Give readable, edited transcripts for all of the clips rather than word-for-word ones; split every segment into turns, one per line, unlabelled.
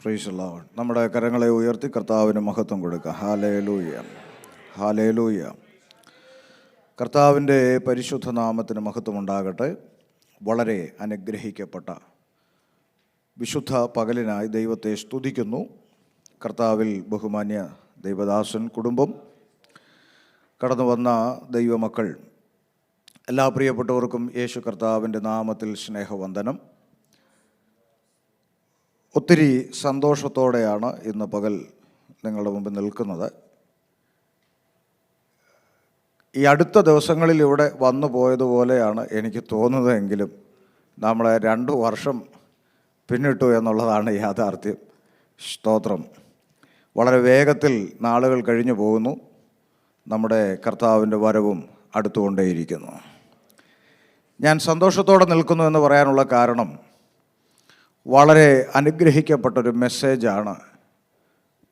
Price the Lord. നമ്മുടെ കരങ്ങളെ ഉയർത്തി കർത്താവിന് മഹത്വം കൊടുക്കുക. Hallelujah, hallelujah. കർത്താവിൻ്റെ പരിശുദ്ധ നാമത്തിന് മഹത്വം ഉണ്ടാകട്ടെ. വളരെ അനുഗ്രഹിക്കപ്പെട്ട വിശുദ്ധ പകലിനായി ദൈവത്തെ സ്തുതിക്കുന്നു. കർത്താവിൽ ബഹുമാന്യ ദൈവദാസൻ കുടുംബം, കടന്നു വന്ന ദൈവമക്കൾ, എല്ലാ പ്രിയപ്പെട്ടവർക്കും യേശു കർത്താവിൻ്റെ നാമത്തിൽ സ്നേഹവന്ദനം. ഒത്തിരി സന്തോഷത്തോടെയാണ് ഇന്ന് പകൽ നിങ്ങളുടെ മുമ്പിൽ നിൽക്കുന്നത്. ഈ അടുത്ത ദിവസങ്ങളിൽ ഇവിടെ വന്നു പോയതുപോലെയാണ് എനിക്ക് തോന്നുന്നതെങ്കിലും നമ്മളെ 2 വർഷം പിന്നിട്ടു എന്നുള്ളതാണ് യാഥാർത്ഥ്യം. സ്തോത്രം. വളരെ വേഗത്തിൽ നാളുകൾ കഴിഞ്ഞു പോകുന്നു. നമ്മുടെ കർത്താവിൻ്റെ വരവും അടുത്തുകൊണ്ടേയിരിക്കുന്നു. ഞാൻ സന്തോഷത്തോടെ നിൽക്കുന്നു എന്ന് പറയാനുള്ള കാരണം, വളരെ അനുഗ്രഹിക്കപ്പെട്ടൊരു മെസ്സേജാണ്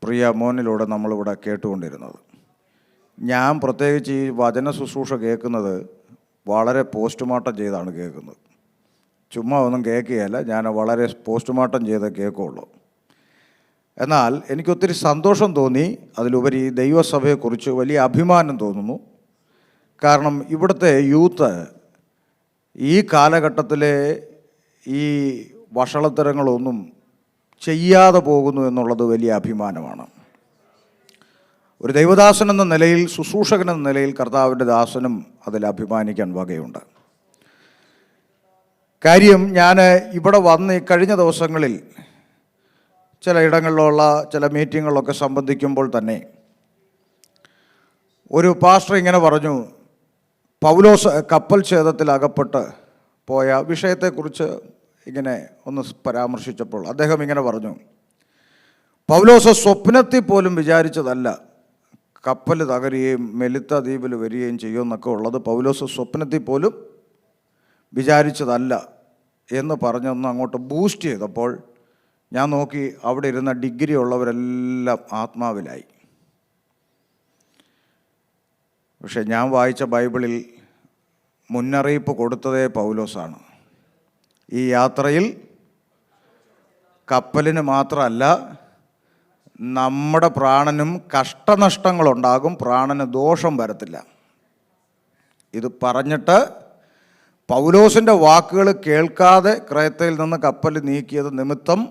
പ്രിയ മോനിലൂടെ നമ്മളിവിടെ കേട്ടുകൊണ്ടിരുന്നത്. ഞാൻ പ്രത്യേകിച്ച് ഈ വചന ശുശ്രൂഷ കേൾക്കുന്നത് വളരെ പോസ്റ്റ്മോർട്ടം ചെയ്താണ് കേൾക്കുന്നത്. ചുമ്മാ ഒന്നും കേൾക്കുകയല്ല, ഞാൻ വളരെ പോസ്റ്റ്മോർട്ടം ചെയ്ത് കേൾക്കുള്ളൂ. എന്നാൽ എനിക്കൊത്തിരി സന്തോഷം തോന്നി. അതിലുപരി ദൈവസഭയെക്കുറിച്ച് വലിയ അഭിമാനം തോന്നുന്നു. കാരണം ഇവിടുത്തെ യൂത്ത് ഈ കാലഘട്ടത്തിലെ ഈ വഷളത്തരങ്ങളൊന്നും ചെയ്യാതെ പോകുന്നു എന്നുള്ളത് വലിയ അഭിമാനമാണ്. ഒരു ദൈവദാസൻ എന്ന നിലയിൽ, ശുശ്രൂഷകൻ എന്ന നിലയിൽ കർത്താവിൻ്റെ ദാസനും അതിൽ അഭിമാനിക്കാൻ വകയുണ്ട്. കാര്യം, ഞാൻ ഇവിടെ വന്ന് കഴിഞ്ഞ ദിവസങ്ങളിൽ ചില ഇടങ്ങളിലുള്ള ചില മീറ്റിങ്ങുകളിലൊക്കെ സംബന്ധിക്കുമ്പോൾ തന്നെ ഒരു പാസ്റ്റർ ഇങ്ങനെ പറഞ്ഞു, പൗലോസ് കപ്പൽ ഛേദത്തിൽ അകപ്പെട്ട് പോയ വിഷയത്തെക്കുറിച്ച് ഇങ്ങനെ ഒന്ന് പരാമർശിച്ചപ്പോൾ അദ്ദേഹം ഇങ്ങനെ പറഞ്ഞു, പൗലോസ് സ്വപ്നത്തിൽ പോലും വിചാരിച്ചതല്ല കപ്പൽ തകരുകയും മെലിത്ത ദ്വീപിൽ വരികയും ചെയ്യുമെന്നൊക്കെ ഉള്ളത്. പൗലോസ് സ്വപ്നത്തിൽ പോലും വിചാരിച്ചതല്ല എന്ന് പറഞ്ഞൊന്ന് അങ്ങോട്ട് ബൂസ്റ്റ് ചെയ്തപ്പോൾ ഞാൻ നോക്കി, അവിടെ ഇരുന്ന ഡിഗ്രി ഉള്ളവരെല്ലാം ആത്മാവിലായി. പക്ഷെ ഞാൻ വായിച്ച ബൈബിളിൽ മുന്നറിയിപ്പ് കൊടുത്തതേ പൗലോസാണ്. ഈ യാത്രയിൽ കപ്പലിന് മാത്രമല്ല, നമ്മുടെ പ്രാണനും കഷ്ടനഷ്ടങ്ങളുണ്ടാകും, പ്രാണന് ദോഷം വരത്തില്ല. ഇത് പറഞ്ഞിട്ട് പൗലോസിൻ്റെ വാക്കുകൾ കേൾക്കാതെ ക്രേത്തയിൽ നിന്ന് കപ്പൽ നീക്കിയത് നിമിത്തം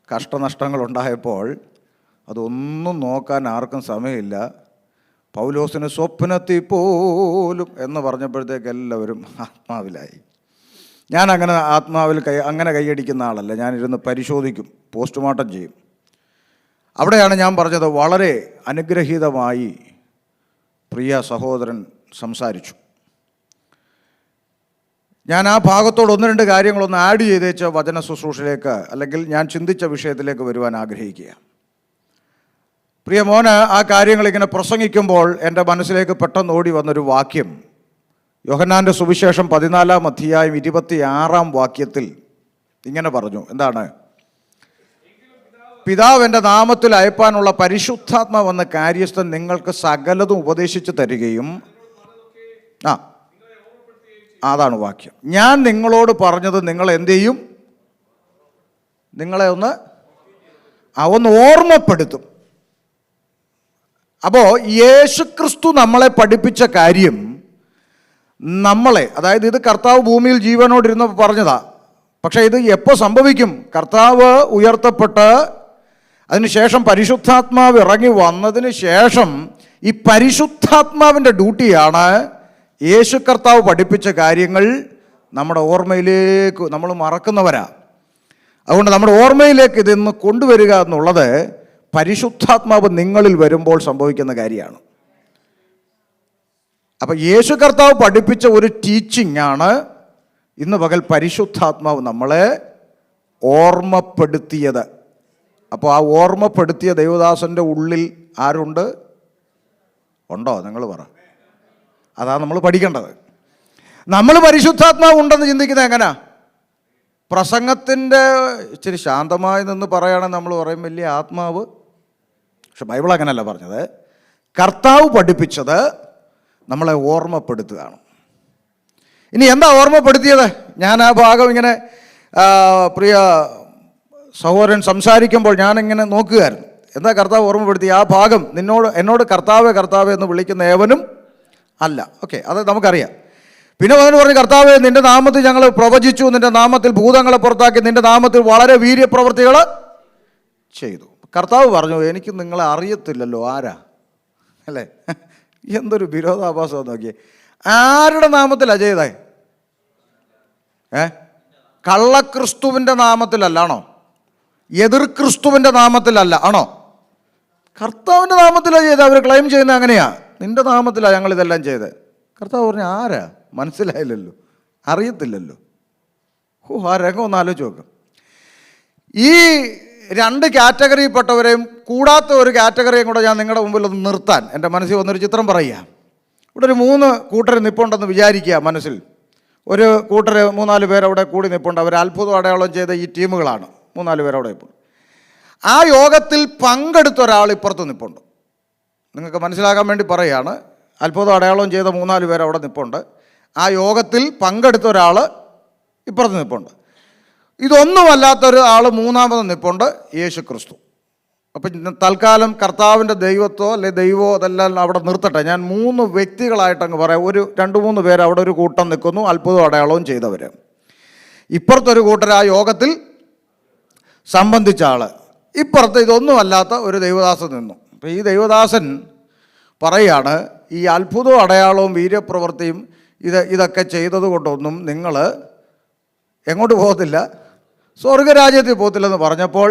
കഷ്ടനഷ്ടങ്ങളുണ്ടായപ്പോൾ അതൊന്നും നോക്കാൻ ആർക്കും സമയമില്ല. പൗലോസിന് സ്വപ്നത്തിൽ പോലും എന്ന് പറഞ്ഞപ്പോഴത്തേക്ക് എല്ലാവരും ആത്മാവിലായി. ഞാൻ അങ്ങനെ ആത്മാവിൽ അങ്ങനെ കൈയടിക്കുന്ന ആളല്ല. ഞാനിരുന്ന് പരിശോധിക്കും, പോസ്റ്റ്മോർട്ടം ചെയ്യും. അവിടെയാണ് ഞാൻ പറഞ്ഞത്, വളരെ അനുഗ്രഹീതമായി പ്രിയ സഹോദരൻ സംസാരിച്ചു. ഞാൻ ആ ഭാഗത്തോട് 1-2 കാര്യങ്ങളൊന്ന് ആഡ് ചെയ്തേച്ച് വചന ശുശ്രൂഷയിലേക്ക്, അല്ലെങ്കിൽ ഞാൻ ചിന്തിച്ച വിഷയത്തിലേക്ക് വരുവാൻ ആഗ്രഹിക്കുക. പ്രിയ മോന് ആ കാര്യങ്ങളിങ്ങനെ പ്രസംഗിക്കുമ്പോൾ എൻ്റെ മനസ്സിലേക്ക് പെട്ടെന്ന് ഓടി വന്നൊരു വാക്യം, യോഹന്നാൻ്റെ സുവിശേഷം 14-ാം അധ്യായം 26-ാം വാക്യത്തിൽ ഇങ്ങനെ പറഞ്ഞു. എന്താണ്? പിതാവ് എൻ്റെ നാമത്തിൽ അയപ്പാനുള്ള പരിശുദ്ധാത്മാവെന്ന കാര്യസ്ഥൻ നിങ്ങൾക്ക് സകലതും ഉപദേശിച്ച് തരികയും, അതാണ് വാക്യം. ഞാൻ നിങ്ങളോട് പറഞ്ഞത് നിങ്ങൾ എന്ത് ചെയ്യും? നിങ്ങളെ ഒന്ന് ഓർമ്മപ്പെടുത്തും. അപ്പോൾ യേശുക്രിസ്തു നമ്മളെ പഠിപ്പിച്ച കാര്യം നമ്മളെ, അതായത് ഇത് കർത്താവ് ഭൂമിയിൽ ജീവനോടിരുന്നപ്പോൾ പറഞ്ഞതാ. പക്ഷേ ഇത് എപ്പോൾ സംഭവിക്കും? കർത്താവ് ഉയർത്തപ്പെട്ട് അതിനുശേഷം പരിശുദ്ധാത്മാവ് ഇറങ്ങി വന്നതിന് ശേഷം ഈ പരിശുദ്ധാത്മാവിൻ്റെ ഡ്യൂട്ടിയാണ് യേശു കർത്താവ് പഠിപ്പിച്ച കാര്യങ്ങൾ നമ്മുടെ ഓർമ്മയിലേക്ക്, നമ്മൾ മറക്കുന്നവരാ. അതുകൊണ്ട് നമ്മുടെ ഓർമ്മയിലേക്ക് ഇതൊന്ന് കൊണ്ടുവരിക എന്നുള്ളത് പരിശുദ്ധാത്മാവ് നിങ്ങളിൽ വരുമ്പോൾ സംഭവിക്കുന്ന കാര്യമാണ്. അപ്പം യേശു കർത്താവ് പഠിപ്പിച്ച ഒരു ടീച്ചിങ് ആണ് ഇന്ന് പകൽ പരിശുദ്ധാത്മാവ് നമ്മളെ ഓർമ്മപ്പെടുത്തിയത്. അപ്പോൾ ആ ഓർമ്മപ്പെടുത്തിയ ദൈവദാസൻ്റെ ഉള്ളിൽ ആരുണ്ട്? ഉണ്ടോ? നിങ്ങൾ പറ. അതാണ് നമ്മൾ പഠിക്കേണ്ടത്. നമ്മൾ പരിശുദ്ധാത്മാവ് ഉണ്ടെന്ന് ചിന്തിക്കുന്നത് എങ്ങനെയാ? പ്രസംഗത്തിൻ്റെ ഇച്ചിരി ശാന്തമായി നിന്ന് പറയുകയാണെങ്കിൽ നമ്മൾ പറയും വലിയ ആത്മാവ്. പക്ഷെ ബൈബിൾ അങ്ങനെയല്ല പറഞ്ഞത്. കർത്താവ് പഠിപ്പിച്ചത് നമ്മളെ ഓർമ്മപ്പെടുത്തുകയാണ്. ഇനി എന്താ ഓർമ്മപ്പെടുത്തിയത്? ഞാൻ ആ ഭാഗം ഇങ്ങനെ പ്രിയ സഹോദരൻ സംസാരിക്കുമ്പോൾ ഞാനിങ്ങനെ നോക്കുകയായിരുന്നു. എന്താ കർത്താവ് ഓർമ്മപ്പെടുത്തി? ആ ഭാഗം എന്നോട് കർത്താവേ കർത്താവേ എന്ന് വിളിക്കുന്ന ഏവനും അല്ല. ഓക്കെ, അത് നമുക്കറിയാം. പിന്നെ അവന് പറഞ്ഞു, കർത്താവേ നിൻ്റെ നാമത്തിൽ ഞങ്ങൾ പ്രവചിച്ചു, നിൻ്റെ നാമത്തിൽ ഭൂതങ്ങളെ പുറത്താക്കി, നിൻ്റെ നാമത്തിൽ വളരെ വീര്യപ്രവൃത്തികൾ ചെയ്തു. കർത്താവ് പറഞ്ഞു, എനിക്ക് നിങ്ങളെ അറിയത്തില്ലല്ലോ, ആരാ? അല്ലേ? എന്തൊരു വിരോധാഭാസം നോക്കിയേ. ആരുടെ നാമത്തിലാണ് ചെയ്തേ? കള്ളക്രിസ്തുവിൻ്റെ നാമത്തിലല്ലാണോ? എതിർ ക്രിസ്തുവിൻ്റെ നാമത്തിലല്ല, ആണോ? കർത്താവിൻ്റെ നാമത്തിലാണ് ചെയ്തത്. അവർ ക്ലെയിം ചെയ്യുന്നത് അങ്ങനെയാ, നിൻ്റെ നാമത്തിലാണ് ഞങ്ങൾ ഇതെല്ലാം ചെയ്തത്. കർത്താവ് പറഞ്ഞു, ആരാ? മനസ്സിലായില്ലല്ലോ, അറിയത്തില്ലല്ലോ. ആ രംഗം ഒന്ന് ആലോചിച്ച് നോക്കും. ഈ രണ്ട് കാറ്റഗറിയിൽപ്പെട്ടവരെയും കൂടാത്ത ഒരു കാറ്റഗറിയും കൂടെ ഞാൻ നിങ്ങളുടെ മുമ്പിൽ ഒന്ന് നിർത്താൻ എൻ്റെ മനസ്സിൽ വന്നൊരു ചിത്രം പറയുക. ഇവിടെ ഒരു 3 കൂട്ടർ നിൽപ്പുണ്ടെന്ന് വിചാരിക്കുക മനസ്സിൽ. ഒരു കൂട്ടർ 3-4 പേരവിടെ കൂടി നിൽപ്പുണ്ട്. അവർ അത്ഭുതം അടയാളം ചെയ്ത ഈ ടീമുകളാണ്. 3-4 പേരവിടെ ഇപ്പോൾ. ആ യോഗത്തിൽ പങ്കെടുത്ത ഒരാൾ ഇപ്പുറത്ത് നിൽപ്പുണ്ട്. നിങ്ങൾക്ക് മനസ്സിലാക്കാൻ വേണ്ടി പറയുകയാണ്. അത്ഭുതം അടയാളം ചെയ്ത 3-4 പേർ അവിടെ നിൽപ്പുണ്ട്. ആ യോഗത്തിൽ പങ്കെടുത്ത ഒരാൾ ഇപ്പുറത്ത് നിൽപ്പുണ്ട്. ഇതൊന്നുമല്ലാത്തൊരു ആൾ മൂന്നാമത് നിൽപ്പുണ്ട്, യേശു ക്രിസ്തു. അപ്പം തൽക്കാലം കർത്താവിൻ്റെ ദൈവത്തോ അല്ലെ ദൈവമോ അതെല്ലാം അവിടെ നിർത്തട്ടെ. ഞാൻ 3 വ്യക്തികളായിട്ടങ്ങ് പറയാം. ഒരു 2-3 പേര് അവിടെ ഒരു കൂട്ടം നിൽക്കുന്നു, അത്ഭുതം അടയാളവും ചെയ്തവർ. ഇപ്പുറത്തൊരു കൂട്ടർ ആ യോഗത്തിൽ സംബന്ധിച്ച ആൾ. ഇപ്പുറത്ത് ഇതൊന്നുമല്ലാത്ത ഒരു ദൈവദാസൻ നിന്നു. അപ്പം ഈ ദൈവദാസൻ പറയുകയാണ്, ഈ അത്ഭുതവും അടയാളവും വീര്യപ്രവൃത്തിയും ഇതൊക്കെ ചെയ്തത് കൊണ്ടൊന്നും നിങ്ങൾ എങ്ങോട്ട് പോകത്തില്ല, സ്വർഗരാജ്യത്തിൽ പോകത്തില്ലെന്ന് പറഞ്ഞപ്പോൾ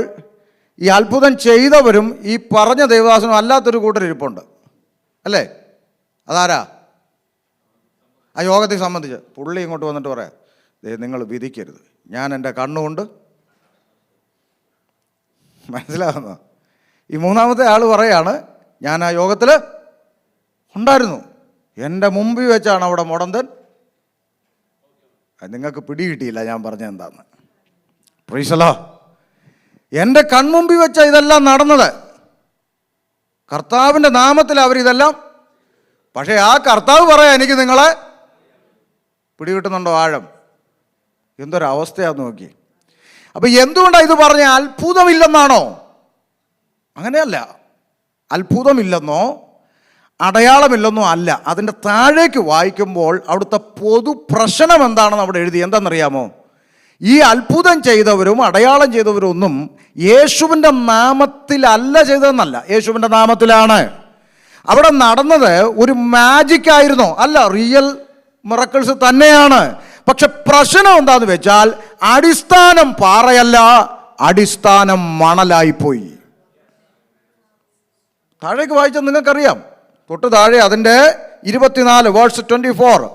ഈ അത്ഭുതം ചെയ്തവരും ഈ പറഞ്ഞ ദൈവദാസനും അല്ലാത്തൊരു കൂട്ടരിപ്പുണ്ട്, അല്ലേ? അതാരാ? ആ യോഗത്തെ സംബന്ധിച്ച് പുള്ളി ഇങ്ങോട്ട് വന്നിട്ട് പറയാം, നിങ്ങൾ വിധിക്കരുത്, ഞാൻ എൻ്റെ കണ്ണുകൊണ്ട്. മനസ്സിലാകുന്നോ? ഈ മൂന്നാമത്തെ ആൾ പറയാണ്, ഞാൻ ആ യോഗത്തിൽ ഉണ്ടായിരുന്നു, എൻ്റെ മുമ്പിൽ വെച്ചാണ് അവിടെ മുടന്തൻ. നിങ്ങൾക്ക് പിടികിട്ടിയില്ല ഞാൻ പറഞ്ഞ എന്താന്ന്. പ്രീസലോ, എൻ്റെ കൺമുമ്പിൽ വെച്ച ഇതെല്ലാം നടന്നത്. കർത്താവിൻ്റെ നാമത്തിൽ അവരിതെല്ലാം. പക്ഷേ ആ കർത്താവ് പറയാം, എനിക്ക് നിങ്ങളെ പിടികിട്ടുന്നുണ്ടോ ആഴം? എന്തൊരവസ്ഥയാന്ന് നോക്കി. അപ്പം എന്തുകൊണ്ടാണ് ഇത് പറഞ്ഞ? അത്ഭുതമില്ലെന്നാണോ? അങ്ങനെയല്ല. അത്ഭുതമില്ലെന്നോ അടയാളമില്ലെന്നോ അല്ല. അതിൻ്റെ താഴേക്ക് വായിക്കുമ്പോൾ അവിടുത്തെ പൊതു പ്രശ്നം എന്താണെന്ന് അവിടെ എഴുതി. എന്താണെന്നറിയാമോ? ഈ അത്ഭുതം ചെയ്തവരും അടയാളം ചെയ്തവരും ഒന്നും യേശുവിൻ്റെ നാമത്തിലല്ല ചെയ്തതെന്നല്ല, യേശുവിൻ്റെ നാമത്തിലാണ്. അവിടെ നടന്നത് ഒരു മാജിക് ആയിരുന്നോ? അല്ല, റിയൽ മിറക്കിൾസ് തന്നെയാണ്. പക്ഷെ പ്രശ്നം എന്താന്ന് വെച്ചാൽ അടിസ്ഥാനം പാറയല്ല, അടിസ്ഥാനം മണലായിപ്പോയി. താഴേക്ക് വായിച്ചാൽ നിങ്ങൾക്കറിയാം. തൊട്ട് താഴെ അതിൻ്റെ 24 വേഴ്സ് 24.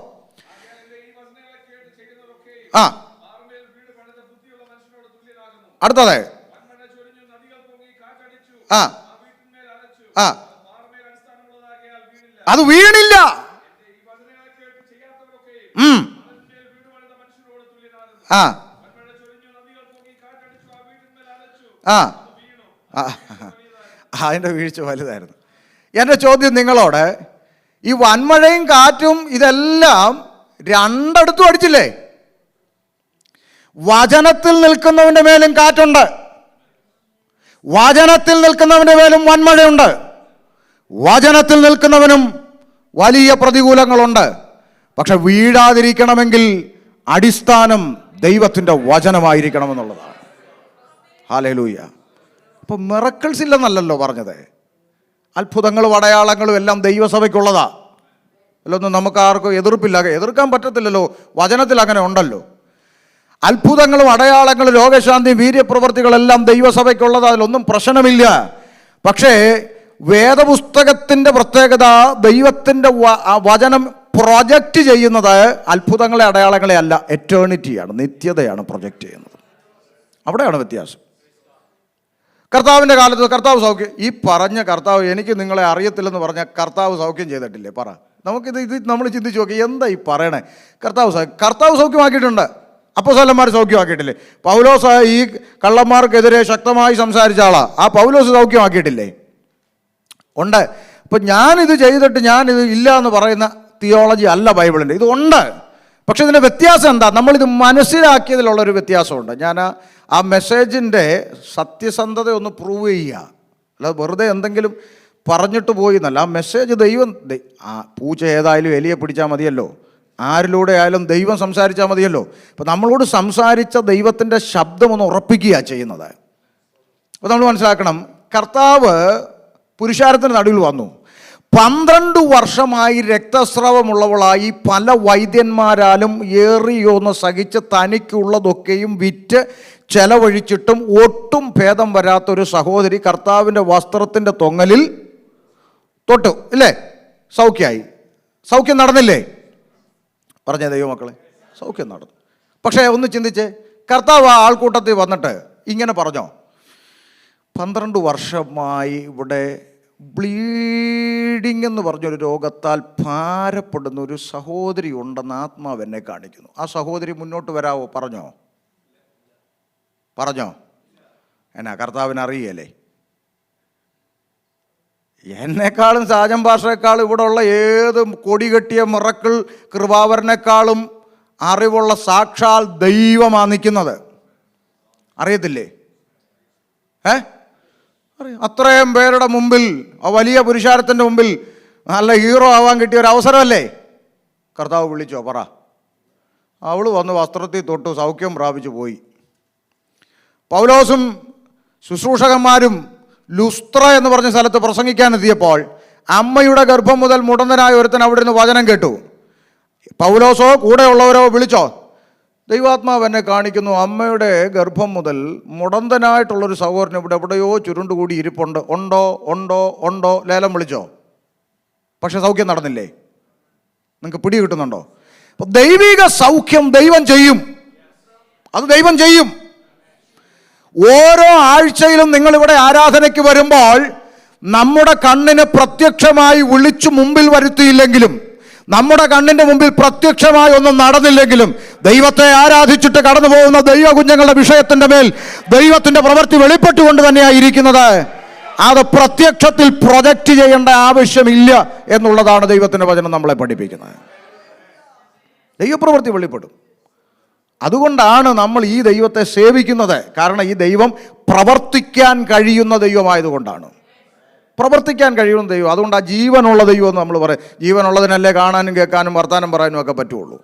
ആ, അടുത്തത്. ആ ആ അത് വീണില്ല. ആ ആ അതിൻ്റെ വീഴ്ച വലുതായിരുന്നു. എൻ്റെ ചോദ്യം നിങ്ങളോട്, ഈ വൻമഴയും കാറ്റും ഇതെല്ലാം രണ്ടിടത്തും അടിച്ചില്ലേ? വചനത്തിൽ നിൽക്കുന്നവൻ്റെ മേലും കാറ്റുണ്ട്, വചനത്തിൽ നിൽക്കുന്നവൻ്റെ മേലും വൻമഴയുണ്ട്. വചനത്തിൽ നിൽക്കുന്നവനും വലിയ പ്രതികൂലങ്ങളുണ്ട്. പക്ഷെ വീഴാതിരിക്കണമെങ്കിൽ അടിസ്ഥാനം ദൈവത്തിൻ്റെ വചനമായിരിക്കണമെന്നുള്ളതാണ്. ഹല്ലേലൂയ. അപ്പം മിറക്കിൾസ് ഇല്ലെന്നല്ലല്ലോ പറഞ്ഞത്. അത്ഭുതങ്ങളും അടയാളങ്ങളും എല്ലാം ദൈവസഭയ്ക്കുള്ളതാ. അല്ലൊന്നും നമുക്ക് ആർക്കും എതിർപ്പില്ല, എതിർക്കാൻ പറ്റത്തില്ലല്ലോ. വചനത്തിൽ അങ്ങനെ ഉണ്ടല്ലോ. അത്ഭുതങ്ങളും അടയാളങ്ങളും രോഗശാന്തിയും വീര്യപ്രവർത്തികളെല്ലാം ദൈവസഭയ്ക്കുള്ളത്, അതിലൊന്നും പ്രശ്നമില്ല. പക്ഷേ വേദപുസ്തകത്തിൻ്റെ പ്രത്യേകത, ദൈവത്തിൻ്റെ വചനം പ്രൊജക്റ്റ് ചെയ്യുന്നത് അത്ഭുതങ്ങളെ അടയാളങ്ങളെ അല്ല, എറ്റേണിറ്റിയാണ്, നിത്യതയാണ് പ്രൊജക്റ്റ് ചെയ്യുന്നത്. അവിടെയാണ് വ്യത്യാസം. കർത്താവിൻ്റെ കാലത്ത് കർത്താവ് സൗഖ്യം, ഈ പറഞ്ഞ കർത്താവ് എനിക്ക് നിങ്ങളെ അറിയത്തില്ലെന്ന് പറഞ്ഞ കർത്താവ് സൗഖ്യം ചെയ്തിട്ടില്ലേ? പറ. ഇത് നമ്മൾ ചിന്തിച്ച് നോക്കി, എന്താ ഈ പറയണേ? കർത്താവ് സൗഖ്യമാക്കിയിട്ടുണ്ട്. അപ്പോസ്തലന്മാർ സൗഖ്യമാക്കിയിട്ടില്ലേ? പൗലോസ് ഈ കള്ളന്മാർക്കെതിരെ ശക്തമായി സംസാരിച്ച ആളാണ്. ആ പൗലോസ് സൗഖ്യമാക്കിയിട്ടില്ലേ? ഉണ്ട്. അപ്പം ഞാനിത് ചെയ്തിട്ട് ഞാനിത് ഇല്ല എന്ന് പറയുന്ന തിയോളജി അല്ല ബൈബിളിൻ്റെ. ഇതുണ്ട്. പക്ഷെ ഇതിൻ്റെ വ്യത്യാസം എന്താ? നമ്മളിത് മനസ്സിലാക്കിയതിലുള്ളൊരു വ്യത്യാസമുണ്ട്. ഞാൻ ആ മെസ്സേജിൻ്റെ സത്യസന്ധത ഒന്ന് പ്രൂവ് ചെയ്യുക, അല്ലാതെ വെറുതെ എന്തെങ്കിലും പറഞ്ഞിട്ട് പോയി എന്നല്ല. ആ മെസ്സേജ് ദൈവം, ആ പൂച്ച ഏതായാലും എലിയെ പിടിച്ചാൽ മതിയല്ലോ, ആരിലൂടെ ആയാലും ദൈവം സംസാരിച്ചാൽ മതിയല്ലോ. അപ്പോൾ നമ്മളോട് സംസാരിച്ച ദൈവത്തിൻ്റെ ശബ്ദം ഒന്ന് ഉറപ്പിക്കുക ചെയ്യുന്നത്. അപ്പോൾ നമ്മൾ മനസ്സിലാക്കണം, കർത്താവ് പുരുഷാരത്തിന് നടുവിൽ വന്നു. 12 വർഷമായി രക്തസ്രാവമുള്ളവളായി പല വൈദ്യന്മാരാലും ഏറിയോന്ന് സഹിച്ച് തനിക്കുള്ളതൊക്കെയും വിറ്റ് ചെലവഴിച്ചിട്ടും ഒട്ടും ഭേദം വരാത്തൊരു സഹോദരി കർത്താവിൻ്റെ വസ്ത്രത്തിൻ്റെ തൊങ്ങലിൽ തൊട്ടു, ഇല്ലേ? സൗഖ്യമായി. സൗഖ്യം നടന്നില്ലേ? പറഞ്ഞ ദൈവമക്കളെ, സൗഖ്യം നടന്നു. പക്ഷേ ഒന്ന് ചിന്തിച്ചേ, കർത്താവ് ആ ആൾക്കൂട്ടത്തിൽ വന്നിട്ട് ഇങ്ങനെ പറഞ്ഞോ, 12 വർഷമായി ഇവിടെ ബ്ലീഡിംഗ് എന്ന് പറഞ്ഞൊരു രോഗത്താൽ ഭാരപ്പെടുന്ന ഒരു സഹോദരി ഉണ്ടെന്ന് ആത്മാവ് എന്നെ കാണിക്കുന്നു. ആ സഹോദരി മുന്നോട്ട് വരാവോ? പറഞ്ഞോ എന്നാ കർത്താവിന് അറിയല്ലേ? എന്നെക്കാളും സാജൻ ഭാഷയെക്കാളും ഇവിടെ ഉള്ള ഏത് കൊടി കെട്ടിയ മിറക്കിൾ കൃപാവരനേക്കാളും അറിവുള്ള സാക്ഷാൽ ദൈവമാണ് നിൽക്കുന്നത്. അറിയത്തില്ലേ? അറിയാം. അത്രയും പേരുടെ മുമ്പിൽ, ആ വലിയ പുരുഷാരത്തിൻ്റെ മുമ്പിൽ നല്ല ഹീറോ ആവാൻ കിട്ടിയ ഒരു അവസരമല്ലേ? കർത്താവ് വിളിച്ചോ? പറ. അവൾ വന്ന് വസ്ത്രത്തിൽ തൊട്ട് സൗഖ്യം പ്രാപിച്ചു പോയി. പൗലോസും ശുശ്രൂഷകന്മാരും ലുസ്ത്ര എന്ന് പറഞ്ഞ സ്ഥലത്ത് പ്രസംഗിക്കാനെത്തിയപ്പോൾ അമ്മയുടെ ഗർഭം മുതൽ മുടന്തനായ ഒരുത്തൻ അവിടെ നിന്ന് വചനം കേട്ടു. പൗലോസോ കൂടെയുള്ളവരോ വിളിച്ചോ? ദൈവാത്മാവ് എന്നെ കാണിക്കുന്നു, അമ്മയുടെ ഗർഭം മുതൽ മുടന്തനായിട്ടുള്ളൊരു സഹോദരൻ ഇവിടെ എവിടെയോ ചുരുണ്ടുകൂടി ഇരിപ്പുണ്ട്. ഉണ്ടോ ലേലം വിളിച്ചോ? പക്ഷെ സൗഖ്യം നടന്നില്ലേ? നിങ്ങൾക്ക് പിടി കിട്ടുന്നുണ്ടോ? അപ്പോൾ ദൈവിക സൗഖ്യം ദൈവം ചെയ്യും. അത് ദൈവം ചെയ്യും. ഓരോ ആഴ്ചയിലും നിങ്ങളിവിടെ ആരാധനയ്ക്ക് വരുമ്പോൾ നമ്മുടെ കണ്ണിന് പ്രത്യക്ഷമായി വിളിച്ചു മുമ്പിൽ വരുത്തിയില്ലെങ്കിലും, നമ്മുടെ കണ്ണിൻ്റെ മുമ്പിൽ പ്രത്യക്ഷമായി ഒന്നും നടന്നില്ലെങ്കിലും, ദൈവത്തെ ആരാധിച്ചിട്ട് കടന്നു പോകുന്ന ദൈവ കുഞ്ഞുങ്ങളുടെ വിഷയത്തിൻ്റെ മേൽ ദൈവത്തിൻ്റെ പ്രവൃത്തി വെളിപ്പെട്ടുകൊണ്ട് തന്നെയായിരിക്കുന്നത്. അത് പ്രത്യക്ഷത്തിൽ പ്രൊജക്റ്റ് ചെയ്യേണ്ട ആവശ്യമില്ല എന്നുള്ളതാണ് ദൈവത്തിൻ്റെ വചനം നമ്മളെ പഠിപ്പിക്കുന്നത്. ദൈവപ്രവൃത്തി വെളിപ്പെടും. അതുകൊണ്ടാണ് നമ്മൾ ഈ ദൈവത്തെ സേവിക്കുന്നത്. കാരണം ഈ ദൈവം പ്രവർത്തിക്കാൻ കഴിയുന്ന ദൈവമായതുകൊണ്ടാണ്. പ്രവർത്തിക്കാൻ കഴിയുന്ന ദൈവം. അതുകൊണ്ട് ആ ജീവനുള്ള ദൈവം എന്ന് നമ്മൾ പറയും. ജീവനുള്ളതിനല്ലേ കാണാനും കേൾക്കാനും വർത്താനം പറയാനും ഒക്കെ പറ്റുള്ളൂ.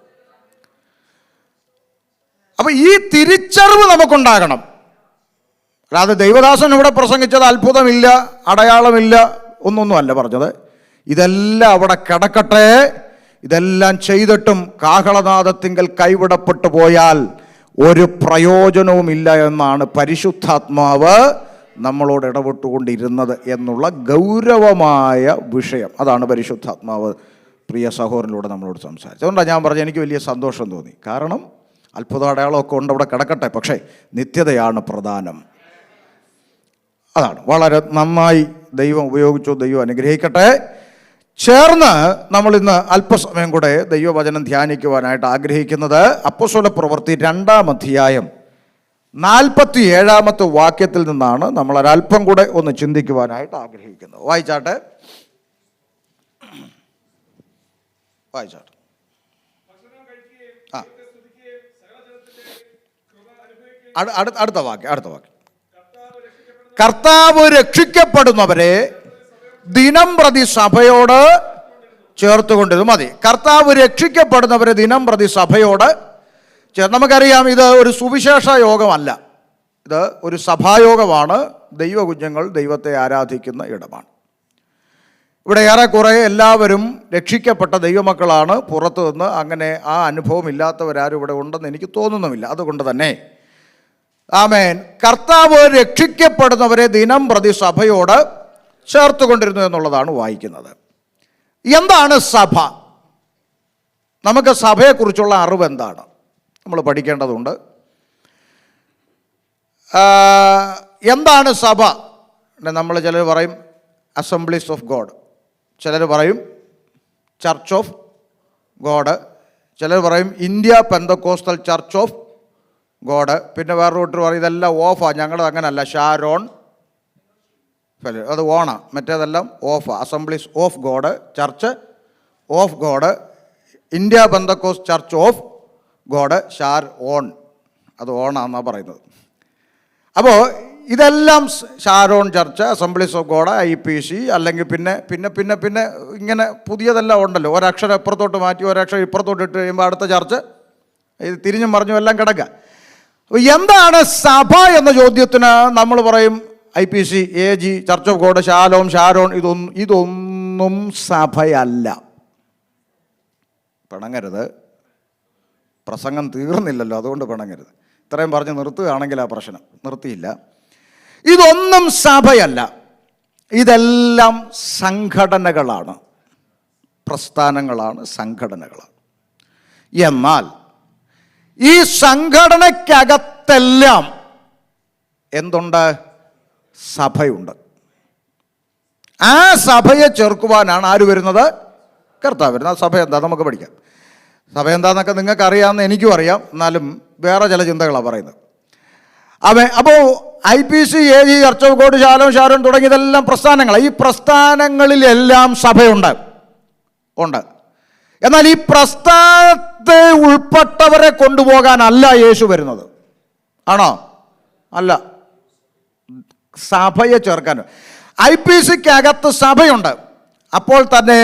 അപ്പോൾ ഈ തിരിച്ചറിവ് നമുക്കുണ്ടാകണം. അല്ലാതെ ദൈവദാസൻ ഇവിടെ പ്രസംഗിച്ചത് അത്ഭുതമില്ല, അടയാളമില്ല, ഒന്നൊന്നും അല്ല പറഞ്ഞത്. ഇതെല്ലാം അവിടെ കിടക്കട്ടെ. ഇതെല്ലാം ചെയ്തിട്ടും കാഹളനാദത്തിങ്കൽ കൈവിടപ്പെട്ടു പോയാൽ ഒരു പ്രയോജനവുമില്ല എന്നാണ് പരിശുദ്ധാത്മാവ് നമ്മളോട് ഇടപെട്ടുകൊണ്ടിരുന്നത് എന്നുള്ള ഗൗരവമായ വിഷയം. അതാണ് പരിശുദ്ധാത്മാവ് പ്രിയ സഹോദരനിലൂടെ നമ്മളോട് സംസാരിച്ചത്. അതുകൊണ്ടാണ് ഞാൻ പറഞ്ഞത് എനിക്ക് വലിയ സന്തോഷം തോന്നി. കാരണം അത്ഭുത അടയാളമൊക്കെ ഉണ്ട്, അവിടെ കിടക്കട്ടെ, പക്ഷേ നിത്യതയാണ് പ്രധാനം. അതാണ് വളരെ നന്നായി ദൈവം ഉപയോഗിച്ചു. ദൈവം അനുഗ്രഹിക്കട്ടെ. ചേർന്ന് നമ്മളിന്ന് അല്പസമയം കൂടെ ദൈവവചനം ധ്യാനിക്കുവാനായിട്ട് ആഗ്രഹിക്കുന്നത് അപ്പോസ്തല പ്രവൃത്തി 2-ാം അധ്യായം 47-ാമത്തെ വാക്യത്തിൽ നിന്നാണ്. നമ്മൾ ഒരല്പം കൂടെ ഒന്ന് ചിന്തിക്കുവാനായിട്ട് ആഗ്രഹിക്കുന്നത്. വായിച്ചാട്ടെ. അടുത്ത വാക്യം. കർത്താവ് രക്ഷിക്കപ്പെടുന്നവരെ ദിനം പ്രതി സഭയോട് ചേർത്തുകൊണ്ടിരുന്നു. മതി. കർത്താവ് രക്ഷിക്കപ്പെടുന്നവരെ ദിനം പ്രതി സഭയോട് നമുക്കറിയാം, ഇത് ഒരു സുവിശേഷ യോഗമല്ല, ഇത് ഒരു സഭായോഗമാണ്. ദൈവകുഞ്ഞുങ്ങൾ ദൈവത്തെ ആരാധിക്കുന്ന ഇടമാണ്. ഇവിടെ ഏറെക്കുറെ എല്ലാവരും രക്ഷിക്കപ്പെട്ട ദൈവമക്കളാണ്. പുറത്തു നിന്ന് അങ്ങനെ ആ അനുഭവം ഇല്ലാത്തവരാരും ഇവിടെ ഉണ്ടെന്ന് എനിക്ക് തോന്നുന്നുമില്ല. അതുകൊണ്ട് തന്നെ ആമേൻ, കർത്താവ് രക്ഷിക്കപ്പെടുന്നവരെ ദിനം പ്രതി സഭയോട് ചേർത്തുകൊണ്ടിരുന്നു എന്നുള്ളതാണ് വായിക്കുന്നത്. എന്താണ് സഭ? നമുക്ക് സഭയെക്കുറിച്ചുള്ള അറിവ് എന്താണ് നമ്മൾ പഠിക്കേണ്ടതുണ്ട്. എന്താണ് സഭ? നമ്മൾ ചിലർ പറയും അസംബ്ലീസ് ഓഫ് ഗോഡ്, ചിലർ പറയും ചർച്ച് ഓഫ് ഗോഡ്, ചിലർ പറയും India Pentecostal church of God. പിന്നെ വേറെ കൂട്ടർ പറയും ഇതെല്ലാം ഓഫാണ്, ഞങ്ങളത് അങ്ങനല്ല, ഷാരോൺ അത് ഓണാ, മറ്റേതെല്ലാം ഓഫാ. Assemblies of God, church of God, India Pentecost church of God Sharon, അത് ഓണാന്നാണ് പറയുന്നത്. അപ്പോൾ ഇതെല്ലാം Sharon church, assemblies of God, IPC, അല്ലെങ്കിൽ പിന്നെ പിന്നെ പിന്നെ പിന്നെ ഇങ്ങനെ പുതിയതെല്ലാം ഉണ്ടല്ലോ. ഒരക്ഷരം ഇപ്പുറത്തോട്ട് മാറ്റി ഒരക്ഷരം ഇപ്പുറത്തോട്ട് ഇട്ട് കഴിയുമ്പോൾ അടുത്ത ചർച്ച് ഇത് തിരിഞ്ഞും മറിഞ്ഞും എല്ലാം കിടക്കുക. അപ്പോൾ എന്താണ് സഭ എന്ന ചോദ്യത്തിന് നമ്മൾ പറയും IPC, AG, church of God, Shalom, Sharon, ഇതൊന്നും സഭയല്ല. പിണങ്ങരുത്, പ്രസംഗം തീർന്നില്ലല്ലോ, അതുകൊണ്ട് പിണങ്ങരുത്. ഇത്രയും പറഞ്ഞ് നിർത്തുകയാണെങ്കിൽ ആ പ്രശ്നം നിർത്തിയില്ല. ഇതൊന്നും സഭയല്ല, ഇതെല്ലാം സംഘടനകളാണ്, പ്രസ്ഥാനങ്ങളാണ്, സംഘടനകളാണ്. എന്നാൽ ഈ സംഘടനയ്ക്കകത്തെല്ലാം എന്തുണ്ട്? സഭയുണ്ട്. ആ സഭയെ ചേർക്കുവാനാണ് ആര് വരുന്നത്? കർത്താവ് വരുന്നത്. ആ സഭ എന്താ നമുക്ക് പഠിക്കാം. സഭ എന്താണെന്നൊക്കെ നിങ്ങൾക്ക് അറിയാമെന്ന് എനിക്കും അറിയാം, എന്നാലും വേറെ ചില ചിന്തകളാണ് പറയുന്നത്. അപ്പോൾ IPC, AG, church of God, Shalom, Sharon തുടങ്ങിയതെല്ലാം പ്രസ്ഥാനങ്ങളാണ്. ഈ പ്രസ്ഥാനങ്ങളിലെല്ലാം സഭയുണ്ട്. എന്നാൽ ഈ പ്രസ്ഥാനത്തെ ഉൾപ്പെട്ടവരെ കൊണ്ടുപോകാനല്ല യേശു വരുന്നത്. ആണോ? അല്ല, സഭയെ ചേർക്കാൻ. IPCക്കകത്ത് സഭയുണ്ട്. അപ്പോൾ തന്നെ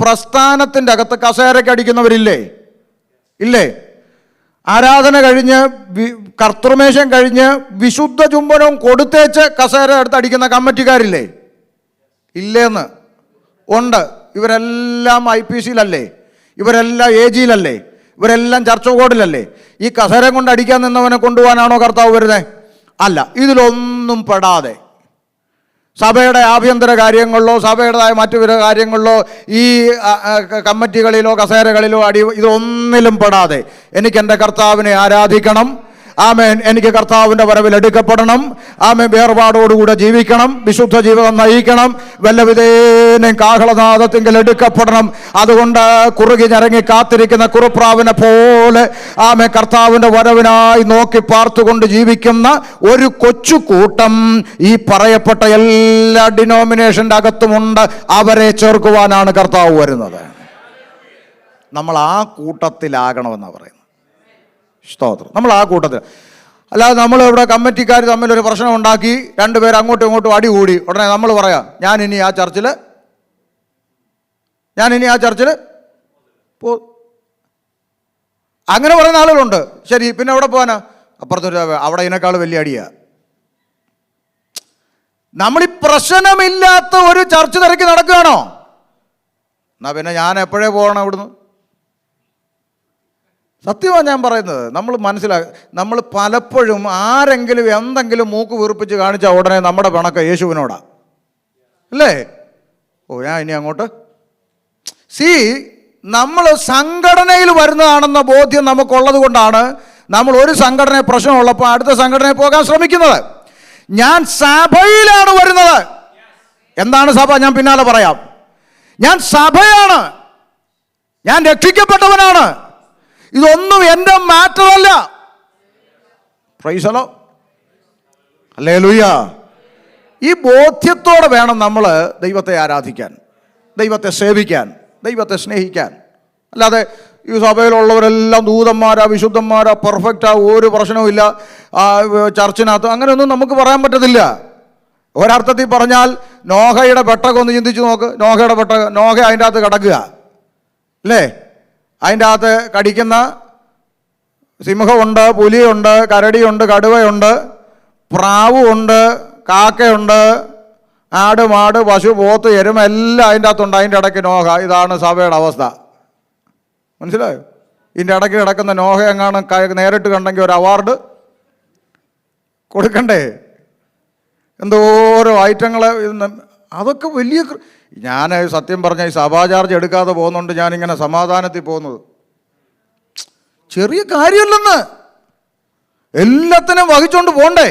പ്രസ്ഥാനത്തിൻ്റെ അകത്ത് കസേരയ്ക്ക് അടിക്കുന്നവരില്ലേ? ഇല്ലേ? ആരാധന കഴിഞ്ഞ് കർത്തൃമേശം കഴിഞ്ഞ് വിശുദ്ധ ചുംബനവും കൊടുത്തേച്ച് കസേര എടുത്ത് അടിക്കുന്ന കമ്മിറ്റിക്കാരില്ലേ? ഇല്ലേന്ന്? ഉണ്ട്. ഇവരെല്ലാം IPCയിലല്ലേ? ഇവരെല്ലാം AGയിലല്ലേ? ഇവരെല്ലാം ചർച്ച് ഓഫ് ഗോഡിലല്ലേ? ഈ കസേര കൊണ്ട് അടിക്കാൻ നിന്നവനെ കൊണ്ടുപോകാനാണോ കർത്താവ് വരുന്നത്? അല്ല. ഇതിലൊന്നും പെടാതെ സഭയുടെ ആഭ്യന്തര കാര്യങ്ങളിലോ സഭയുടേതായ മറ്റു വിധ കാര്യങ്ങളിലോ ഈ കമ്മിറ്റികളിലോ കസേരകളിലോ ഇതൊന്നിലും പെടാതെ എനിക്ക് എൻ്റെ കർത്താവിനെ ആരാധിക്കണം. ആമേൻ. എനിക്ക് കർത്താവിൻ്റെ വരവിൽ എടുക്കപ്പെടണം. ആമേൻ. വേർപാടോടുകൂടെ ജീവിക്കണം, വിശുദ്ധ ജീവിതം നയിക്കണം, വല്ലവിധേനയും കാഹളനാദത്തിങ്കിൽ എടുക്കപ്പെടണം. അതുകൊണ്ട് കുറുകി ഞരങ്ങി കാത്തിരിക്കുന്ന കുറുപ്രാവിനെ പോലെ ആമേൻ കർത്താവിൻ്റെ വരവിനായി നോക്കി പാർത്തുകൊണ്ട് ജീവിക്കുന്ന ഒരു കൊച്ചു കൂട്ടം ഈ പറയപ്പെട്ട എല്ലാ ഡിനോമിനേഷൻ്റെ അകത്തുമുണ്ട്. അവരെ ചേർക്കുവാനാണ് കർത്താവ് വരുന്നത്. നമ്മൾ ആ കൂട്ടത്തിലാകണമെന്നാണ് പറയുന്നത്. സ്തോത്രം. നമ്മൾ ആ കൂട്ടത്തിൽ, അല്ലാതെ നമ്മൾ ഇവിടെ കമ്മിറ്റിക്കാർ തമ്മിലൊരു പ്രശ്നം ഉണ്ടാക്കി രണ്ടുപേർ അങ്ങോട്ടും ഇങ്ങോട്ടും അടി കൂടി ഉടനെ നമ്മൾ പറയാം ഞാനിനി ആ ചർച്ചിൽ പോ. അങ്ങനെ പറയുന്ന ആളുകളുണ്ട്. ശരി, പിന്നെ എവിടെ പോകാനാ? അപ്പുറത്തൊരു അവിടെ ഇതിനേക്കാൾ വലിയ അടിയാ. നമ്മളീ പ്രശ്നമില്ലാത്ത ഒരു ചർച്ച തിരക്കി നടക്കുകയാണോ? എന്നാ പിന്നെ ഞാൻ എപ്പോഴേ പോകണം അവിടുന്ന്? സത്യമാണ് ഞാൻ പറയുന്നത്. നമ്മൾ നമ്മൾ പലപ്പോഴും ആരെങ്കിലും എന്തെങ്കിലും മൂക്ക് വീർപ്പിച്ച് കാണിച്ചാൽ ഉടനെ നമ്മുടെ പിണക്കം യേശുവിനോടാ അല്ലേ? ഞാൻ ഇനി അങ്ങോട്ട് നമ്മൾ സംഘടനയിൽ വരുന്നതാണെന്ന ബോധ്യം നമുക്കുള്ളത് കൊണ്ടാണ് നമ്മൾ ഒരു സംഘടന പ്രശ്നമുള്ളപ്പോൾ അടുത്ത സംഘടനയിൽ പോകാൻ ശ്രമിക്കുന്നത്. ഞാൻ സഭയിലാണ് വരുന്നത്. എന്താണ് സഭ? ഞാൻ പിന്നാലെ പറയാം. ഞാൻ സഭയാണ്, ഞാൻ രക്ഷിക്കപ്പെട്ടവനാണ്. ഇതൊന്നും എൻ്റെ മാറ്ററല്ല. Praise the Lord. ഹല്ലേലൂയ. ഈ ബോധ്യത്തോടെ വേണം നമ്മൾ ദൈവത്തെ ആരാധിക്കാൻ, ദൈവത്തെ സേവിക്കാൻ, ദൈവത്തെ സ്നേഹിക്കാൻ. അല്ലാതെ ഈ സഭയിലുള്ളവരെല്ലാം ദൂതന്മാരാ, പെർഫെക്റ്റാ, പെർഫെക്റ്റാ, ഒരു പ്രശ്നവുമില്ല ചർച്ചിനകത്ത്, അങ്ങനെയൊന്നും നമുക്ക് പറയാൻ പറ്റത്തില്ല. ഒരർത്ഥത്തിൽ പറഞ്ഞാൽ നോഹയുടെ പെട്ടകം ഒന്ന് ചിന്തിച്ച് നോക്ക്. നോഹയുടെ പെട്ടകം, നോഹ അതിൻ്റെ അകത്ത് കിടക്കുക അല്ലേ? അതിൻ്റെ അകത്ത് കടിക്കുന്ന സിംഹമുണ്ട്, പുലിയുണ്ട്, കരടിയുണ്ട്, കടുവയുണ്ട്, പ്രാവുണ്ട്, കാക്കയുണ്ട്, ആട്, മാട്, പശു, പോത്ത്, എരുമ എല്ലാം അതിൻ്റെ അകത്തുണ്ട്. അതിൻ്റെ ഇടയ്ക്ക് നോഹ. ഇതാണ് സഭയുടെ അവസ്ഥ. മനസ്സിലായോ? ഇതിൻ്റെ ഇടയ്ക്ക് കിടക്കുന്ന നോഹ എങ്ങാനും നേരിട്ട് കണ്ടെങ്കിൽ ഒരു അവാർഡ് കൊടുക്കണ്ടേ? എന്തോരോ ഐറ്റങ്ങൾ. അതൊക്കെ വലിയ. ഞാൻ സത്യം പറഞ്ഞാൽ ഈ സഭാ ചാർജ് എടുക്കാതെ പോകുന്നുണ്ട് ഞാനിങ്ങനെ സമാധാനത്തിൽ പോകുന്നത്. ചെറിയ കാര്യമല്ലെന്ന്, എല്ലാത്തിനും വഹിച്ചുകൊണ്ട് പോകണ്ടേ?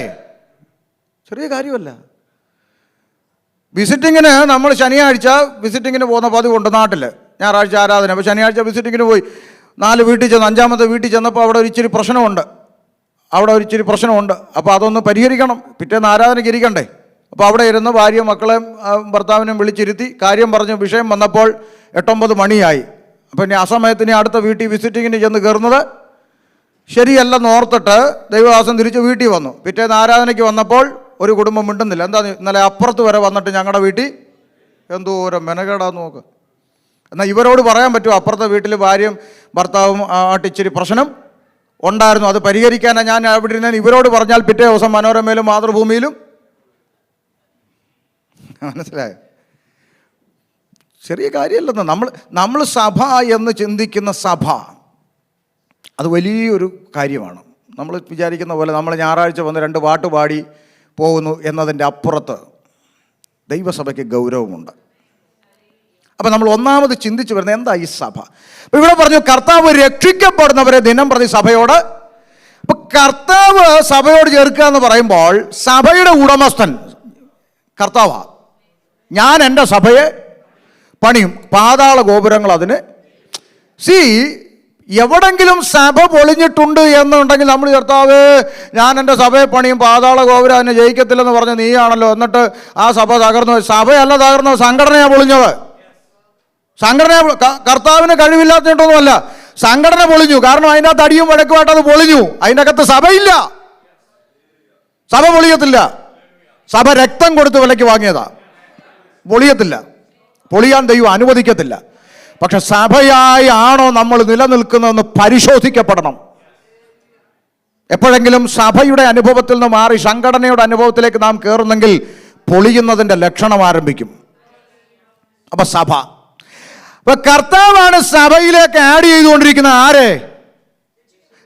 ചെറിയ കാര്യമല്ല. വിസിറ്റിങ്ങിന് നമ്മൾ ശനിയാഴ്ച വിസിറ്റിങ്ങിന് പോകുന്ന പതിവുണ്ട് നാട്ടിൽ. ഞായറാഴ്ച ആരാധന. അപ്പോൾ ശനിയാഴ്ച വിസിറ്റിങ്ങിന് പോയി 4 വീട്ടിൽ ചെന്ന് 5ാമത്തെ വീട്ടിൽ ചെന്നപ്പോൾ അവിടെ ഒരു ഇച്ചിരി പ്രശ്നമുണ്ട്. അപ്പോൾ അതൊന്ന് പരിഹരിക്കണം. പിറ്റേന്ന് ആരാധനയ്ക്ക് ഇരിക്കണ്ടേ? അപ്പോൾ അവിടെ ഇരുന്ന് ഭാര്യ മക്കളെയും ഭർത്താവിനെയും വിളിച്ചിരുത്തി കാര്യം പറഞ്ഞ് വിഷയം വന്നപ്പോൾ 8-9 മണിയായി. അപ്പോൾ ഇനി ആ സമയത്ത് ഇനി അടുത്ത വീട്ടിൽ വിസിറ്റിങ്ങിന് ചെന്ന് കയറുന്നത് ശരിയല്ലെന്ന് ഓർത്തിട്ട് ദൈവദാസൻ തിരിച്ച് വീട്ടിൽ വന്നു. പിറ്റേന്ന് ആരാധനയ്ക്ക് വന്നപ്പോൾ ഒരു കുടുംബം മിണ്ടുന്നില്ല. എന്താ, ഇന്നലെ അപ്പുറത്ത് വരെ വന്നിട്ട് ഞങ്ങളുടെ വീട്ടിൽ എന്തോരം മെനകേടാന്ന് നോക്ക്. എന്നാൽ ഇവരോട് പറയാൻ പറ്റുമോ അപ്പുറത്തെ വീട്ടിൽ ഭാര്യയും ഭർത്താവും ആയിട്ട് ഇച്ചിരി പ്രശ്നം ഉണ്ടായിരുന്നു, അത് പരിഹരിക്കാനാണ് ഞാൻ അവിടെ ഇരുന്നേന് ഇവരോട് പറഞ്ഞാൽ പിറ്റേ ദിവസം മനോരമയിലും മാതൃഭൂമിയിലും. മനസ്സിലായോ? ചെറിയ കാര്യമല്ലെന്ന്. നമ്മൾ സഭ എന്ന് ചിന്തിക്കുന്ന സഭ അത് വലിയൊരു കാര്യമാണ്. നമ്മൾ വിചാരിക്കുന്ന പോലെ നമ്മൾ ഞായറാഴ്ച വന്ന് 2 പാട്ട് പാടി പോകുന്നു എന്നതിൻ്റെ അപ്പുറത്ത് ദൈവസഭയ്ക്ക് ഗൗരവമുണ്ട്. അപ്പം നമ്മൾ ഒന്നാമത് ചിന്തിച്ചു വരുന്നത് എന്താ ഈ സഭ. അപ്പം ഇവിടെ പറഞ്ഞു കർത്താവ് രക്ഷിക്കപ്പെടുന്നവരെ ദിനം പ്രതി സഭയോട്. അപ്പം കർത്താവ് സഭയോട് ചേർക്കുക എന്ന് പറയുമ്പോൾ സഭയുടെ ഉടമസ്ഥൻ കർത്താവാണ്. ഞാൻ എൻ്റെ സഭയെ പണിയും, പാതാള ഗോപുരങ്ങൾ അതിന്. എവിടെങ്കിലും സഭ പൊളിഞ്ഞിട്ടുണ്ട് എന്നുണ്ടെങ്കിൽ നമ്മൾ കർത്താവ് ഞാൻ എൻ്റെ സഭയെ പണിയും, പാതാള ഗോപുരം അതിനെ ജയിക്കത്തില്ലെന്ന് പറഞ്ഞ് നീയാണല്ലോ, എന്നിട്ട് ആ സഭ തകർന്നു. സഭയല്ല തകർന്നത്, സംഘടനയാണ് പൊളിഞ്ഞത്. സംഘടന കർത്താവിന് കഴിവില്ലാത്തിട്ടൊന്നുമല്ല, സംഘടന പൊളിഞ്ഞു. കാരണം അതിൻ്റെ അകത്ത് അടിയും വഴക്കുമായിട്ട് അത് പൊളിഞ്ഞു. അതിൻ്റെ അകത്ത് സഭയില്ല. സഭ പൊളിയത്തില്ല. സഭ രക്തം കൊടുത്ത് വിലയ്ക്ക് വാങ്ങിയതാ. പൊളിയത്തില്ല, പൊളിയാൻ ദൈവം അനുവദിക്കത്തില്ല. പക്ഷെ സഭയായി ആണോ നമ്മൾ നിലനിൽക്കുന്നതെന്ന് പരിശോധിക്കപ്പെടണം. എപ്പോഴെങ്കിലും സഭയുടെ അനുഭവത്തിൽ നിന്ന് മാറി സംഘടനയുടെ അനുഭവത്തിലേക്ക് നാം കയറുന്നെങ്കിൽ പൊളിയുന്നതിൻ്റെ ലക്ഷണം ആരംഭിക്കും. അപ്പം സഭ, അപ്പം കർത്താവാണ് സഭയിലേക്ക് ആഡ് ചെയ്തുകൊണ്ടിരിക്കുന്ന ആരെ?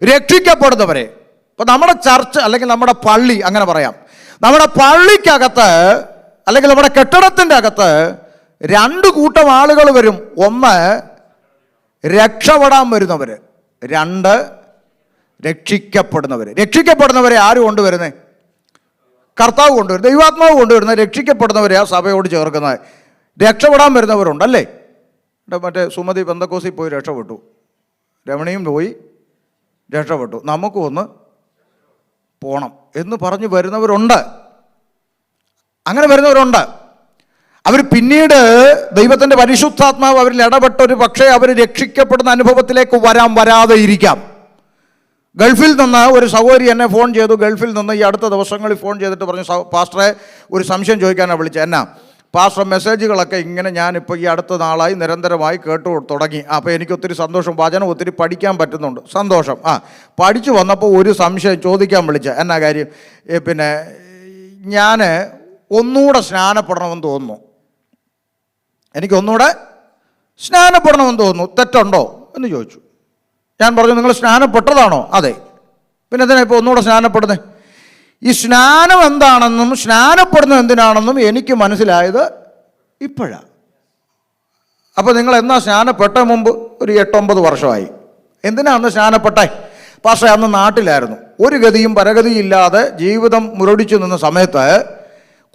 രക്ഷിക്കപ്പെടുന്നവരെ. അപ്പം നമ്മുടെ ചർച്ച് അല്ലെങ്കിൽ നമ്മുടെ പള്ളി, അങ്ങനെ പറയാം, നമ്മുടെ പള്ളിക്കകത്ത് അല്ലെങ്കിൽ നമ്മുടെ കെട്ടിടത്തിൻ്റെ അകത്ത് 2 കൂട്ടം ആളുകൾ വരും. ഒന്ന് രക്ഷപ്പെടാൻ വരുന്നവർ, 2 രക്ഷിക്കപ്പെടുന്നവർ. രക്ഷിക്കപ്പെടുന്നവരെ ആര് കൊണ്ടുവരുന്നത്? കർത്താവ് കൊണ്ടുവരുന്നത്, ദൈവാത്മാവ് കൊണ്ടുവരുന്നത്. രക്ഷിക്കപ്പെടുന്നവരെ ആ സഭയോട് ചേർക്കുന്നത്. രക്ഷപ്പെടാൻ വരുന്നവരുണ്ടല്ലേ. മറ്റേ സുമതി പെന്തക്കോസിൽ പോയി രക്ഷപ്പെട്ടു, രമണിയും പോയി രക്ഷപ്പെട്ടു, നമുക്കും ഒന്ന് പോണം എന്ന് പറഞ്ഞ് വരുന്നവരുണ്ട്. അങ്ങനെ വരുന്നവരുണ്ട്. അവർ പിന്നീട് ദൈവത്തിൻ്റെ പരിശുദ്ധാത്മാവ് അവരിൽ ഇടപെട്ടൊരു പക്ഷേ അവർ രക്ഷിക്കപ്പെടുന്ന അനുഭവത്തിലേക്ക് വരാതെ ഇരിക്കാം. ഗൾഫിൽ നിന്ന് ഒരു സഹോദരി എന്നെ ഫോൺ ചെയ്തു. ഗൾഫിൽ നിന്ന് ഈ അടുത്ത ദിവസങ്ങളിൽ ഫോൺ ചെയ്തിട്ട് പറഞ്ഞു, പാസ്റ്ററെ ഒരു സംശയം ചോദിക്കാനാണ് വിളിച്ചത്. എന്നാ പാസ്റ്റർ, മെസ്സേജുകളൊക്കെ ഇങ്ങനെ ഞാനിപ്പോൾ ഈ അടുത്ത നാളായി നിരന്തരമായി കേട്ടു തുടങ്ങി. അപ്പോൾ എനിക്കൊത്തിരി സന്തോഷം, വചനം ഒത്തിരി പഠിക്കാൻ പറ്റുന്നുണ്ട്, സന്തോഷം. പഠിച്ചു വന്നപ്പോൾ ഒരു സംശയം ചോദിക്കാൻ വിളിച്ച. എന്നാ കാര്യം? പിന്നെ ഞാൻ ഒന്നുകൂടെ സ്നാനപ്പെടണമെന്ന് തോന്നുന്നു, എനിക്കൊന്നുകൂടെ സ്നാനപ്പെടണമെന്ന് തോന്നുന്നു, തെറ്റുണ്ടോ എന്ന് ചോദിച്ചു. ഞാൻ പറഞ്ഞു, നിങ്ങൾ സ്നാനപ്പെട്ടതാണോ? അതെ. പിന്നെ എന്തിനാ ഇപ്പോൾ ഒന്നുകൂടെ സ്നാനപ്പെടുന്നത്? ഈ സ്നാനം എന്താണെന്നും സ്നാനപ്പെടുന്നത് എന്തിനാണെന്നും എനിക്ക് മനസ്സിലായത് ഇപ്പോഴാണ്. അപ്പോൾ നിങ്ങൾ എന്നാ സ്നാനപ്പെട്ട? മുമ്പ് ഒരു 8-9 വർഷമായി. എന്തിനാ അന്ന് സ്നാനപ്പെട്ടെ? പക്ഷേ അന്ന് നാട്ടിലായിരുന്നു, ഒരു ഗതിയും പരഗതിയും ഇല്ലാതെ ജീവിതം മുരടിച്ചു നിന്ന സമയത്ത്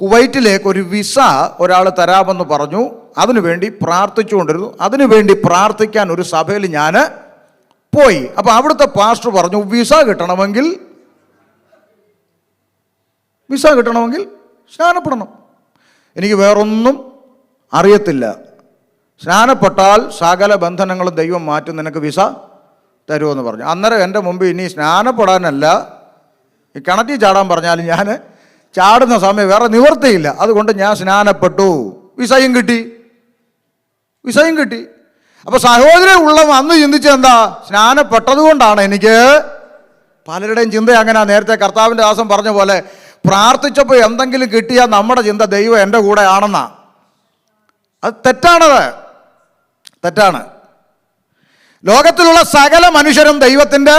കുവൈറ്റിലേക്ക് ഒരു വിസ ഒരാൾ തരാമെന്ന് പറഞ്ഞു. അതിനുവേണ്ടി പ്രാർത്ഥിച്ചുകൊണ്ടിരുന്നു. അതിനുവേണ്ടി പ്രാർത്ഥിക്കാൻ ഒരു സഭയിൽ ഞാൻ പോയി. അപ്പോൾ അവിടുത്തെ പാസ്റ്റർ പറഞ്ഞു, വിസ കിട്ടണമെങ്കിൽ സ്നാനപ്പെടണം. എനിക്ക് വേറൊന്നും അറിയത്തില്ല. സ്നാനപ്പെട്ടാൽ സകല ബന്ധനങ്ങളും ദൈവം മാറ്റും, നിനക്ക് വിസ തരുമെന്ന് പറഞ്ഞു. അന്നേരം എൻ്റെ മുമ്പ് ഇനി സ്നാനപ്പെടാനല്ല, ഈ കിണറ്റിൽ ചാടാൻ പറഞ്ഞാലും ഞാൻ ചാടുന്ന സമയം വേറെ നിവൃത്തിയില്ല. അതുകൊണ്ട് ഞാൻ സ്നാനപ്പെട്ടു, വിസയും കിട്ടി. അപ്പോൾ സഹോദരൻ ഉള്ള അന്ന് ചിന്തിച്ചത് എന്താ? സ്നാനപ്പെട്ടത് കൊണ്ടാണ് എനിക്ക്. പലരുടെയും ചിന്ത അങ്ങനെ. നേരത്തെ കർത്താവിൻ്റെ ദാസൻ പറഞ്ഞ പോലെ പ്രാർത്ഥിച്ചപ്പോൾ എന്തെങ്കിലും കിട്ടിയാൽ നമ്മുടെ ചിന്ത ദൈവം എൻ്റെ കൂടെ ആണെന്നാ. അത് തെറ്റാണ്. ലോകത്തിലുള്ള സകല മനുഷ്യരും ദൈവത്തിൻ്റെ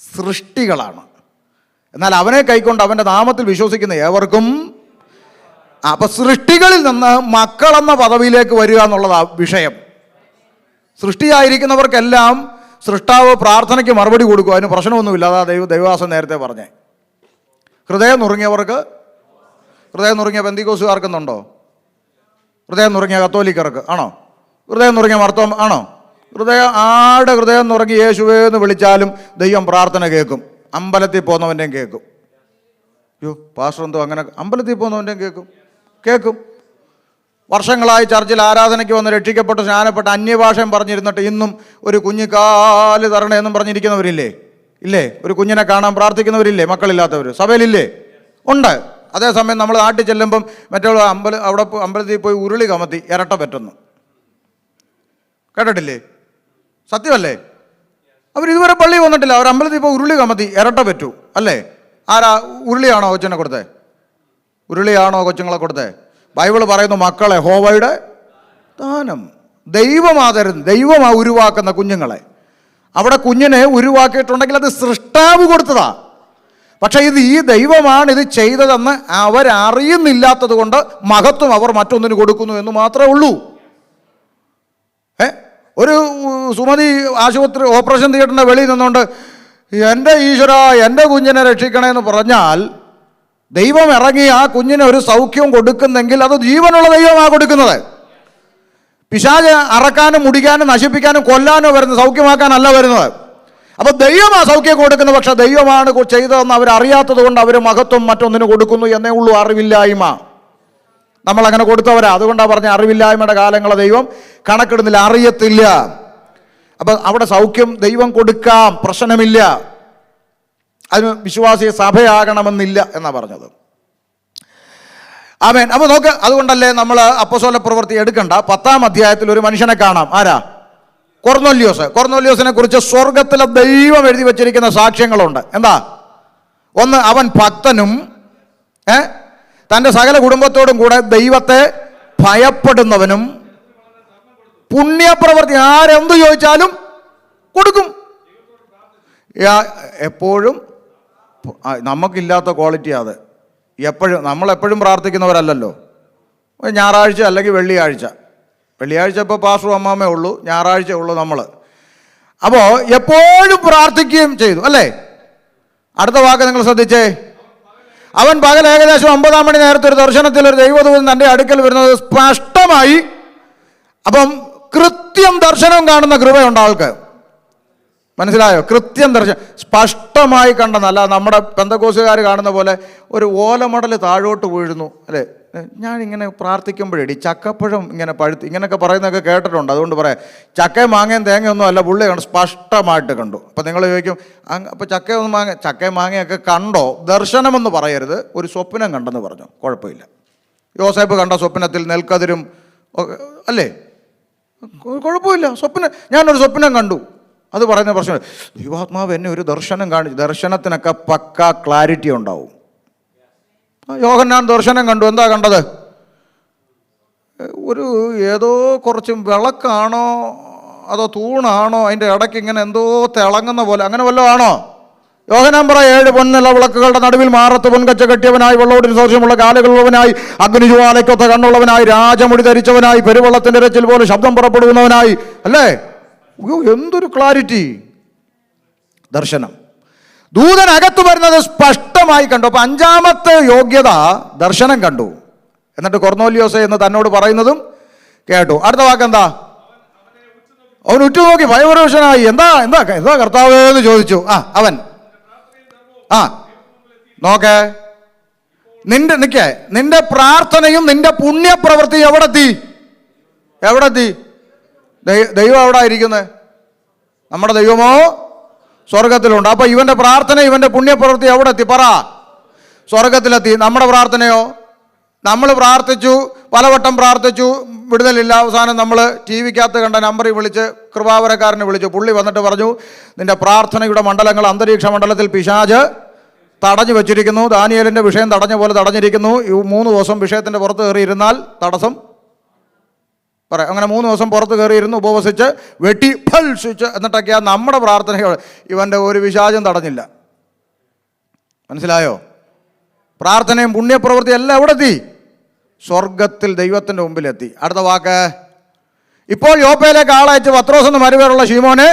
സൃഷ്ടികളാണ്. എന്നാൽ അവനെ കൈക്കൊണ്ട് അവൻ്റെ നാമത്തിൽ വിശ്വസിക്കുന്ന ഏവർക്കും. അപ്പം സൃഷ്ടികളിൽ നിന്ന് മക്കളെന്ന പദവിയിലേക്ക് വരിക എന്നുള്ളതാണ് വിഷയം. സൃഷ്ടിയായിരിക്കുന്നവർക്കെല്ലാം സൃഷ്ടാവ് പ്രാർത്ഥനയ്ക്ക് മറുപടി കൊടുക്കും, അതിന് പ്രശ്നമൊന്നുമില്ല. അതാ ദൈവദാസൻ നേരത്തെ പറഞ്ഞേ. ഹൃദയം നുറുങ്ങിയ പെന്തിക്കോസുകാർക്കുന്നുണ്ടോ? ഹൃദയം നുറുങ്ങിയ കത്തോലിക്കർക്ക് ആണോ? ഹൃദയം നുറുങ്ങിയ മർത്തോം ആണോ? ഹൃദയം നുറുങ്ങി യേശുവേ എന്ന് വിളിച്ചാലും ദൈവം പ്രാർത്ഥന കേൾക്കും. അമ്പലത്തിൽ പോകുന്നവൻ്റെയും കേൾക്കും. പാസ്റ്റർ എന്തോ അങ്ങനെ? അമ്പലത്തിൽ പോകുന്നവൻ്റെയും കേൾക്കും. വർഷങ്ങളായി ചർച്ചിൽ ആരാധനയ്ക്ക് വന്ന് രക്ഷിക്കപ്പെട്ട് സ്നാനപ്പെട്ട് അന്യഭാഷയും പറഞ്ഞിരുന്നിട്ട് ഇന്നും ഒരു കുഞ്ഞിക്കാല് തരണേന്നും പറഞ്ഞിരിക്കുന്നവരില്ലേ? ഇല്ലേ? ഒരു കുഞ്ഞിനെ കാണാൻ പ്രാർത്ഥിക്കുന്നവരില്ലേ? മക്കളില്ലാത്തവർ സഭയിലില്ലേ? ഉണ്ട്. അതേസമയം നമ്മൾ നാട്ടിൽ ചെല്ലുമ്പം മറ്റുള്ള അമ്പലത്തിൽ പോയി ഉരുളി കമത്തി ഇരട്ട പറ്റുന്നു. കേട്ടിട്ടില്ലേ? സത്യമല്ലേ? അവരിതുവരെ പള്ളി വന്നിട്ടില്ല, അവർ അമ്പലത്തിൽ പോയി ഉരുളി കമത്തി ഇരട്ട പറ്റൂ അല്ലേ? ആരാ? ഉരുളിയാണോ കൊച്ചിനെ കൊടുത്തേ? ഉരുളിയാണോ കൊച്ചുങ്ങളെ കൊടുത്തേ? ബൈബിൾ പറയുന്നു മക്കളെ യഹോവയുടെ ദാനം. ദൈവമാതരുന്ന്, ദൈവമാ ഉരുവാക്കുന്ന കുഞ്ഞുങ്ങളെ. അവിടെ കുഞ്ഞിനെ ഉരുവാക്കിയിട്ടുണ്ടെങ്കിൽ അത് സൃഷ്ടാവ് കൊടുത്തതാ. പക്ഷേ ഈ ദൈവമാണ് ഇത് ചെയ്തതെന്ന് അവരറിയുന്നില്ലാത്തത് കൊണ്ട് മഹത്വം അവർ മറ്റൊന്നിന് കൊടുക്കുന്നു എന്ന് മാത്രമേ ഉള്ളൂ. ഒരു സുമതി ആശുപത്രി ഓപ്പറേഷൻ തിയേറ്ററിൻ്റെ വെളിയിൽ നിന്നുകൊണ്ട് എൻ്റെ ഈശ്വര എൻ്റെ കുഞ്ഞിനെ രക്ഷിക്കണമെന്ന് പറഞ്ഞാൽ ദൈവം ഇറങ്ങി ആ കുഞ്ഞിന് ഒരു സൗഖ്യം കൊടുക്കുന്നെങ്കിൽ അത് ജീവനുള്ള ദൈവമാണ് കൊടുക്കുന്നത്. പിശാച് അറക്കാനും മുടിക്കാനും നശിപ്പിക്കാനും കൊല്ലാനോ വരുന്നത്, സൗഖ്യമാക്കാനല്ല വരുന്നത്. അപ്പോൾ ദൈവം ആ സൗഖ്യം കൊടുക്കുന്നു. പക്ഷെ ദൈവമാണ് ചെയ്തതെന്ന് അവരറിയാത്തത് കൊണ്ട് അവർ മഹത്വം മറ്റൊന്നിന് കൊടുക്കുന്നു എന്നേ ഉള്ളൂ. അറിവില്ലായ്മ. നമ്മളങ്ങനെ കൊടുത്തവരാ. അതുകൊണ്ടാണ് പറഞ്ഞ അറിവില്ലായ്മയുടെ കാലങ്ങളെ ദൈവം കണക്കിടുന്നില്ല, അറിയത്തില്ല. അപ്പം അവിടെ സൗഖ്യം ദൈവം കൊടുക്കാം, പ്രശ്നമില്ല. അതിന് വിശ്വാസിയെ സഭയാകണമെന്നില്ല എന്നാണ് പറഞ്ഞത്. ആമേൻ. അപ്പോൾ നോക്ക്, അതുകൊണ്ടല്ലേ നമ്മൾ അപ്പോസ്തല പ്രവൃത്തി എടുക്കണ്ട 10-ാം അധ്യായത്തിൽ ഒരു മനുഷ്യനെ കാണാം. ആരാ? കൊർന്നൊല്യോസ്. കൊർന്നൊല്യോസിനെ കുറിച്ച് സ്വർഗത്തിലെ ദൈവം എഴുതി വച്ചിരിക്കുന്ന സാക്ഷ്യങ്ങളുണ്ട്. എന്താ? ഒന്ന്, അവൻ ഭക്തനും തൻ്റെ സകല കുടുംബത്തോടും കൂടെ ദൈവത്തെ ഭയപ്പെടുന്നവനും, പുണ്യപ്രവൃത്തി ആരെന്ത് ചോദിച്ചാലും കൊടുക്കും. എപ്പോഴും നമുക്കില്ലാത്ത ക്വാളിറ്റിയാണ് അത്. നമ്മളെപ്പോഴും പ്രാർത്ഥിക്കുന്നവരല്ലല്ലോ. ഞായറാഴ്ച അല്ലെങ്കിൽ വെള്ളിയാഴ്ച ഇപ്പോൾ പാസ്റ്ററും അമ്മാമേ ഉള്ളൂ, ഞായറാഴ്ച ഉള്ളൂ നമ്മൾ. അപ്പോൾ എപ്പോഴും പ്രാർത്ഥിക്കുകയും ചെയ്തു അല്ലേ? അടുത്ത വാക്ക് നിങ്ങൾ ശ്രദ്ധിച്ചേ. അവൻ പകൽ ഏകദേശം 9-ാം മണി നേരത്തെ ഒരു ദർശനത്തിൽ ഒരു ദൈവദൂതൻ തൻ്റെ അടുക്കൽ വരുന്നത് സ്പഷ്ടമായി. അപ്പം കൃത്യം ദർശനം കാണുന്ന കൃപയുണ്ട് ആൾക്ക്. മനസ്സിലായോ? കൃത്യം ദർശനം സ്പഷ്ടമായി കണ്ടെന്നല്ല നമ്മുടെ പെന്തക്കോസുകാർ കാണുന്ന പോലെ ഒരു ഓലമടൽ താഴോട്ട് വീഴുന്നു അല്ലേ? ഞാനിങ്ങനെ പ്രാർത്ഥിക്കുമ്പോഴേടി ചക്കപ്പഴം ഇങ്ങനെ പഴുത്ത് ഇങ്ങനെയൊക്കെ പറയുന്നതൊക്കെ കേട്ടിട്ടുണ്ട്. അതുകൊണ്ട് പറയാം, ചക്കയും മാങ്ങയും തേങ്ങയൊന്നും അല്ല, പുള്ളി കണ്ടു, സ്പഷ്ടമായിട്ട് കണ്ടു. അപ്പം നിങ്ങൾ ചോദിക്കും, അപ്പോൾ ചക്കയും മാങ്ങയൊക്കെ കണ്ടോ? ദർശനമെന്ന് പറയരുത്, ഒരു സ്വപ്നം കണ്ടെന്ന് പറഞ്ഞു, കുഴപ്പമില്ല. യോസേപ്പ് കണ്ട സ്വപ്നത്തിൽ നെൽക്കതിരും അല്ലേ? കുഴപ്പമില്ല. ഞാനൊരു സ്വപ്നം കണ്ടു, അത് പറയുന്ന പ്രശ്നം. ദൈവാത്മാവ് എന്നെ ഒരു ദർശനം കാണിച്ചു. ദർശനത്തിനൊക്കെ പക്കാ ക്ലാരിറ്റി ഉണ്ടാവും. യോഹന്നാൻ ദർശനം കണ്ടു. എന്താ കണ്ടത്? ഏതോ കുറച്ച് വിളക്കാണോ അതോ തൂണാണോ അതിൻ്റെ ഇടയ്ക്ക് ഇങ്ങനെ എന്തോ തിളങ്ങുന്ന പോലെ, അങ്ങനെ വല്ലതും ആണോ? യോഹന്നാൻ പറ, 7 പൊൻനില വിളക്കുകളുടെ നടുവിൽ മാറത്ത് പൊൻകച്ച കെട്ടിയവനായി, വെള്ളോടിന് സദൃശമുള്ള കാലുകളുള്ളവനായി, അഗ്നിജ്വാലയ്ക്കൊത്ത കണ്ണുള്ളവനായി, രാജമുടി ധരിച്ചവനായി, പെരുവെള്ളത്തിൻ്റെ ഇരച്ചിൽ പോലെ ശബ്ദം പുറപ്പെടുന്നവനായി. അല്ലേ? എന്തൊരു ക്ലാരിറ്റി! ദർശനം. ദൂതൻ അകത്ത് വരുന്നത് സ്പഷ്ടമായി കണ്ടു. അപ്പൊ 5-ാമത്തെ യോഗ്യത ദർശനം കണ്ടു. എന്നിട്ട് കൊർന്നൊല്യോസേ എന്ന് തന്നോട് പറയുന്നതും കേട്ടു. അടുത്ത വാക്കെന്താ? അവൻ ഉറ്റുനോക്കി ഭയപരവശനായി. എന്താ എന്താ എന്താ കർത്താവേ എന്ന് ചോദിച്ചു. അവൻ നോക്കേ, നിന്റെ പ്രാർത്ഥനയും നിന്റെ പുണ്യപ്രവൃത്തി എവിടെത്തി? ദൈവം എവിടെ ഇരിക്കുന്നത്? നമ്മുടെ ദൈവമോ സ്വർഗത്തിലുണ്ട്. അപ്പൊ ഇവന്റെ പ്രാർത്ഥന, ഇവന്റെ പുണ്യപ്രവൃത്തി എവിടെ എത്തി? പറ. സ്വർഗത്തിലെത്തി. നമ്മുടെ പ്രാർത്ഥനയോ? നമ്മൾ പ്രാർത്ഥിച്ചു, പലവട്ടം പ്രാർത്ഥിച്ചു, വിടുതലില്ല. അവസാനം നമ്മൾ ടി വിക്കകത്ത് കണ്ട നമ്പറിൽ വിളിച്ച് കൃപാവരക്കാരനെ വിളിച്ചു. പുള്ളി വന്നിട്ട് പറഞ്ഞു, നിന്റെ പ്രാർത്ഥനയുടെ മണ്ഡലങ്ങൾ അന്തരീക്ഷ മണ്ഡലത്തിൽ പിശാച് തടഞ്ഞു വെച്ചിരിക്കുന്നു. ദാനിയേലിൻ്റെ വിഷയം തടഞ്ഞ പോലെ തടഞ്ഞിരിക്കുന്നു. 3 ദിവസം വിഷയത്തിൻ്റെ പുറത്ത് കയറിയിരുന്നാൽ തടസ്സം പറയാം. അങ്ങനെ 3 ദിവസം പുറത്ത് കയറിയിരുന്ന് ഉപവസിച്ച് വെട്ടി ഫൽഷിച്ച് എന്നിട്ടൊക്കെയാണ് നമ്മുടെ പ്രാർത്ഥനകൾ. ഇവൻ്റെ ഒരു വിശാചം തടഞ്ഞില്ല. മനസ്സിലായോ? പ്രാർത്ഥനയും പുണ്യപ്രവൃത്തിയും എല്ലാം എവിടെ എത്തി? സ്വർഗത്തിൽ ദൈവത്തിൻ്റെ മുമ്പിലെത്തി. അടുത്ത വാക്ക്, ഇപ്പോൾ യോപ്പയിലേക്ക് ആളയച്ച് പത്രോസ് എന്ന് മരുപേരുള്ള ശീമോനെ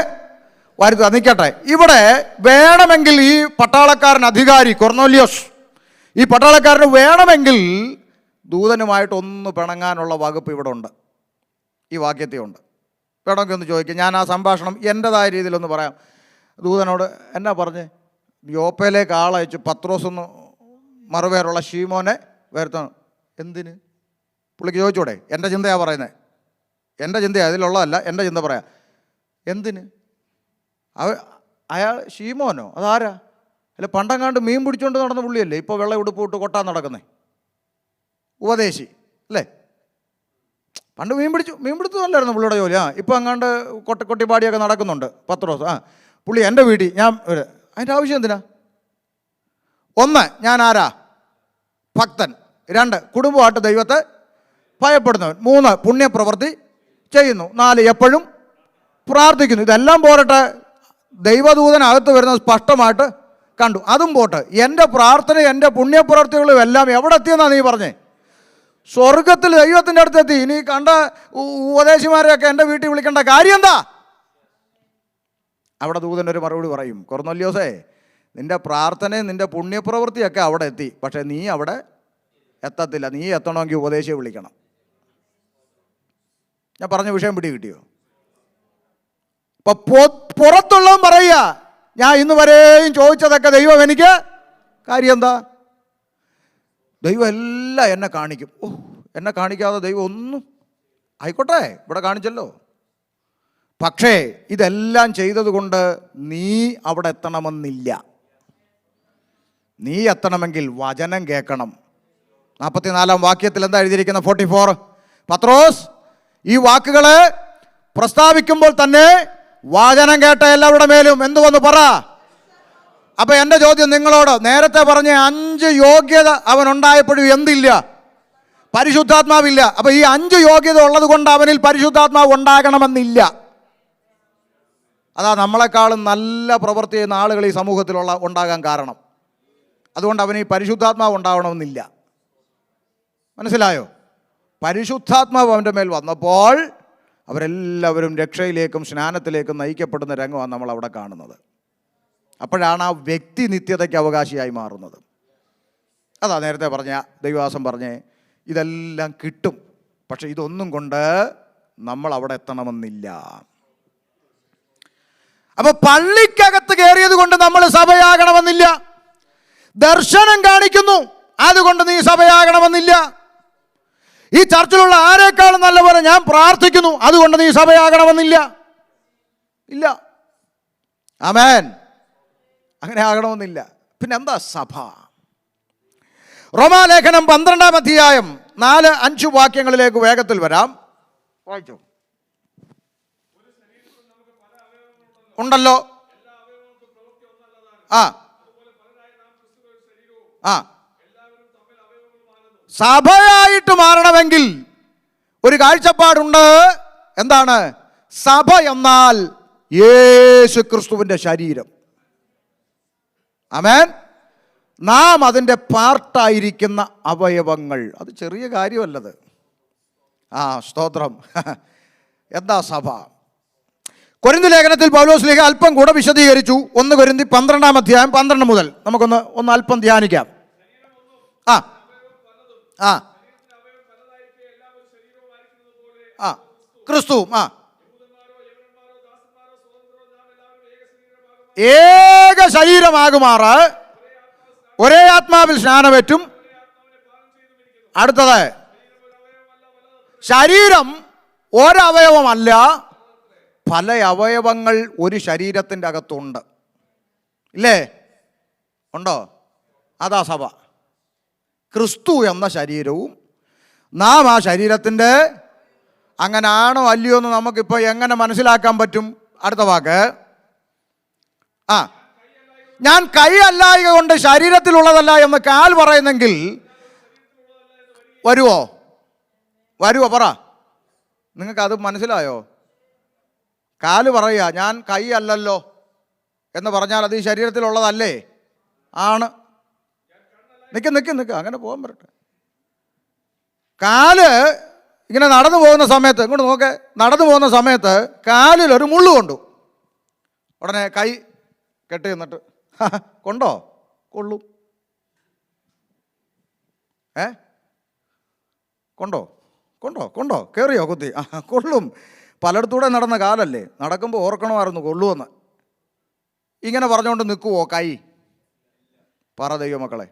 വരുത്തുക. നിൽക്കട്ടെ, ഇവിടെ വേണമെങ്കിൽ ഈ പട്ടാളക്കാരൻ അധികാരി കൊർന്നൊല്യോസ്, ഈ പട്ടാളക്കാരന് വേണമെങ്കിൽ ദൂതനുമായിട്ടൊന്ന് പിണങ്ങാനുള്ള വകുപ്പ് ഇവിടെ ഉണ്ട്, ഈ വാക്യത്തിലുണ്ട്. വേണമെങ്കിൽ ഒന്ന് ചോദിക്കുക. ഞാൻ ആ സംഭാഷണം എൻ്റെതായ രീതിയിലൊന്ന് പറയാം. ദൂതനോട് എന്നാ പറഞ്ഞ്? യോപ്പയിലേക്ക് ആളയച്ചു പത്രോസ് എന്ന് മറുപേരുള്ള ശീമോനെ വരുത്തണം. എന്തിന്? പുള്ളിക്ക് ചോദിച്ചൂടെ? എൻ്റെ ചിന്തയാണ് പറയുന്നത്, എൻ്റെ ചിന്തയാണ്, അതിലുള്ളതല്ല, എൻ്റെ ചിന്ത പറയാം. എന്തിന്? അയാൾ ഷീമോനോ അതാരാ? അല്ല, പണ്ടങ്ങാണ്ട് മീൻ പിടിച്ചുകൊണ്ട് നടന്ന പുള്ളിയല്ലേ ഇപ്പോൾ വെള്ള ഉടുപ്പിട്ട് കൊട്ടാൻ നടക്കുന്നേ? ഉപദേശി അല്ലേ? പണ്ട് മീൻ പിടുത്തമല്ലായിരുന്നു പുള്ളിയുടെ ജോലി. ഇപ്പോൾ അങ്ങാണ്ട് കൊട്ടിപ്പാടിയൊക്കെ നടക്കുന്നുണ്ട് പത്രോസ്. പുള്ളി എൻ്റെ വീട്ടിൽ അതിൻ്റെ ആവശ്യം എന്തിനാ? 1, ഞാൻ ആരാ? ഭക്തൻ. 2, കുടുംബമായിട്ട് ദൈവത്തെ ഭയപ്പെടുന്നവൻ. 3, പുണ്യപ്രവൃത്തി ചെയ്യുന്നു. 4, എപ്പോഴും പ്രാർത്ഥിക്കുന്നു. ഇതെല്ലാം പോരട്ടെ, ദൈവദൂതനകത്ത് വരുന്നത് സ്പഷ്ടമായിട്ട് കണ്ടു. അതും പോട്ടെ, എൻ്റെ പ്രാർത്ഥനയും എൻ്റെ പുണ്യപ്രവൃത്തികളും എല്ലാം എവിടെ എത്തിയെന്നാണ് നീ പറഞ്ഞേ? സ്വർഗത്തിൽ ദൈവത്തിൻ്റെ അടുത്തെത്തി. ഇനി കണ്ട ഉപദേശിമാരെയൊക്കെ എൻ്റെ വീട്ടിൽ വിളിക്കേണ്ട കാര്യം എന്താ? അവിടെ ദൂതനൊരു മറുപടി പറയും, കൊർന്നല്യോസേ, നിൻ്റെ പ്രാർത്ഥനയും നിൻ്റെ പുണ്യപ്രവൃത്തിയൊക്കെ അവിടെ എത്തി, പക്ഷേ നീ അവിടെ എത്തത്തില്ല. നീ എത്തണമെങ്കിൽ ഉപദേശിയെ വിളിക്കണം. ഞാൻ പറഞ്ഞ വിഷയം പിടി കിട്ടിയോ? ഇപ്പം പുറത്തുള്ളവൻ പറയുക, ഞാൻ ഇന്ന് വരെയും ചോദിച്ചതൊക്കെ ദൈവം എനിക്ക്, കാര്യം എന്താ? ദൈവം എല്ലാം എന്നെ കാണിക്കും. എന്നെ കാണിക്കാതെ ദൈവം ഒന്നും, ആയിക്കോട്ടെ, ഇവിടെ കാണിച്ചല്ലോ. പക്ഷേ ഇതെല്ലാം ചെയ്തതുകൊണ്ട് നീ അവിടെ എത്തണമെന്നില്ല. നീ എത്തണമെങ്കിൽ വചനം കേൾക്കണം. 44-ാം വാക്യത്തിൽ എന്താ എഴുതിയിരിക്കുന്നത്? 44. പത്രോസ് ഈ വാക്കുകളെ പ്രസ്താവിക്കുമ്പോൾ തന്നെ വചനം കേട്ട എല്ലാവരുടെ മേലും എന്തു വന്നു പറ. അപ്പം എൻ്റെ ചോദ്യം നിങ്ങളോട്, നേരത്തെ പറഞ്ഞ 5 യോഗ്യത അവനുണ്ടായപ്പോഴും എന്തില്ല? പരിശുദ്ധാത്മാവില്ല. അപ്പം ഈ 5 യോഗ്യത ഉള്ളത് കൊണ്ട് അവനിൽ പരിശുദ്ധാത്മാവ് ഉണ്ടാകണമെന്നില്ല. അതാ നമ്മളെക്കാളും നല്ല പ്രവൃത്തി ചെയ്യുന്ന ആളുകൾ ഈ സമൂഹത്തിലുള്ള ഉണ്ടാകാൻ കാരണം. അതുകൊണ്ട് അവന് ഈ പരിശുദ്ധാത്മാവ് ഉണ്ടാവണമെന്നില്ല. മനസ്സിലായോ? പരിശുദ്ധാത്മാവ് അവൻ്റെ മേൽ വന്നപ്പോൾ അവരെല്ലാവരും രക്ഷയിലേക്കും സ്നാനത്തിലേക്കും നയിക്കപ്പെടുന്ന രംഗമാണ് നമ്മൾ അവിടെ കാണുന്നത്. അപ്പോഴാണ് ആ വ്യക്തി നിത്യതയ്ക്ക് അവകാശിയായി മാറുന്നത്. അതാ നേരത്തെ പറഞ്ഞ ദൈവദാസൻ പറഞ്ഞേ, ഇതെല്ലാം കിട്ടും, പക്ഷെ ഇതൊന്നും കൊണ്ട് നമ്മൾ അവിടെ എത്തണമെന്നില്ല. അപ്പൊ പള്ളിക്കകത്ത് കയറിയത് കൊണ്ട് നമ്മൾ സഭയാകണമെന്നില്ല. ദർശനം കാണിക്കുന്നു, അതുകൊണ്ട് നീ സഭയാകണമെന്നില്ല. ഈ ചർച്ചിലുള്ള ആരെക്കാളും നല്ലപോലെ ഞാൻ പ്രാർത്ഥിക്കുന്നു, അതുകൊണ്ട് നീ സഭയാകണമെന്നില്ല. ഇല്ല. ആമേൻ. അങ്ങനെ ആകണമെന്നില്ല. പിന്നെ എന്താ സഭ? റോമാലേഖനം 12-ാം അധ്യായം 4-5 വാക്യങ്ങളിലേക്ക് വേഗത്തിൽ വരാം. വായിച്ചു. ഉണ്ടല്ലോ. സഭയായിട്ട് മാറണമെങ്കിൽ ഒരു കാഴ്ചപ്പാടുണ്ട്. എന്താണ് സഭ എന്നാൽ? യേശു ക്രിസ്തുവിൻ്റെ ശരീരം. ആമേൻ. നാം അതിൻ്റെ പാർട്ടായിരിക്കുന്ന അവയവങ്ങൾ. അത് ചെറിയ കാര്യമല്ലത്. സ്തോത്രം. എന്താ സഭ? കൊരിന്ത് ലേഖനത്തിൽ പൗലോസ് ലേഖ അല്പം കൂടെ വിശദീകരിച്ചു. 1 കൊരിന്തി 12-ാം അധ്യായം 12 മുതൽ നമുക്കൊന്ന് അല്പം ധ്യാനിക്കാം. ക്രിസ്തുവും ഏക ശരീരമാകുമാറ് ഒരേ ആത്മാവിൽ സ്നാനമേറ്റും. അടുത്തത്, ശരീരം ഒരവയവമല്ല, പല അവയവങ്ങൾ ഒരു ശരീരത്തിൻ്റെ അകത്തുണ്ട്. ഇല്ലേ? ഉണ്ടോ? അതാ സഭ. ക്രിസ്തു എന്ന ശരീരവും നാം ആ ശരീരത്തിൻ്റെ. അങ്ങനെ ആണോ അല്ലയോ എന്ന് നമുക്കിപ്പോൾ എങ്ങനെ മനസ്സിലാക്കാൻ പറ്റും? അടുത്ത വാക്ക്, ഞാൻ കൈ അല്ലായക കൊണ്ട് ശരീരത്തിലുള്ളതല്ല എന്ന് കാൽ പറയുന്നെങ്കിൽ വരുമോ? പറ. നിങ്ങൾക്കത് മനസ്സിലായോ? കാല് പറയുക ഞാൻ കൈ അല്ലല്ലോ എന്ന് പറഞ്ഞാൽ അത് ഈ ശരീരത്തിലുള്ളതല്ലേ? ആണ്. നിൽക്ക് അങ്ങനെ പോകാൻ പറ്റട്ടെ. കാല് ഇങ്ങനെ നടന്നു പോകുന്ന സമയത്ത്, ഇങ്ങോട്ട് നോക്കെ, നടന്നു പോകുന്ന സമയത്ത് കാലിൽ ഒരു മുള്ളു കൊണ്ടു. ഉടനെ കൈ കെട്ടി നിന്നിട്ട് കൊണ്ടോ? കൊള്ളും. കൊണ്ടോ കയറിയോ കുത്തി? കൊള്ളും. പലയിടത്തൂടെ നടന്ന കാലല്ലേ, നടക്കുമ്പോൾ ഓർക്കണമായിരുന്നു കൊള്ളുമെന്ന്. ഇങ്ങനെ പറഞ്ഞുകൊണ്ട് നിൽക്കുവോ കൈ? പറ ദൈവമക്കളെ.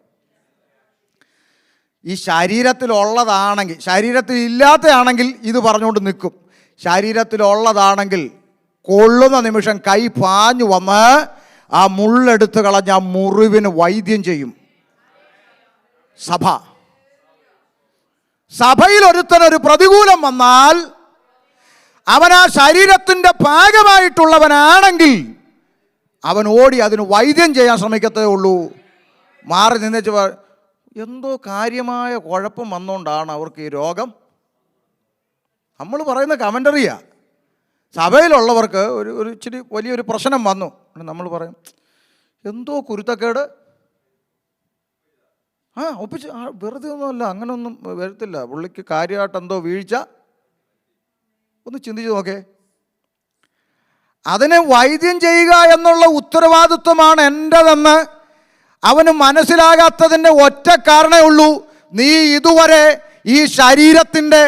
ഈ ശരീരത്തിലുള്ളതാണെങ്കിൽ, ശരീരത്തിൽ ഇല്ലാത്തതാണെങ്കിൽ ഇത് പറഞ്ഞുകൊണ്ട് നിൽക്കും. ശരീരത്തിലുള്ളതാണെങ്കിൽ കൊള്ളുന്ന നിമിഷം കൈ പാഞ്ഞു വന്ന് ആ മുള്ളെടുത്ത് കളഞ്ഞ ആ മുറിവിന് വൈദ്യം ചെയ്യും. സഭയിൽ ഒരുത്തനൊരു പ്രതികൂലം വന്നാൽ അവൻ ആ ശരീരത്തിൻ്റെ ഭാഗമായിട്ടുള്ളവനാണെങ്കിൽ അവൻ ഓടി അതിന് വൈദ്യം ചെയ്യാൻ ശ്രമിക്കത്തേ ഉള്ളൂ. മാറി നിന്നേച്ച് എന്തോ കാര്യമായ കുഴപ്പം വന്നുകൊണ്ടാണ് അവർക്ക് ഈ രോഗം. നമ്മൾ പറയുന്ന കമൻ്ററിയാ. സഭയിലുള്ളവർക്ക് ഒരു ഇച്ചിരി വലിയൊരു പ്രശ്നം വന്നു, നമ്മൾ പറയും എന്തോ കുരുത്തക്കേട്. ഒപ്പിച്ച് വെറുതെ ഒന്നുമല്ല, അങ്ങനെയൊന്നും വരത്തില്ല, പുള്ളിക്ക് കാര്യമായിട്ട് എന്തോ വീഴ്ച. ഒന്ന് ചിന്തിച്ച് നോക്കേ. അതിനെ വൈദ്യം ചെയ്യുക എന്നുള്ള ഉത്തരവാദിത്വമാണ് എൻ്റെതെന്ന് അവന് മനസ്സിലാകാത്തതിൻ്റെ ഒറ്റ കാരണമേ ഉള്ളൂ, നീ ഇതുവരെ ഈ ശരീരത്തിൻ്റെ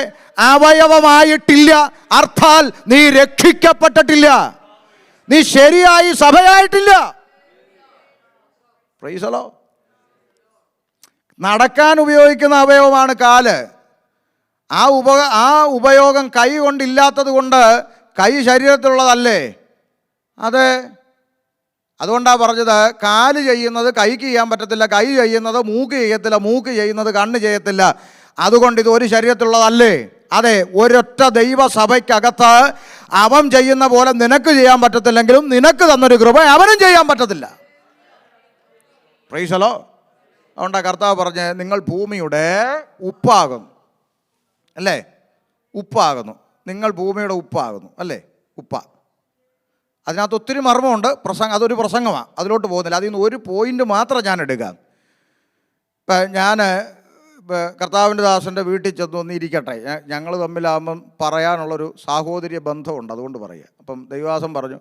അവയവമായിട്ടില്ല. അർത്ഥാൽ നീ രക്ഷിക്കപ്പെട്ടിട്ടില്ല, നീ ശരിയായി സഭയായിട്ടില്ല. Price the Lord. നടക്കാൻ ഉപയോഗിക്കുന്ന അവയവമാണ് കാല്. ആ ഉപയോഗം കൈ കൊണ്ടില്ലാത്തത് കൊണ്ട് കൈ ശരീരത്തിലുള്ളതല്ലേ? അതെ. അതുകൊണ്ടാണ് പറഞ്ഞത്, കാല് ചെയ്യുന്നത് കൈക്ക് ചെയ്യാൻ പറ്റത്തില്ല, കൈ ചെയ്യുന്നത് മൂക്ക് ചെയ്യത്തില്ല, മൂക്ക് ചെയ്യുന്നത് കണ്ണ് ചെയ്യത്തില്ല. അതുകൊണ്ട് ഇത് ഒരു ശരീരത്തിലുള്ളതല്ലേ? അതെ. ഒരൊറ്റ ദൈവസഭയ്ക്കകത്ത് അവൻ ചെയ്യുന്ന പോലെ നിനക്ക് ചെയ്യാൻ പറ്റത്തില്ലെങ്കിലും നിനക്ക് തന്നൊരു കൃപ അവനും ചെയ്യാൻ പറ്റത്തില്ല. Price the Lord. അതുകൊണ്ടാണ് കർത്താവ് പറഞ്ഞ് നിങ്ങൾ ഭൂമിയുടെ ഉപ്പാകുന്നു, അല്ലേ? ഉപ്പാകുന്നു, നിങ്ങൾ ഭൂമിയുടെ ഉപ്പാകുന്നു, അല്ലേ? ഉപ്പ. അതിനകത്ത് ഒത്തിരി മർമ്മമുണ്ട്. അതൊരു പ്രസംഗമാണ്, അതിലോട്ട് പോകുന്നില്ല. അതിൽ നിന്ന് ഒരു പോയിൻ്റ് മാത്രം ഞാൻ എടുക്കാം. ഇപ്പം ഞാൻ കർത്താവിൻ്റെ ദാസൻ്റെ വീട്ടിൽ ചെന്ന് ഒന്നിരിക്കട്ടെ, ഞങ്ങൾ തമ്മിലാകുമ്പം പറയാനുള്ളൊരു സാഹോദര്യ ബന്ധമുണ്ട്, അതുകൊണ്ട് പറയുക. അപ്പം ദൈവദാസൻ പറഞ്ഞു,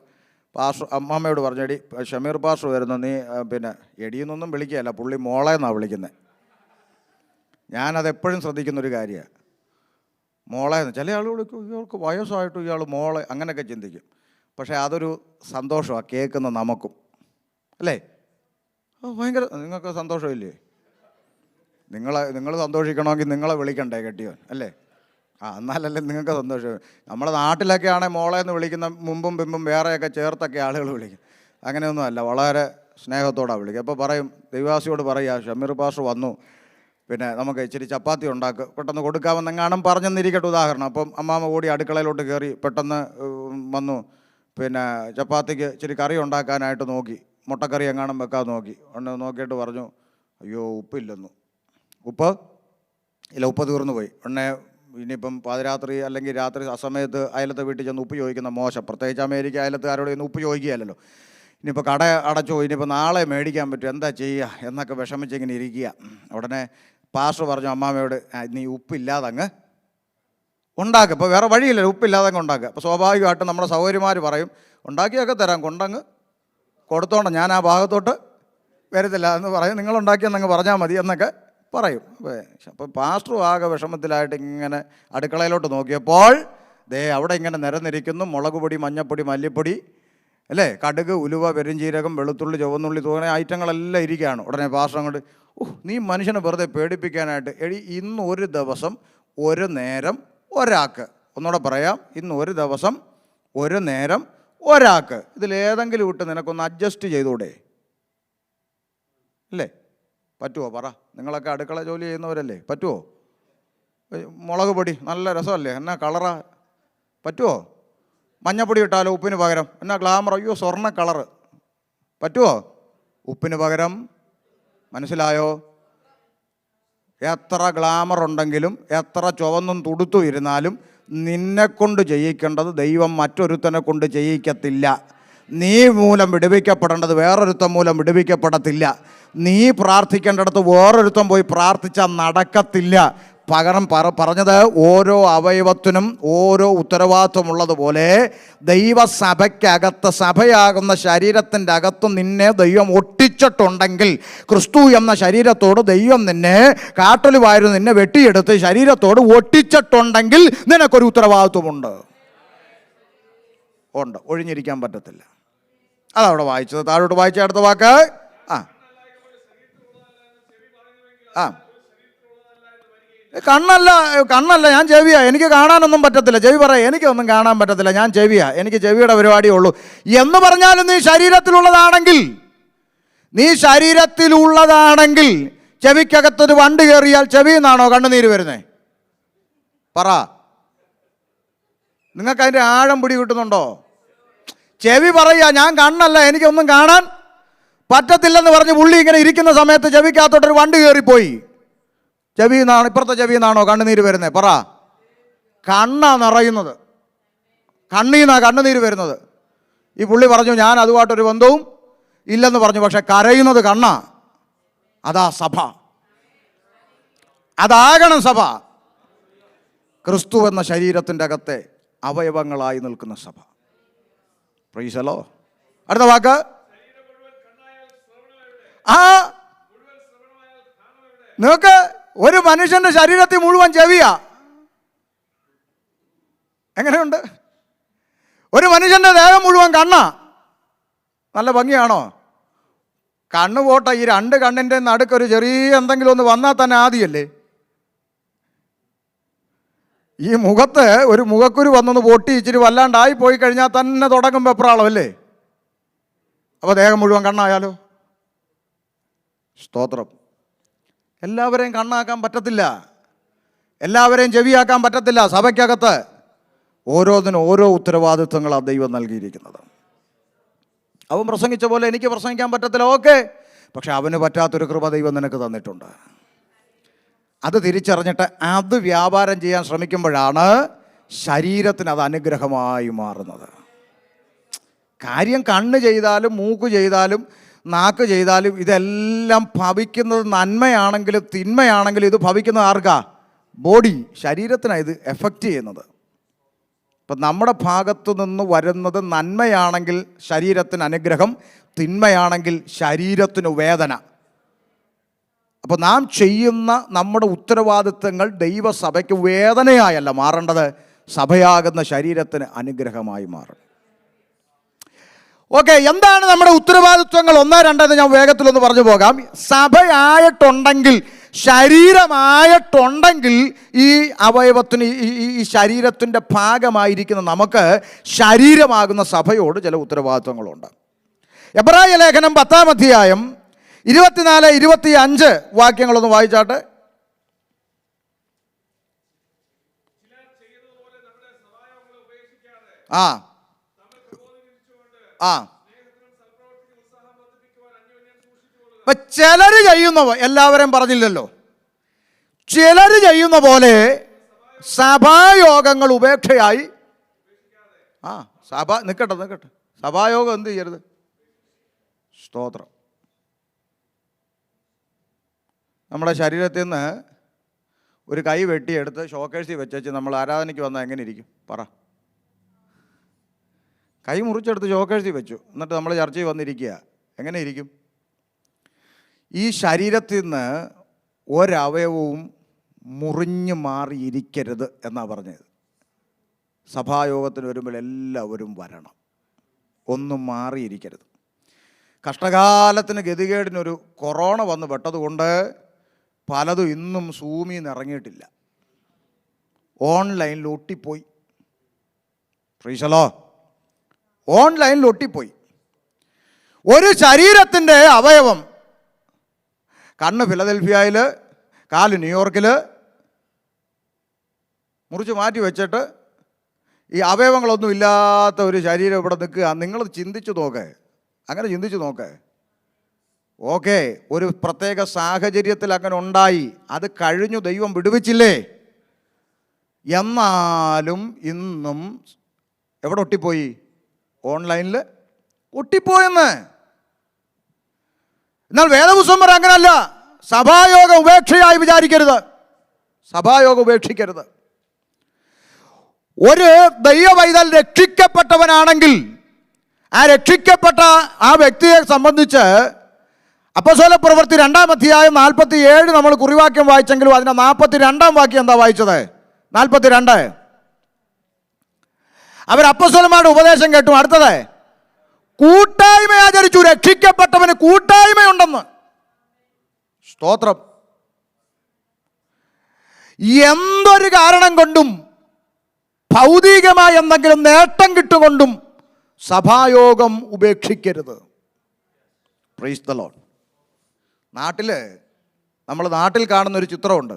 അമ്മമ്മയോട് പറഞ്ഞു, എടി ഷമീർ പാസ്റ്റർ വരുന്നു, നീ പിന്നെ എടിയെന്നൊന്നും വിളിക്കുകയല്ല, പുള്ളി മോളെ എന്നാണ് വിളിക്കുന്നത്. ഞാനതെപ്പോഴും ശ്രദ്ധിക്കുന്നൊരു കാര്യമാണ്, മോളെ എന്ന്. ചില ആളുകൾ വിളിക്കും, ഇയാൾക്ക് വയസ്സായിട്ടും ഇയാൾ മോളെ, അങ്ങനെയൊക്കെ ചിന്തിക്കും. പക്ഷേ അതൊരു സന്തോഷമാണ് കേൾക്കുന്ന നമുക്കും, അല്ലേ? ഭയങ്കര. നിങ്ങൾക്ക് സന്തോഷമില്ലേ? നിങ്ങൾ സന്തോഷിക്കണമെങ്കിൽ നിങ്ങളെ വിളിക്കണ്ടേ കെട്ടിയോൻ, അല്ലേ? എന്നാലല്ലേ നിങ്ങൾക്ക് സന്തോഷം. നമ്മുടെ നാട്ടിലൊക്കെ ആണെങ്കിൽ മോളെ എന്ന് വിളിക്കുന്ന മുമ്പും പിമ്പും വേറെയൊക്കെ ചേർത്തൊക്കെ ആളുകൾ വിളിക്കും. അങ്ങനെയൊന്നും അല്ല, വളരെ സ്നേഹത്തോടാണ് വിളിക്കുക. അപ്പോൾ പറയും, ദൈവവാസിയോട് പറയുക, ഷമീർ പാസ്റ്റർ വന്നു, പിന്നെ നമുക്ക് ഇച്ചിരി ചപ്പാത്തി ഉണ്ടാക്കുക, പെട്ടെന്ന് കൊടുക്കാമെന്നെങ്ങാനും പറഞ്ഞെന്നിരിക്കട്ടെ, ഉദാഹരണം. അപ്പം അമ്മാമ്മ ഓടി അടുക്കളയിലോട്ട് കയറി പെട്ടെന്ന് വന്നു, പിന്നെ ചപ്പാത്തിക്ക് ഇച്ചിരി കറി ഉണ്ടാക്കാനായിട്ട് നോക്കി, മുട്ടക്കറി എങ്ങാനും വെക്കാൻ നോക്കി. നോക്കിയിട്ട് പറഞ്ഞു, അയ്യോ ഉപ്പില്ലെന്നു. ഉപ്പ് ഇല്ല, ഉപ്പ് തീർന്നു പോയി. ഇനിയിപ്പം പാതിരാത്രി അല്ലെങ്കിൽ രാത്രി അസമയത്ത് അയലത്തെ വീട്ടിൽ ചെന്ന് ഉപ്പ് ചോദിക്കുന്ന മോശം. പ്രത്യേകിച്ച് അമേരിക്ക അയലത്തുകാരോട് ഇന്ന് ഉപ്പ് ചോദിക്കുകയല്ലോ. ഇനിയിപ്പോൾ കട അടച്ചോ, ഇനിയിപ്പോൾ നാളെ മേടിക്കാൻ പറ്റും, എന്താ ചെയ്യുക എന്നൊക്കെ വിഷമിച്ചിങ്ങനെ ഇരിക്കുക. ഉടനെ പാസ്റ്റർ പറഞ്ഞു അമ്മാമ്മയോട്, നീ ഉപ്പില്ലാതെ അങ്ങ് ഉണ്ടാക്കുക. ഇപ്പോൾ വേറെ വഴിയില്ല, ഉപ്പില്ലാതെ അങ്ങ് ഉണ്ടാക്കുക. അപ്പോൾ സ്വാഭാവികമായിട്ടും നമ്മുടെ സഹോദരിമാർ പറയും, ഉണ്ടാക്കിയൊക്കെ തരാം, കൊണ്ടങ്ങ് കൊടുത്തോണം, ഞാൻ ആ ഭാഗത്തോട്ട് വരത്തില്ല എന്ന് പറയും, നിങ്ങളുണ്ടാക്കിയെന്നങ്ങ് പറഞ്ഞാൽ മതി എന്നൊക്കെ പറയും. അപ്പോൾ പാസ്റ്ററും ആകെ വിഷമത്തിലായിട്ട് ഇങ്ങനെ അടുക്കളയിലോട്ട് നോക്കിയപ്പോൾ അവിടെ ഇങ്ങനെ നിരന്നിരിക്കുന്നു മുളക് പൊടി, മഞ്ഞപ്പൊടി, മല്ലിപ്പൊടി, അല്ലേ, കടുക്, ഉലുവ, പെരുംജീരകം, വെളുത്തുള്ളി, ചുവന്നുള്ളി തുടങ്ങിയ ഐറ്റങ്ങളെല്ലാം ഇരിക്കുകയാണ്. ഉടനെ പാസ്റ്റർ അങ്ങോട്ട്, നീ മനുഷ്യനെ വെറുതെ പേടിപ്പിക്കാനായിട്ട്, ഇന്ന് ഒരു ദിവസം ഒരു നേരം ഒരാൾക്ക്, ഒന്നുകൂടെ പറയാം, ഇന്ന് ഒരു ദിവസം ഒരു നേരം ഒരാൾക്ക്, ഇതിലേതെങ്കിലും വിട്ട് നിനക്കൊന്ന് അഡ്ജസ്റ്റ് ചെയ്തൂടെ? അല്ലേ? പറ്റുമോ? പറ. നിങ്ങളൊക്കെ അടുക്കള ജോലി ചെയ്യുന്നവരല്ലേ, പറ്റുമോ? മുളക് പൊടി നല്ല രസമല്ലേ, എന്നാ കളറാ, പറ്റുമോ? മഞ്ഞപ്പൊടി ഇട്ടാലോ ഉപ്പിന് പകരം, എന്നാ ഗ്ലാമർ, അയ്യോ സ്വർണ്ണ കളറ്, പറ്റുമോ? ഉപ്പിന് പകരം. മനസ്സിലായോ? എത്ര ഗ്ലാമർ ഉണ്ടെങ്കിലും എത്ര ചുവന്നും തുടുത്തും ഇരുന്നാലും നിന്നെക്കൊണ്ട് ചെയ്യിക്കേണ്ടത് ദൈവം മറ്റൊരുത്തനെ കൊണ്ട് ചെയ്യിക്കത്തില്ല. നീ മൂലം വിടുവിക്കപ്പെടേണ്ടത് വേറൊരുത്തൻ മൂലം വിടുവിക്കപ്പെടത്തില്ല. നീ പ്രാർത്ഥിക്കേണ്ടടുത്ത് വേറൊരുത്തൻ പോയി പ്രാർത്ഥിച്ചാൽ നടക്കത്തില്ല. പകരം പറഞ്ഞത് ഓരോ അവയവത്തിനും ഓരോ ഉത്തരവാദിത്വമുള്ളതുപോലെ ദൈവസഭയ്ക്കകത്ത്, സഭയാകുന്ന ശരീരത്തിൻ്റെ അകത്ത് നിന്നെ ദൈവം ഒട്ടിച്ചിട്ടുണ്ടെങ്കിൽ, ക്രിസ്തു എന്ന ശരീരത്തോട് ദൈവം നിന്നെ, കാട്ടൊലിവായിരുന്നു നിന്നെ വെട്ടിയെടുത്ത് ശരീരത്തോട് ഒട്ടിച്ചിട്ടുണ്ടെങ്കിൽ നിനക്കൊരു ഉത്തരവാദിത്വമുണ്ട്. ഉണ്ട്, ഒഴിഞ്ഞിരിക്കാൻ പറ്റത്തില്ല. അതവിടെ വായിച്ചത്. താഴോട്ട് വായിച്ച അടുത്ത വാക്ക്. ആ കണ്ണല്ല, ഞാൻ ചെവിയാ, എനിക്ക് കാണാനൊന്നും പറ്റത്തില്ല. ചെവി പറയാം, എനിക്കൊന്നും കാണാൻ പറ്റത്തില്ല, ഞാൻ ചെവിയാ, എനിക്ക് ചെവിയുടെ പരിപാടിയേ ഉള്ളൂ എന്ന് പറഞ്ഞാലും നീ ശരീരത്തിലുള്ളതാണെങ്കിൽ ചെവിക്കകത്തൊരു വണ്ട് കയറിയാൽ ചെവിയിൽ നിന്നാണോ കണ്ണുനീര് വരുന്നേ? പറ, നിങ്ങൾക്ക് അതിൻ്റെ ആഴം പിടി കിട്ടുന്നുണ്ടോ? ചെവി പറയുക, ഞാൻ കണ്ണല്ല, എനിക്കൊന്നും കാണാൻ പറ്റത്തില്ലെന്ന് പറഞ്ഞ് പുള്ളി ഇങ്ങനെ ഇരിക്കുന്ന സമയത്ത് ചെവിക്കകത്തോട്ടൊരു വണ്ട് കയറിപ്പോയി. ചെവിയിൽ നിന്നാണ്, ഇപ്പുറത്തെ ചെവിയിൽ നിന്നാണോ കണ്ണുനീര് വരുന്നത്? പറ. കണ്ണാ നിറയുന്നത്, കണ്ണിൽ നിന്നാണ് കണ്ണുനീര് വരുന്നത്. ഈ പുള്ളി പറഞ്ഞു ഞാൻ അതുമായിട്ടൊരു ബന്ധവും ഇല്ലെന്ന് പറഞ്ഞു. പക്ഷെ കരയുന്നത് കണ്ണാ. അതാ സഭ, അതാകണം സഭ. ക്രിസ്തു എന്ന ശരീരത്തിൻ്റെ അകത്തെ അവയവങ്ങളായി നിൽക്കുന്ന സഭ. Price the Lord. അടുത്ത വാക്ക്, നിങ്ങൾക്ക് ഒരു മനുഷ്യന്റെ ശരീരത്തിൽ മുഴുവൻ ചെവിയാ. എങ്ങനെയുണ്ട്? ഒരു മനുഷ്യന്റെ ദേഹം മുഴുവൻ കണ്ണാ. നല്ല ഭംഗിയാണോ? കണ്ണ് പോട്ടെ, ഈ രണ്ട് കണ്ണിൻ്റെ നടുക്കൊരു ചെറിയ എന്തെങ്കിലും ഒന്ന് വന്നാൽ തന്നെ ആദിയല്ലേ? ഈ മുഖത്ത് ഒരു മുഖക്കുരു വന്നൊന്ന് പൊട്ടി ഇച്ചിരി വല്ലാണ്ടായി പോയി കഴിഞ്ഞാൽ തന്നെ തുടങ്ങും വെപ്രാളം അല്ലേ? അപ്പോൾ ദേഹം മുഴുവൻ കണ്ണായാലോ? സ്തോത്രം. എല്ലാവരെയും കണ്ണാക്കാൻ പറ്റത്തില്ല, എല്ലാവരെയും ചെവിയാക്കാൻ പറ്റത്തില്ല. സഭയ്ക്കകത്ത് ഓരോന്നിനും ഓരോ ഉത്തരവാദിത്വങ്ങളാണ് ദൈവം നൽകിയിരിക്കുന്നത്. അവൻ പ്രസംഗിച്ച പോലെ എനിക്ക് പ്രസംഗിക്കാൻ പറ്റത്തില്ല, ഓക്കെ, പക്ഷെ അവന് പറ്റാത്തൊരു കൃപ ദൈവം നിനക്ക് തന്നിട്ടുണ്ട്. അത് തിരിച്ചറിഞ്ഞിട്ട് അത് വ്യാപാരം ചെയ്യാൻ ശ്രമിക്കുമ്പോഴാണ് ശരീരത്തിന് അത് അനുഗ്രഹമായി മാറുന്നത്. കാര്യം കണ്ണ് ചെയ്താലും മൂക്ക് ചെയ്താലും നാക്ക് ചെയ്താലും ഇതെല്ലാം ഭവിക്കുന്നത് നന്മയാണെങ്കിലും തിന്മയാണെങ്കിലും ഇത് ഭവിക്കുന്നത് ആർക്കാ? ബോഡി, ശരീരത്തിനാണ് ഇത് എഫക്റ്റ് ചെയ്യുന്നത്. ഇപ്പം നമ്മുടെ ഭാഗത്തു നിന്ന് വരുന്നത് നന്മയാണെങ്കിൽ ശരീരത്തിന് അനുഗ്രഹം, തിന്മയാണെങ്കിൽ ശരീരത്തിന് വേദന. അപ്പോൾ നാം ചെയ്യുന്ന നമ്മുടെ ഉത്തരവാദിത്തങ്ങൾ ദൈവസഭയ്ക്ക് വേദനയായല്ല മാറേണ്ടത്, സഭയാകുന്ന ശരീരത്തിന് അനുഗ്രഹമായി മാറും. ഓക്കെ, എന്താണ് നമ്മുടെ ഉത്തരവാദിത്വങ്ങൾ? 1, 2 എന്ന് ഞാൻ വേഗത്തിലൊന്ന് പറഞ്ഞു പോകാം. സഭയായിട്ടുണ്ടെങ്കിൽ, ശരീരമായിട്ടുണ്ടെങ്കിൽ ഈ അവയവത്തിന്, ഈ ശരീരത്തിൻ്റെ ഭാഗമായിരിക്കുന്ന നമുക്ക് ശരീരമാകുന്ന സഭയോട് ചില ഉത്തരവാദിത്വങ്ങളുണ്ട്. എബ്രായ ലേഖനം 10-ാം അധ്യായം 24-25 വാക്യങ്ങളൊന്ന് വായിച്ചാട്ടെ. ചിലര് ചെയ്യുന്ന, എല്ലാവരും പറഞ്ഞില്ലല്ലോ, ചിലര് ചെയ്യുന്ന പോലെ സഭായോഗങ്ങൾ ഉപേക്ഷയായി. നിൽക്കട്ടെ, സഭായോഗം എന്ത് ചെയ്യരുത്? സ്തോത്രം. നമ്മുടെ ശരീരത്തിൽ നിന്ന് ഒരു കൈ വെട്ടിയെടുത്ത് ഷോക്കേഴ്സിൽ വെച്ച് നമ്മൾ ആരാധനയ്ക്ക് വന്നാൽ എങ്ങനെ ഇരിക്കും? പറ. കൈ മുറിച്ചെടുത്ത് ഷോക്കേഴ്സിൽ വെച്ചു, എന്നിട്ട് നമ്മൾ ചർച്ചയിൽ വന്നിരിക്കുക, എങ്ങനെ ഇരിക്കും? ഈ ശരീരത്തിൽ നിന്ന് ഒരവയവവും മുറിഞ്ഞു മാറിയിരിക്കരുത് എന്നാണ് പറഞ്ഞത്. സഭായോഗത്തിന് വരുമ്പോൾ എല്ലാവരും വരണം, ഒന്നും മാറിയിരിക്കരുത്. കഷ്ടകാലത്തിന് ഗതികേടിനൊരു കൊറോണ വന്ന് പെട്ടതുകൊണ്ട് പലതും ഇന്നും സൂമിൽ നിന്ന് ഇറങ്ങിയിട്ടില്ല, ഓൺലൈനിൽ ഒട്ടിപ്പോയി. Price the Lord. ഓൺലൈനിൽ ഒട്ടിപ്പോയി. ഒരു ശരീരത്തിൻ്റെ അവയവം, കണ്ണ് ഫിലദൽഫിയയിൽ, കാല് ന്യൂയോർക്കിൽ മുറിച്ച് മാറ്റി വെച്ചിട്ട് ഈ അവയവങ്ങളൊന്നും ഇല്ലാത്ത ഒരു ശരീരം ഇവിടെ നിൽക്കുക. നിങ്ങൾ ചിന്തിച്ചു നോക്ക്, അങ്ങനെ ചിന്തിച്ചു നോക്ക്. ഓക്കെ, ഒരു പ്രത്യേക സാഹചര്യത്തിൽ അങ്ങനെ ഉണ്ടായി, അത് കഴിഞ്ഞു, ദൈവം വിടുവിച്ചില്ലേ? എന്നാലും ഇന്നും എവിടെ ഒട്ടിപ്പോയി? ഓൺലൈനിൽ ഒട്ടിപ്പോയെന്ന്. എന്നാൽ വേദപുസ്തകം പറ അങ്ങനല്ല. സഭായോഗം ഉപേക്ഷയായി വിചാരിക്കരുത്, സഭായോഗം ഉപേക്ഷിക്കരുത്. ഒരു ദൈവവൈതൽ രക്ഷിക്കപ്പെട്ടവനാണെങ്കിൽ ആ രക്ഷിക്കപ്പെട്ട ആ വ്യക്തിയെ സംബന്ധിച്ച് അപ്പോസ്തലപ്രവൃത്തി 2-ാം അധ്യായം 47 നമ്മൾ കുറിവാക്യം വായിച്ചെങ്കിലും അതിൻ്റെ 42-ാം വാക്യം എന്താ വായിച്ചത്? 42. അവർ അപ്പോസ്തലന്മാരുടെ ഉപദേശം കേട്ടു. അടുത്തത്, കൂട്ടായ്മ ആചരിച്ചു. രക്ഷിക്കപ്പെട്ടവന് കൂട്ടായ്മയുണ്ടെന്ന്. സ്തോത്രം. എന്തൊരു കാരണം കൊണ്ടും ഭൗതികമായ എന്തെങ്കിലും നേട്ടം കിട്ടുകൊണ്ടും സഭായോഗം ഉപേക്ഷിക്കരുത്. Price the Lord. നാട്ടിൽ കാണുന്നൊരു ചിത്രമുണ്ട്.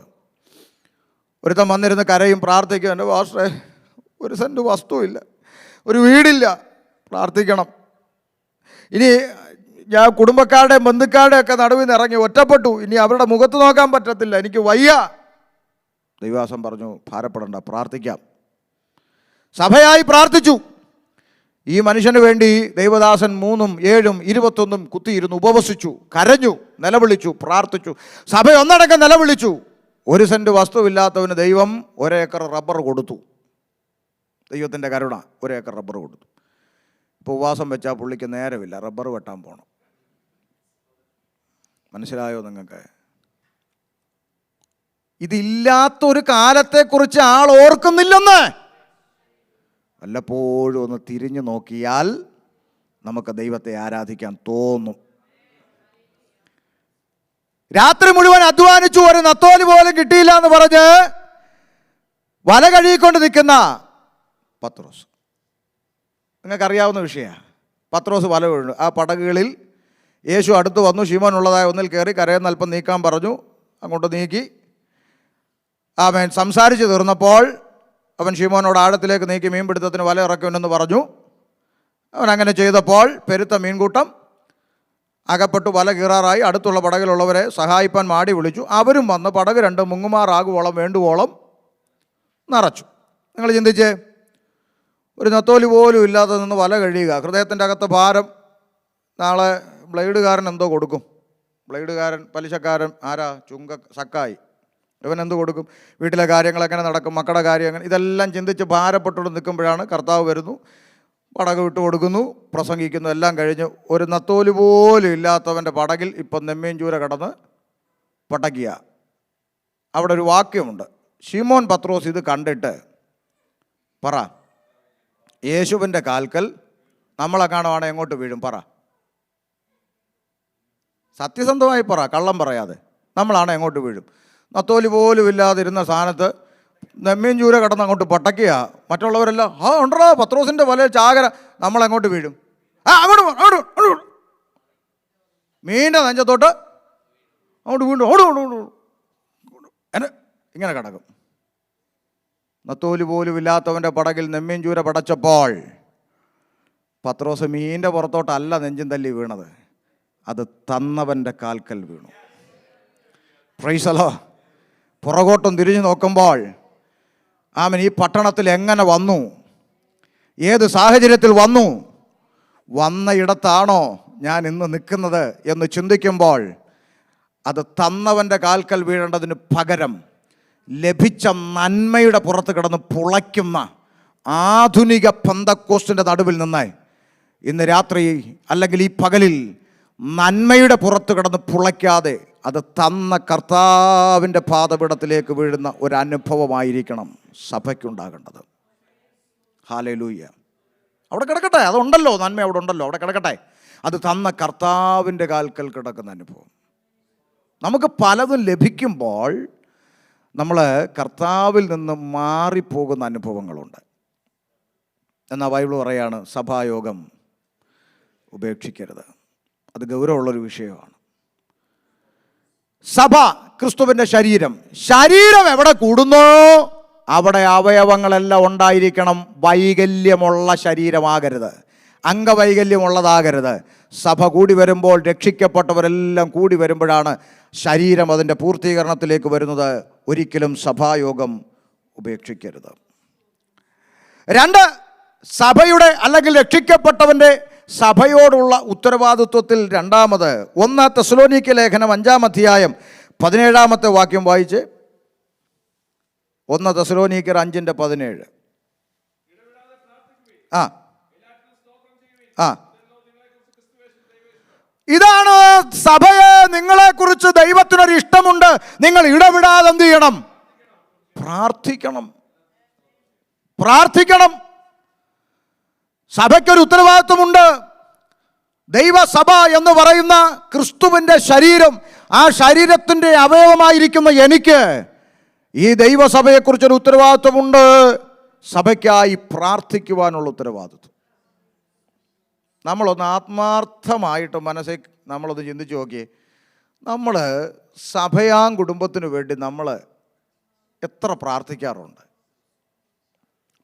ഒരുത്തൻ വന്നിരുന്ന് കരയും, പ്രാർത്ഥിക്കും, എൻ്റെ പാസ്റ്ററെ ഒരു സെൻറ്റ് വസ്തുവില്ല, ഒരു വീടില്ല, പ്രാർത്ഥിക്കണം. ഇനി ഞാൻ കുടുംബക്കാരുടെയും ബന്ധുക്കാരുടെയും ഒക്കെ നടുവിൽ നിന്ന് ഇറങ്ങി ഒറ്റപ്പെട്ടു, ഇനി അവരുടെ മുഖത്ത് നോക്കാൻ പറ്റത്തില്ല, എനിക്ക് വയ്യ. ദൈവദാസൻ പറഞ്ഞു, ഭാരപ്പെടണ്ട, പ്രാർത്ഥിക്കാം. സഭയായി പ്രാർത്ഥിച്ചു. ഈ മനുഷ്യന് വേണ്ടി ദൈവദാസൻ 3, 7, 21 കുത്തിയിരുന്നു, ഉപവസിച്ചു, കരഞ്ഞു, നിലവിളിച്ചു, പ്രാർത്ഥിച്ചു. സഭ ഒന്നടങ്കം നിലവിളിച്ചു. 1 സെൻറ്റ് വസ്തുവില്ലാത്തവന് ദൈവം 1 ഏക്കർ റബ്ബർ കൊടുത്തു. ദൈവത്തിൻ്റെ കരുണ, 1 ഏക്കർ റബ്ബർ കൊടുത്തു. ഇപ്പോൾ ഉപവാസം വെച്ചാൽ പുള്ളിക്ക് നേരമില്ല, റബ്ബർ വെട്ടാൻ പോകണം. മനസ്സിലായോ നിങ്ങൾക്ക്? ഇതില്ലാത്തൊരു കാലത്തെക്കുറിച്ച് ആൾ ഓർക്കുന്നില്ലെന്ന്. വല്ലപ്പോഴും ഒന്ന് തിരിഞ്ഞു നോക്കിയാൽ നമുക്ക് ദൈവത്തെ ആരാധിക്കാൻ തോന്നും. രാത്രി മുഴുവൻ അധ്വാനിച്ചു, ഒരു നത്തോലി പോലും കിട്ടിയില്ല എന്ന് പറഞ്ഞ് വല കഴുകിക്കൊണ്ട് നിൽക്കുന്ന പത്രോസ്. നിങ്ങൾക്കറിയാവുന്ന വിഷയമാണ്. പത്രോസ് വല വീണു. ആ പടകുകളിൽ യേശു അടുത്ത് വന്നു. ശിമോൻ ഉള്ളതായ ഒന്നിൽ കയറി കരയെന്ന് അല്പം നീക്കാൻ പറഞ്ഞു. അങ്ങോട്ട് നീക്കി. അവൻ സംസാരിച്ച് തീർന്നപ്പോൾ അവൻ ശിമോനോട് ആഴത്തിലേക്ക് നീക്കി മീൻപിടുത്തത്തിന് വല ഇറക്കുമെന്ന് പറഞ്ഞു. അവൻ അങ്ങനെ ചെയ്തപ്പോൾ പെരുത്ത മീൻകൂട്ടം അകപ്പെട്ടു. വല കീറാറായി. അടുത്തുള്ള പടകിലുള്ളവരെ സഹായിപ്പാൻ മാടി വിളിച്ചു. അവരും വന്ന് പടക് 2 മുങ്ങുമാറാകുവോളം വേണ്ടുവോളം നിറച്ചു. നിങ്ങൾ ചിന്തിച്ചേ, ഒരു നത്തോലി പോലും ഇല്ലാതെ നിന്ന് വല കഴിയുക. ഹൃദയത്തിൻ്റെ അകത്ത് ഭാരം. നാളെ ബ്ലേഡുകാരൻ എന്തോ കൊടുക്കും. ബ്ലേഡുകാരൻ, പലിശക്കാരൻ ആരാ? സക്കായി. ഇവൻ എന്ത് കൊടുക്കും? വീട്ടിലെ കാര്യങ്ങൾ എങ്ങനെ നടക്കും, മക്കളുടെ കാര്യം എങ്ങനെ, ഇതെല്ലാം ചിന്തിച്ച് ഭാരപ്പെട്ടുകൊണ്ട് നിൽക്കുമ്പോഴാണ് കർത്താവ് വരുന്നു, പടക് വിട്ടു കൊടുക്കുന്നു, പ്രസംഗിക്കുന്നു. എല്ലാം കഴിഞ്ഞ് ഒരു നത്തോലി പോലും ഇല്ലാത്തവൻ്റെ പടകിൽ ഇപ്പം നെമ്മീൻ ചൂര കടന്ന് പടക്കുക. അവിടെ ഒരു വാക്യമുണ്ട്. ശിമോൻ പത്രോസ് ഇത് കണ്ടിട്ട് പറ, യേശുവിൻ്റെ കാൽക്കൽ നമ്മളെ കാണുവാണെങ്കിൽ എങ്ങോട്ട് വീഴും? പറ, സത്യസന്ധമായി പറ, കള്ളം പറയാതെ. നമ്മളാണ് എങ്ങോട്ട് വീഴും? നത്തോലി പോലും ഇല്ലാതിരുന്ന സ്ഥാനത്ത് നെമ്മീൻ ചൂര കടന്ന് അങ്ങോട്ട് പട്ടക്കുക. മറ്റുള്ളവരെല്ലാം ഉണ്ടോ പത്രോസിൻ്റെ വല ചാകര, നമ്മളെങ്ങോട്ട് വീഴും? അങ്ങോട്ട് മീൻ്റെ നെഞ്ചത്തോട്ട് അങ്ങോട്ട് വീണ്ടും ഇങ്ങനെ കിടക്കും. നത്തോലി പോലും ഇല്ലാത്തവൻ്റെ പടകിൽ നെമ്മീൻ ചൂര പടച്ചപ്പോൾ പത്രോസ് മീൻ്റെ പുറത്തോട്ടല്ല നെഞ്ചും തല്ലി വീണത്, അത് തന്നവൻ്റെ കാൽക്കൽ വീണു. Price the Lord. പുറകോട്ടും തിരിഞ്ഞു നോക്കുമ്പോൾ ആമൻ ഈ പട്ടണത്തിൽ എങ്ങനെ വന്നു, ഏത് സാഹചര്യത്തിൽ വന്നു, വന്ന ഇടത്താണോ ഞാൻ ഇന്ന് നിൽക്കുന്നത് എന്ന് ചിന്തിക്കുമ്പോൾ അത് തന്നവൻ്റെ കാൽക്കൽ വീഴേണ്ടതിന് പകരം ലഭിച്ച നന്മയുടെ പുറത്ത് കിടന്ന് പുളയ്ക്കുന്ന ആധുനിക പെന്തക്കോസ്റ്റിൻ്റെ നടുവിൽ നിന്ന് ഇന്ന് രാത്രി അല്ലെങ്കിൽ ഈ പകലിൽ നന്മയുടെ പുറത്ത് കിടന്ന് പുളയ്ക്കാതെ അത് തന്ന കർത്താവിൻ്റെ പാദപീഠത്തിലേക്ക് വീഴുന്ന ഒരനുഭവമായിരിക്കണം സഭയ്ക്കുണ്ടാകേണ്ടത്. ഹല്ലേലൂയ. അവിടെ കിടക്കട്ടെ, അതുണ്ടല്ലോ, നന്മ അവിടെ ഉണ്ടല്ലോ, അവിടെ കിടക്കട്ടെ. അത് തന്ന കർത്താവിൻ്റെ കാൽക്കൽ കിടക്കുന്ന അനുഭവം. നമുക്ക് പലതും ലഭിക്കുമ്പോൾ നമ്മൾ കർത്താവിൽ നിന്ന് മാറിപ്പോകുന്ന അനുഭവങ്ങളുണ്ട്. എന്നാൽ ബൈബിൾ പറയാണ് സഭായോഗം ഉപേക്ഷിക്കരുത്. അത് ഗൗരവമുള്ളൊരു വിഷയമാണ്. സഭ ക്രിസ്തുവിൻ്റെ ശരീരം. ശരീരം എവിടെ കൂടുന്നോ അവിടെ അവയവങ്ങളെല്ലാം ഉണ്ടായിരിക്കണം. വൈകല്യമുള്ള ശരീരമാകരുത്, അംഗവൈകല്യമുള്ളതാകരുത്. സഭ കൂടി വരുമ്പോൾ രക്ഷിക്കപ്പെട്ടവരെല്ലാം കൂടി വരുമ്പോഴാണ് ശരീരം അതിൻ്റെ പൂർത്തീകരണത്തിലേക്ക് വരുന്നത്. ഒരിക്കലും സഭായോഗം ഉപേക്ഷിക്കരുത്. 2, സഭയുടെ അല്ലെങ്കിൽ രക്ഷിക്കപ്പെട്ടവൻ്റെ സഭയോടുള്ള ഉത്തരവാദിത്വത്തിൽ രണ്ടാമത് 1 തെസ്സലോനിക്ക ലേഖനം 5-ാം അധ്യായം 17-ാമത്തെ വാക്യം വായിച്ച്. 1 തെസ്സലോനിക്കർ 5:17. ഇതാണ് സഭയെ നിങ്ങളെക്കുറിച്ച് ദൈവത്തിനൊരു ഇഷ്ടമുണ്ട്. നിങ്ങൾ ഇടവിടാതെ എന്ത് ചെയ്യണം? പ്രാർത്ഥിക്കണം. സഭയ്ക്കൊരു ഉത്തരവാദിത്വമുണ്ട്. ദൈവസഭ എന്ന് പറയുന്ന ക്രിസ്തുവിൻ്റെ ശരീരം, ആ ശരീരത്തിൻ്റെ അവയവമായിരിക്കുന്ന എനിക്ക് ഈ ദൈവസഭയെക്കുറിച്ചൊരു ഉത്തരവാദിത്വമുണ്ട്. സഭയ്ക്കായി പ്രാർത്ഥിക്കുവാനുള്ള ഉത്തരവാദിത്വം. നമ്മളൊന്ന് ആത്മാർത്ഥമായിട്ട് മനസ്സിൽ നമ്മളൊന്ന് ചിന്തിച്ച് നോക്കിയേ. നമ്മൾ സഭയാം കുടുംബത്തിന് വേണ്ടി നമ്മൾ എത്ര പ്രാർത്ഥിക്കാറുണ്ട്?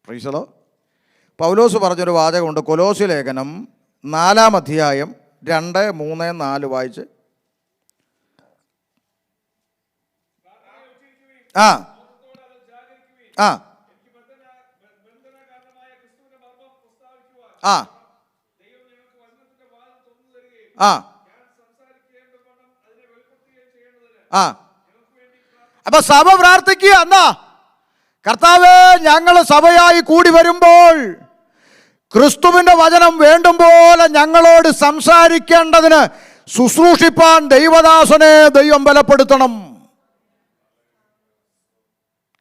Praise the Lord. പൗലോസ് പറഞ്ഞൊരു വാചകമുണ്ട്, കൊലോസ്യ ലേഖനം 4-ാം അധ്യായം 2, 3, 4 വായിച്ച്. ആ ആ ആ ആ ആ അപ്പൊ സഭ പ്രാർത്ഥിക്കുക. എന്നാ കർത്താവേ, ഞങ്ങൾ സഭയായി കൂടി വരുമ്പോൾ ക്രിസ്തുവിൻ്റെ വചനം വേണ്ടും പോലെ ഞങ്ങളോട് സംസാരിക്കേണ്ടതിന് ശുശ്രൂഷിപ്പാൻ ദൈവദാസനെ ദൈവം ബലപ്പെടുത്തണം.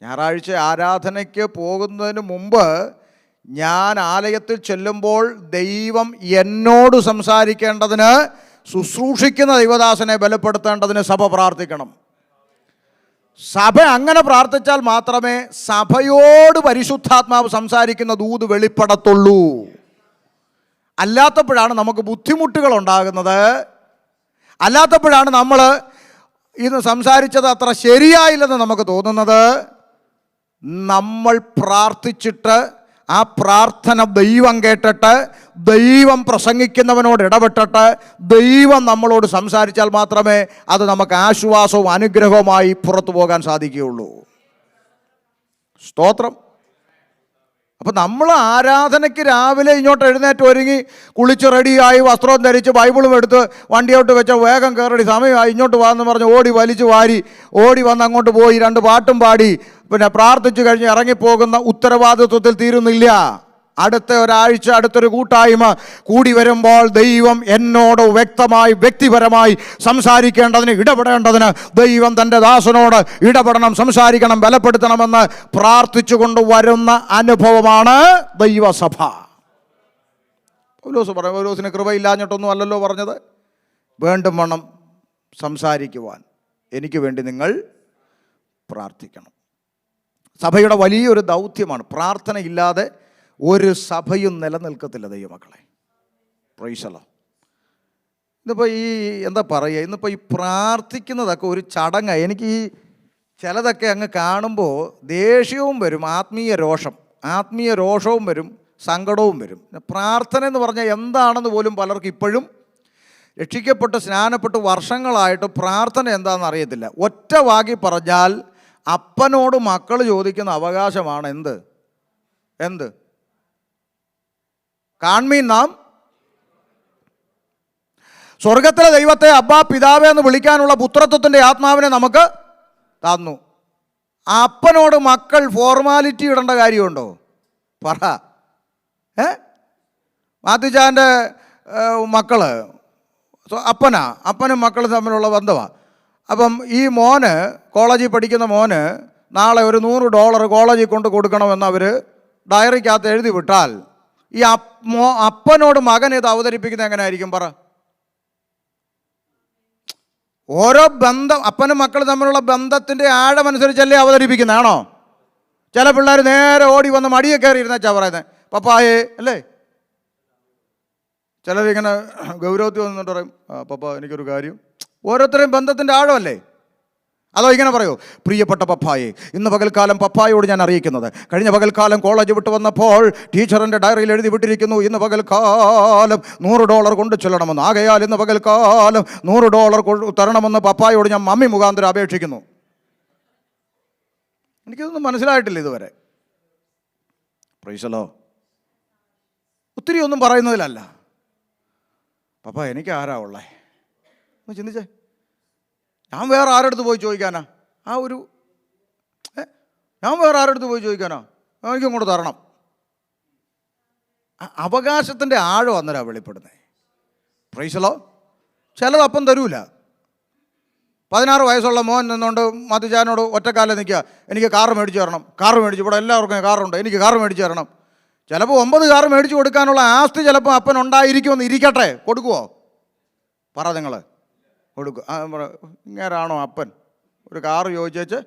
ഞായറാഴ്ച ആരാധനയ്ക്ക് പോകുന്നതിന് മുമ്പ് ഞാൻ ആലയത്തിൽ ചെല്ലുമ്പോൾ ദൈവം എന്നോട് സംസാരിക്കേണ്ടതിന് ശുശ്രൂഷിക്കുന്ന ദൈവദാസനെ ബലപ്പെടുത്തേണ്ടതിന് സഭ പ്രാർത്ഥിക്കണം. സഭ അങ്ങനെ പ്രാർത്ഥിച്ചാൽ മാത്രമേ സഭയോട് പരിശുദ്ധാത്മാവ് സംസാരിക്കുന്ന ദൂത് വെളിപ്പെടത്തുള്ളൂ. അല്ലാത്തപ്പോഴാണ് നമുക്ക് ബുദ്ധിമുട്ടുകൾ ഉണ്ടാകുന്നത്. അല്ലാത്തപ്പോഴാണ് നമ്മൾ ഇന്ന് സംസാരിച്ചത് അത്ര ശരിയായില്ലെന്ന് നമുക്ക് തോന്നുന്നത്. നമ്മൾ പ്രാർത്ഥിച്ചിട്ട് ആ പ്രാർത്ഥന ദൈവം കേട്ടിട്ട് ദൈവം പ്രസംഗിക്കുന്നവനോട് ഇടപെട്ടിട്ട് ദൈവം നമ്മളോട് സംസാരിച്ചാൽ മാത്രമേ അത് നമുക്ക് ആശ്വാസവും അനുഗ്രഹവുമായി പുറത്തു പോകാൻ സാധിക്കുകയുള്ളൂ. സ്തോത്രം. അപ്പം നമ്മൾ ആരാധനയ്ക്ക് രാവിലെ ഇങ്ങോട്ട് എഴുന്നേറ്റ് ഒരുങ്ങി കുളിച്ച് റെഡിയായി വസ്ത്രവും ധരിച്ച് ബൈബിളും എടുത്ത് വണ്ടിയോട്ട് വെച്ച വേഗം കയറി സമയമായി ഇങ്ങോട്ട് വാന്ന് പറഞ്ഞ് ഓടി വലിച്ചു വാരി ഓടി വന്ന് അങ്ങോട്ട് പോയി 2 പാട്ടും പാടി പിന്നെ പ്രാർത്ഥിച്ചു കഴിഞ്ഞ് ഇറങ്ങിപ്പോകുന്ന ഉത്തരവാദിത്വത്തിൽ തീരുന്നില്ല. അടുത്ത ഒരാഴ്ച അടുത്തൊരു കൂട്ടായ്മ കൂടി വരുമ്പോൾ ദൈവം എന്നോട് വ്യക്തമായി വ്യക്തിപരമായി സംസാരിക്കേണ്ടതിന് ഇടപെടേണ്ടതിന് ദൈവം തൻ്റെ ദാസനോട് ഇടപെടണം, സംസാരിക്കണം, ബലപ്പെടുത്തണമെന്ന് പ്രാർത്ഥിച്ചു കൊണ്ടുവരുന്ന അനുഭവമാണ് ദൈവസഭ. പൗലോസ് പറയും, പൗലോസിന് കൃപയില്ലാഞ്ഞിട്ടൊന്നും അല്ലല്ലോ പറഞ്ഞത്. വേണ്ടും വണ്ണം സംസാരിക്കുവാൻ എനിക്ക് വേണ്ടി നിങ്ങൾ പ്രാർത്ഥിക്കണം. സഭയുടെ വലിയൊരു ദൗത്യമാണ്. പ്രാർത്ഥനയില്ലാതെ ഒരു സഭയും നിലനിൽക്കത്തില്ല ദൈവമക്കളെ. Price the Lord. ഇന്നിപ്പോൾ ഈ എന്താ പറയുക, ഇന്നിപ്പോൾ ഈ പ്രാർത്ഥിക്കുന്നതൊക്കെ ഒരു ചടങ്ങാണ്. എനിക്ക് ഈ ചിലതൊക്കെ അങ്ങ് കാണുമ്പോൾ ദേഷ്യവും വരും, ആത്മീയ രോഷവും വരും, സങ്കടവും വരും. പ്രാർത്ഥന എന്ന് പറഞ്ഞാൽ എന്താണെന്ന് പോലും പലർക്കും ഇപ്പോഴും രക്ഷിക്കപ്പെട്ട് സ്നാനപ്പെട്ട് വർഷങ്ങളായിട്ട് പ്രാർത്ഥന എന്താണെന്ന് അറിയത്തില്ല. ഒറ്റ വാക്കി പറഞ്ഞാൽ അപ്പനോട് മക്കൾ ചോദിക്കുന്ന അവകാശമാണ് എന്ത് കാൺമീൻ നാം. സ്വർഗത്തിലെ ദൈവത്തെ അബ്ബാ പിതാവേ എന്ന് വിളിക്കാനുള്ള പുത്രത്വത്തിൻ്റെ ആത്മാവിനെ നമുക്ക് തന്നു. അപ്പനോട് മക്കൾ ഫോർമാലിറ്റി ഇടേണ്ട കാര്യമുണ്ടോ? പറ. മാത്യുജാൻ്റെ മക്കള് അപ്പനും മക്കളും തമ്മിലുള്ള ബന്ധമാണ്. അപ്പം ഈ കോളേജിൽ പഠിക്കുന്ന മോന് നാളെ ഒരു $100 കോളേജിൽ കൊണ്ട് കൊടുക്കണമെന്ന് അവർ ഡയറിക്കകത്ത് എഴുതി വിട്ടാൽ ഈ അപ്പനോട് മകൻ ഇത് അവതരിപ്പിക്കുന്നത് എങ്ങനെയായിരിക്കും? പറ. ഓരോ അപ്പനും മക്കളും തമ്മിലുള്ള ബന്ധത്തിൻ്റെ ആഴമനുസരിച്ചല്ലേ അവതരിപ്പിക്കുന്നതാണോ? ചില പിള്ളേർ നേരെ ഓടി വന്ന് മടിയെ കയറി ഇരുന്നാച്ചാ പറയുന്നത് പപ്പായേ അല്ലേ. ചിലരിങ്ങനെ ഗൗരവത്തിൽ വന്നിട്ട് പറയും പപ്പ എനിക്കൊരു കാര്യം. ഓരോരുത്തരെയും ബന്ധത്തിൻ്റെ ആഴമല്ലേ. അതോ ഇങ്ങനെ പറയൂ, പ്രിയപ്പെട്ട പപ്പായെ, ഇന്ന് പകൽക്കാലം പപ്പായോട് ഞാൻ അറിയിക്കുന്നത്, കഴിഞ്ഞ പകൽക്കാലം കോളേജ് വിട്ട് വന്നപ്പോൾ ടീച്ചറിൻ്റെ ഡയറിയിൽ എഴുതി വിട്ടിരിക്കുന്നു ഇന്ന് പകൽക്കാലം $100 കൊണ്ട് ചെല്ലണമെന്ന്. ആകയാൽ ഇന്ന് പകൽക്കാലം $100 തരണമെന്ന് പപ്പായോട് ഞാൻ മമ്മി മുഖാന്തരം അപേക്ഷിക്കുന്നു. എനിക്കിതൊന്നും മനസ്സിലായിട്ടില്ല ഇതുവരെ. Price the Lord. ഒത്തിരി ഒന്നും പറയുന്നതിലല്ല. പപ്പ എനിക്ക് ആരാ ഉള്ളേ ഒന്ന് ചിന്തിച്ചേ. ഞാൻ വേറെ ആരെടുത്ത് പോയി ചോദിക്കാനാ? ഞാൻ വേറെ ആരെടുത്ത് പോയി ചോദിക്കാനാ? എനിക്കിങ്ങോട്ട് തരണം. അവകാശത്തിൻ്റെ ആഴം അന്നേരം വെളിപ്പെടുന്നേ. Price the Lord. ചിലത് അപ്പം തരൂല. 16 വയസ്സുള്ള മോൻ നിന്നുകൊണ്ട് മാത്യുജാനോട് ഒറ്റക്കാലം നിൽക്കുക, എനിക്ക് കാറ് മേടിച്ച് തരണം. കാറ് മേടിച്ച്, ഇവിടെ എല്ലാവർക്കും കാറുണ്ട്, എനിക്ക് കാറ് മേടിച്ച് തരണം. ചിലപ്പോൾ 9 കാറ് മേടിച്ച് കൊടുക്കാനുള്ള ആസ്തി ചിലപ്പോൾ അപ്പൻ ഉണ്ടായിരിക്കുമെന്ന് ഇരിക്കട്ടെ. കൊടുക്കുമോ? പറ നിങ്ങൾ. കൊടുക്കും. ഇങ്ങനാണോ അപ്പൻ ഒരു കാറ് ചോദിച്ചേച്ച്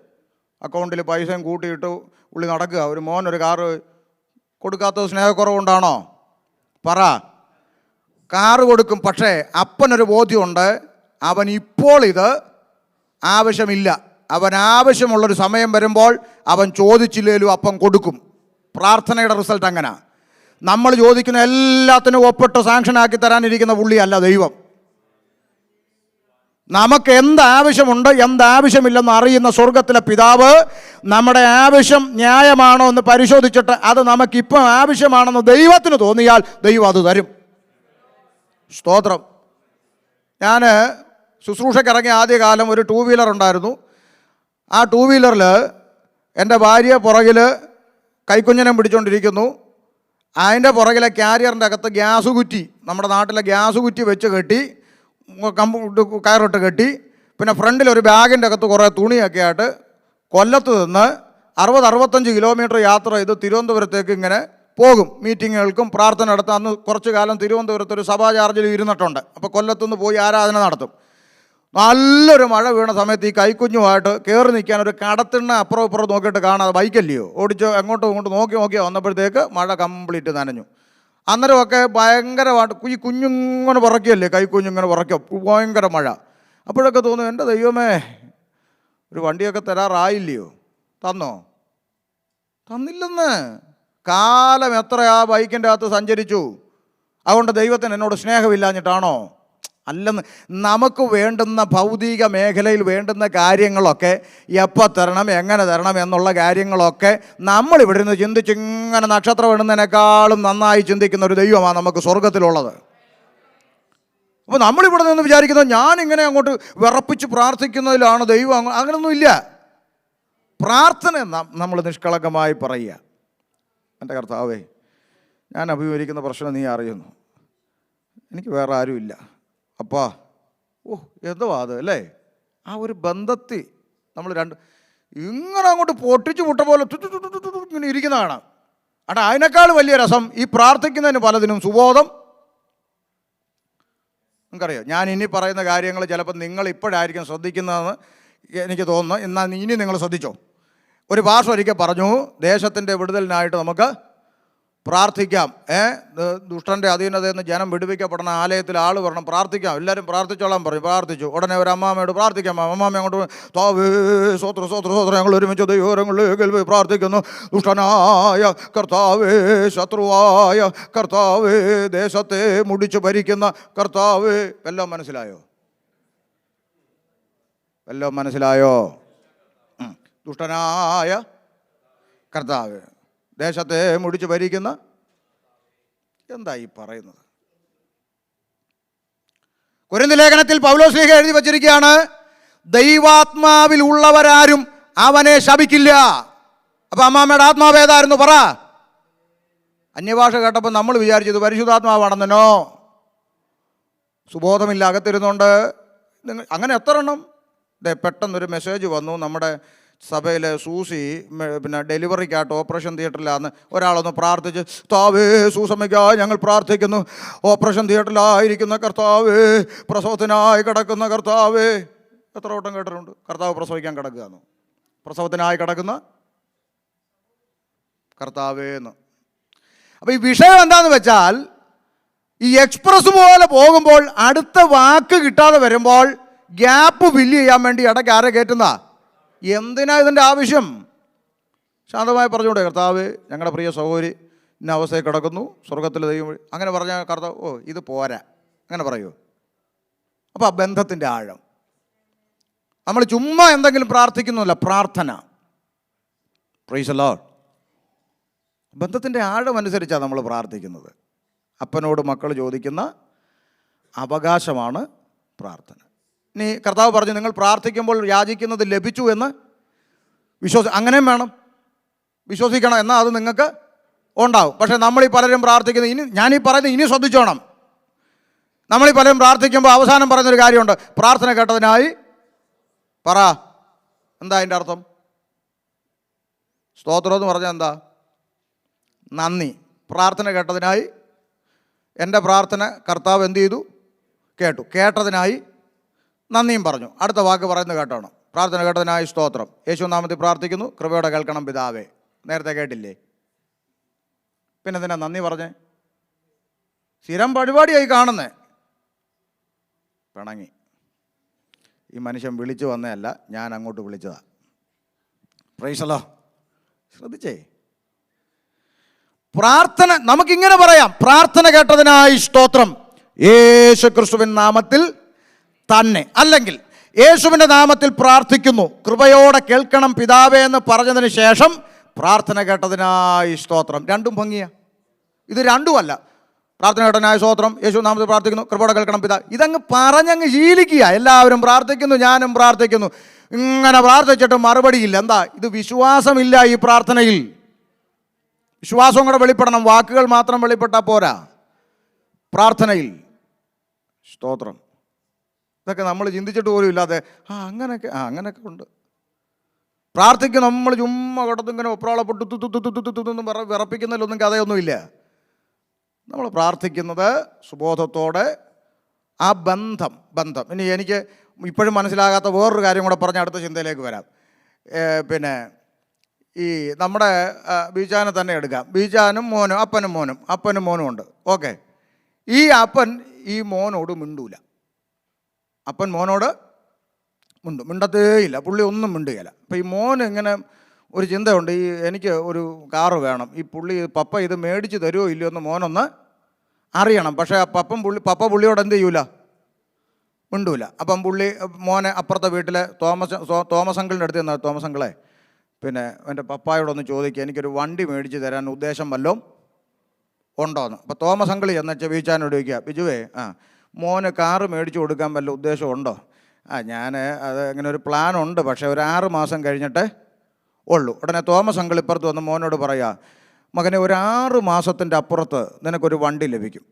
അക്കൗണ്ടിൽ പൈസയും കൂട്ടിയിട്ട് ഉള്ളി നടക്കുക. ഒരു മോൻ ഒരു കാറ് കൊടുക്കാത്തത് സ്നേഹക്കുറവുകൊണ്ടാണോ? പറ. കാറ് കൊടുക്കും, പക്ഷേ അപ്പനൊരു ബോധ്യമുണ്ട്, അവൻ ഇപ്പോൾ ഇത് ആവശ്യമില്ല, അവൻ ആവശ്യമുള്ളൊരു സമയം വരുമ്പോൾ അവൻ ചോദിച്ചില്ലേലും അപ്പം കൊടുക്കും. പ്രാർത്ഥനയുടെ റിസൾട്ട് അങ്ങനെ. നമ്മൾ ചോദിക്കുന്ന എല്ലാത്തിനും ഒപ്പിട്ട് സാങ്ഷനാക്കി തരാനിരിക്കുന്ന പുള്ളിയല്ല ദൈവം. നമുക്ക് എന്താവശ്യമുണ്ട് എന്താവശ്യമില്ലെന്ന് അറിയുന്ന സ്വർഗത്തിലെ പിതാവ് നമ്മുടെ ആവശ്യം ന്യായമാണോ എന്ന് പരിശോധിച്ചിട്ട് അത് നമുക്കിപ്പം ആവശ്യമാണെന്ന് ദൈവത്തിന് തോന്നിയാൽ ദൈവം അത് തരും. സ്തോത്രം. ഞാൻ ശുശ്രൂഷയ്ക്ക് ഇറങ്ങിയ ആദ്യകാലം ഒരു 2 വീലർ ഉണ്ടായിരുന്നു. ആ 2 വീലറിൽ എൻ്റെ ഭാര്യ പുറകിൽ കൈക്കുഞ്ഞിനെ പിടിച്ചുകൊണ്ടിരിക്കുന്നു. അതിൻ്റെ പുറകിലെ ക്യാരിയറിൻ്റെ അകത്ത് ഗ്യാസ് കുറ്റി, നമ്മുടെ നാട്ടിലെ ഗ്യാസ് കുറ്റി വെച്ച് കെട്ടി, കയറിട്ട് കെട്ടി, പിന്നെ ഫ്രണ്ടിലൊരു ബാഗിൻ്റെ അകത്ത് കുറേ തുണിയൊക്കെ ആയിട്ട് കൊല്ലത്ത് നിന്ന് 60-65 കിലോമീറ്റർ യാത്ര ചെയ്ത് തിരുവനന്തപുരത്തേക്ക് ഇങ്ങനെ പോകും. മീറ്റിങ്ങുകൾക്കും പ്രാർത്ഥന നടത്താൻ. അന്ന് കുറച്ച് കാലം തിരുവനന്തപുരത്ത് ഒരു സഭാ ചാർജിൽ ഇരുന്നിട്ടുണ്ട്. അപ്പോൾ കൊല്ലത്തുനിന്ന് പോയി ആരാധന നടത്തും. നല്ലൊരു മഴ വീണ സമയത്ത് ഈ കൈക്കുഞ്ഞുമായിട്ട് കയറി നിൽക്കാൻ ഒരു കടത്തിണ്ണ അപ്പുറം ഇപ്പുറം നോക്കിയിട്ട് കാണാതെ, ബൈക്കല്ലയോ, ഓടിച്ച് അങ്ങോട്ടും ഇങ്ങോട്ടും നോക്കിയാൽ വന്നപ്പോഴത്തേക്ക് മഴ കംപ്ലീറ്റ് നനഞ്ഞു. അന്നേരമൊക്കെ ഭയങ്കരമായിട്ട് ഈ കുഞ്ഞിങ്ങനെ പറക്കുകയല്ലേ, കൈക്കുഞ്ഞിങ്ങനെ പറയ്ക്കുക, ഭയങ്കര മഴ. അപ്പോഴൊക്കെ തോന്നും, എൻ്റെ ദൈവമേ, ഒരു വണ്ടിയൊക്കെ തരാറായില്ലയോ? തന്നോ? തന്നില്ലെന്ന്. കാലം എത്രയാ ബൈക്കിൻ്റെ അകത്ത് സഞ്ചരിച്ചു. അതുകൊണ്ട് ദൈവത്തിന് എന്നോട് സ്നേഹമില്ലാഞ്ഞിട്ടാണോ? അല്ലെന്ന്. നമുക്ക് വേണ്ടുന്ന ഭൗതിക മേഖലയിൽ വേണ്ടുന്ന കാര്യങ്ങളൊക്കെ എപ്പോൾ തരണം, എങ്ങനെ തരണം എന്നുള്ള കാര്യങ്ങളൊക്കെ നമ്മളിവിടെ നിന്ന് ചിന്തിച്ചിങ്ങനെ നക്ഷത്രം ഇടുന്നതിനേക്കാളും നന്നായി ചിന്തിക്കുന്ന ഒരു ദൈവമാണ് നമുക്ക് സ്വർഗത്തിലുള്ളത്. അപ്പോൾ നമ്മളിവിടെ നിന്ന് വിചാരിക്കുന്നത് ഞാനിങ്ങനെ അങ്ങോട്ട് വിറപ്പിച്ച് പ്രാർത്ഥിക്കുന്നതിലാണ് ദൈവം. അങ്ങനെയൊന്നുമില്ല. പ്രാർത്ഥന നമ്മൾ നിഷ്കളങ്കമായി പറയുക, എൻ്റെ കർത്താവേ, ഞാൻ അഭിമുഖീകരിക്കുന്ന പ്രശ്നം നീ അറിയുന്നു, എനിക്ക് വേറെ ആരുമില്ല അപ്പാ. എന്തുവാ അത് അല്ലേ? ആ ഒരു ബന്ധത്തിൽ നമ്മൾ ഇങ്ങനെ അങ്ങോട്ട് പൊട്ടിച്ച് മുട്ട പോലെ ഇങ്ങനെ ഇരിക്കുന്ന കാണാം. അവിടെ അതിനേക്കാൾ വലിയ രസം ഈ പ്രാർത്ഥിക്കുന്നതിന് പലതിനും സുബോധം. നിങ്ങൾക്കറിയാം, ഞാൻ ഇനി പറയുന്ന കാര്യങ്ങൾ ചിലപ്പോൾ നിങ്ങൾ ഇപ്പോഴായിരിക്കും ശ്രദ്ധിക്കുന്നതെന്ന് എനിക്ക് തോന്നുന്നു. എന്നാൽ ഇനി നിങ്ങൾ ശ്രദ്ധിച്ചോ. ഒരു ഭാഷ ഒരിക്കൽ പറഞ്ഞു, ദേശത്തിൻ്റെ വിടുതലിനായിട്ട് നമുക്ക് പ്രാർത്ഥിക്കാം. ദുഷ്ടൻ്റെ അധീനതയിൽ നിന്ന് ജനം വിടുവിക്കപ്പെടണം, ആലയത്തിൽ ആൾ വരണം, പ്രാർത്ഥിക്കാം, എല്ലാവരും പ്രാർത്ഥിച്ചോളാൻ പറഞ്ഞു. പ്രാർത്ഥിച്ചു. ഉടനെ ഒരു അമ്മാമ്മയോട് പ്രാർത്ഥിക്കാം. അമ്മാമ്മ അങ്ങോട്ട്, താവേ സ്വോത്ര സ്വോത്ര സ്വോത്ര, ഞങ്ങൾ ഒരുമിച്ച് ദൈവങ്ങളിലേക്ക് പ്രാർത്ഥിക്കുന്നു. ദുഷ്ടനായ കർത്താവേ, ശത്രുവായ കർത്താവേ, ദേശത്തെ മുടിച്ചു ഭരിക്കുന്ന കർത്താവേ. എല്ലാം മനസ്സിലായോ? എല്ലാം മനസ്സിലായോ? ദുഷ്ടനായ കർത്താവ്, ദേശത്തെ മുടിച്ച് ഭരിക്കുന്ന. എന്താ ഈ പറയുന്നത്? കൊരിന്ത്യർ ലേഖനത്തിൽ പൗലോസ് ശ്ലീഹ എഴുതി വച്ചിരിക്കുകയാണ്, ദൈവാത്മാവിൽ ഉള്ളവരാരും അവനെ ശപിക്കില്ല. അപ്പൊ അമ്മാമ്മയുടെ ആത്മാവ് ഏതായിരുന്നു? പറ. അന്യഭാഷ കേട്ടപ്പോൾ നമ്മൾ വിചാരിച്ചത് പരിശുദ്ധാത്മാവാണെന്നോ. സുബോധമില്ല, അകത്തിരുന്നുകൊണ്ട്. അങ്ങനെ എത്ര എണ്ണം? പെട്ടെന്നൊരു മെസ്സേജ് വന്നു, നമ്മുടെ സഭയിലെ സൂസി പിന്നെ ഡെലിവറിക്കായിട്ട് ഓപ്പറേഷൻ തിയേറ്ററിലാന്ന്. ഒരാളൊന്ന് പ്രാർത്ഥിച്ച്, താവേ സൂസമ്മയ്ക്കായി ഞങ്ങൾ പ്രാർത്ഥിക്കുന്നു, ഓപ്പറേഷൻ തിയേറ്ററിലായിരിക്കുന്ന കർത്താവേ, പ്രസവത്തിനായി കിടക്കുന്ന കർത്താവേ. എത്ര വട്ടം കേട്ടിട്ടുണ്ട്? കർത്താവ് പ്രസവിക്കാൻ കിടക്കുകയെന്ന്. പ്രസവത്തിനായി കിടക്കുന്ന കർത്താവേന്ന്. അപ്പോൾ ഈ വിഷയം എന്താണെന്ന് വെച്ചാൽ, ഈ എക്സ്പ്രസ് പോലെ പോകുമ്പോൾ അടുത്ത വാക്ക് കിട്ടാതെ വരുമ്പോൾ ഗ്യാപ്പ് ഫില്ല് ചെയ്യാൻ വേണ്ടി ഇടയ്ക്ക് ആരെ കയറ്റുന്ന? എന്തിനാ ഇതിൻ്റെ ആവശ്യം? ശാന്തമായി പറഞ്ഞുകൂടെ, കർത്താവ് ഞങ്ങളുടെ പ്രിയ സഹോദരി ഇന്ന അവസ്ഥയിൽ കിടക്കുന്നു, സ്വർഗത്തിലെ ദൈവം. അങ്ങനെ പറഞ്ഞാൽ കർത്താവ്, ഓ ഇത് പോരാ, അങ്ങനെ പറയുമോ? അപ്പോൾ ആ ബന്ധത്തിൻ്റെ ആഴം. നമ്മൾ ചുമ്മാ എന്തെങ്കിലും പ്രാർത്ഥിക്കുന്നില്ല, പ്രാർത്ഥന. Price the Lord. ബന്ധത്തിൻ്റെ ആഴം അനുസരിച്ചാണ് നമ്മൾ പ്രാർത്ഥിക്കുന്നത്. അപ്പനോട് മക്കൾ ചോദിക്കുന്ന അവകാശമാണ് പ്രാർത്ഥന. ഇനി കർത്താവ് പറഞ്ഞു, നിങ്ങൾ പ്രാർത്ഥിക്കുമ്പോൾ യാചിക്കുന്നത് ലഭിച്ചു എന്ന് അങ്ങനെയും വേണം, വിശ്വസിക്കണം, എന്നാൽ അത് നിങ്ങൾക്ക് ഉണ്ടാവും. പക്ഷേ നമ്മളീ പലരും പ്രാർത്ഥിക്കുന്നത്, ഞാനീ പറയുന്നത് ഇനി ശ്രദ്ധിച്ചോണം. നമ്മളീ പലരും പ്രാർത്ഥിക്കുമ്പോൾ അവസാനം പറയുന്നൊരു കാര്യമുണ്ട്, പ്രാർത്ഥന കേട്ടതിനായി പറ. എന്താ അതിൻ്റെ അർത്ഥം? സ്തോത്രം എന്ന് പറഞ്ഞാൽ എന്താ? നന്ദി. പ്രാർത്ഥന കേട്ടതിനായി, എൻ്റെ പ്രാർത്ഥന കർത്താവ് എന്ത് ചെയ്തു? കേട്ടു. കേട്ടതിനായി നന്ദിയും പറഞ്ഞു. അടുത്ത വാക്ക് പറയുന്നത് കേട്ടോണം. പ്രാർത്ഥന കേട്ടതിനായി സ്തോത്രം. യേശു നാമത്തിൽ പ്രാർത്ഥിക്കുന്നു, കൃപയോടെ കേൾക്കണം പിതാവേ. നേരത്തെ കേട്ടില്ലേ? പിന്നെ എന്തിനാ നന്ദി പറഞ്ഞേ? സ്ഥിരം പരിപാടിയായി കാണുന്നേ. പിണങ്ങി. ഈ മനുഷ്യൻ വിളിച്ചു വന്നതല്ല, ഞാൻ അങ്ങോട്ട് വിളിച്ചതാ. പ്രൈസല്ലോ. ശ്രദ്ധിച്ചേ, പ്രാർത്ഥന നമുക്കിങ്ങനെ പറയാം, പ്രാർത്ഥന കേട്ടതിനായി സ്തോത്രം, യേശു ക്രിസ്തുവിൻ നാമത്തിൽ തന്നെ. അല്ലെങ്കിൽ യേശുവിൻ്റെ നാമത്തിൽ പ്രാർത്ഥിക്കുന്നു, കൃപയോടെ കേൾക്കണം പിതാവേ എന്ന് പറഞ്ഞതിന് ശേഷം പ്രാർത്ഥന കേട്ടതിനായി സ്തോത്രം. രണ്ടും ഭംഗിയാ. ഇത് രണ്ടുമല്ല. പ്രാർത്ഥന കേട്ടതിനായി സ്തോത്രം, യേശു നാമത്തിൽ പ്രാർത്ഥിക്കുന്നു, കൃപയോടെ കേൾക്കണം പിതാ. ഇതങ്ങ് പറഞ്ഞങ്ങ് ശീലിക്കുക. എല്ലാവരും പ്രാർത്ഥിക്കുന്നു, ഞാനും പ്രാർത്ഥിക്കുന്നു. ഇങ്ങനെ പ്രാർത്ഥിച്ചിട്ട് മറുപടിയില്ല. എന്താ? ഇത് വിശ്വാസമില്ല ഈ പ്രാർത്ഥനയിൽ. വിശ്വാസം കൂടെ വെളിപ്പെടണം. വാക്കുകൾ മാത്രം വെളിപ്പെട്ടാൽ പോരാ. പ്രാർത്ഥനയിൽ സ്തോത്രം. ഇതൊക്കെ നമ്മൾ ചിന്തിച്ചിട്ട് പോലും ഇല്ലാതെ അങ്ങനെയൊക്കെ ഉണ്ട്. പ്രാർത്ഥിക്കും നമ്മൾ ചുമ്മാ കിടത്തിങ്ങനെ ഒപ്രാളപ്പെട്ട് തുന്നും വിറപ്പിക്കുന്നതിലൊന്നും കഥയൊന്നുമില്ല. നമ്മൾ പ്രാർത്ഥിക്കുന്നത് സുബോധത്തോടെ, ആ ബന്ധം. ഇനി എനിക്ക് ഇപ്പോഴും മനസ്സിലാകാത്ത വേറൊരു കാര്യം കൂടെ പറഞ്ഞ് അടുത്ത ചിന്തയിലേക്ക് വരാം. പിന്നെ ഈ നമ്മുടെ ബീജാനെ തന്നെ എടുക്കാം. ബീജാനും മോനും, അപ്പനും മോനും ഉണ്ട്. ഓക്കെ, ഈ അപ്പൻ ഈ മോനോട് മിണ്ടൂല. അപ്പൻ മോനോട് മിണ്ടത്തേയില്ല. പുള്ളി ഒന്നും മിണ്ടുകയില്ല. അപ്പോൾ ഈ മോന് ഇങ്ങനെ ഒരു ചിന്തയുണ്ട്, എനിക്ക് ഒരു കാറ് വേണം, പപ്പ ഇത് മേടിച്ച് തരുമോ ഇല്ലയോ എന്ന് മോനൊന്ന് അറിയണം. പക്ഷേ പപ്പ പുള്ളിയോട് എന്ത് ചെയ്യൂല? മിണ്ടൂല. അപ്പം മോനെ അപ്പുറത്തെ വീട്ടിലെ തോമസ് അങ്കിളിൻ്റെ അടുത്ത് നിന്നാൽ, തോമസ് അങ്കിളെ പിന്നെ എൻ്റെ പപ്പായോടൊന്ന് ചോദിക്കുക, എനിക്കൊരു വണ്ടി മേടിച്ച് തരാൻ ഉദ്ദേശം വല്ലതും ഉണ്ടോയെന്ന്. അപ്പോൾ തോമസ് അങ്കിൾ ചെന്ന് ബീച്ചാനോട് ചോദിക്കുക, ബിജുവേ മോന് കാറ് മേടിച്ച് കൊടുക്കാൻ വല്ല ഉദ്ദേശം ഉണ്ടോ? ഞാൻ അത് അങ്ങനെ ഒരു പ്ലാൻ ഉണ്ട്, പക്ഷേ ഒരു 6 മാസം കഴിഞ്ഞിട്ടേ ഉള്ളൂ. ഉടനെ തോമസ് അങ്കിൾ ഇപ്പുറത്ത് വന്ന് മോനോട് പറയുക, മകനെ ഒരു 6 മാസത്തിൻ്റെ അപ്പുറത്ത് നിനക്കൊരു വണ്ടി ലഭിക്കും.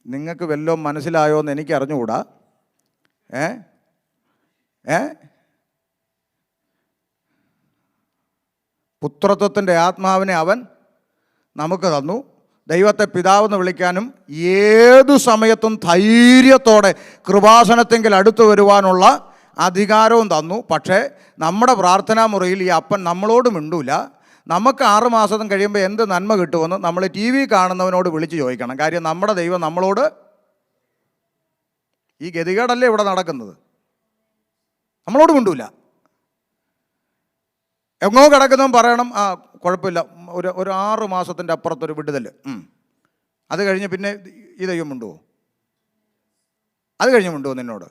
നിങ്ങൾക്ക് വല്ലതും മനസ്സിലായോ എന്ന് എനിക്ക് അറിഞ്ഞുകൂടാ. പുത്രത്വത്തിൻ്റെ ആത്മാവിനെ അവൻ നമുക്ക് തന്നു. ദൈവത്തെ പിതാവെന്ന് വിളിക്കാനും ഏതു സമയത്തും ധൈര്യത്തോടെ കൃപാസനത്തെങ്കിൽ അടുത്തു വരുവാനുള്ള അധികാരവും തന്നു. പക്ഷേ നമ്മുടെ പ്രാർത്ഥനാ മുറിയിൽ ഈ അപ്പൻ നമ്മളോട് മിണ്ടൂല. നമുക്ക് 6 മാസം കഴിയുമ്പോൾ എന്ത് നന്മ കിട്ടുമെന്ന് നമ്മൾ TV കാണുന്നവനോട് വിളിച്ച് ചോദിക്കണം. കാര്യം നമ്മുടെ ദൈവം നമ്മളോട് ഈ ഗതികേടല്ലേ ഇവിടെ നടക്കുന്നത്. നമ്മളോട് മിണ്ടൂല. എങ്ങോ കിടക്കുന്നവൻ പറയണം, കുഴപ്പമില്ല, ഒരു 6 മാസത്തിൻ്റെ അപ്പുറത്തൊരു വിടുതൽ. അത് കഴിഞ്ഞ് പിന്നെ ഈ ദൈവം മിണ്ടുവോ? അത് കഴിഞ്ഞ് മിണ്ടുവോ നിന്നോട്?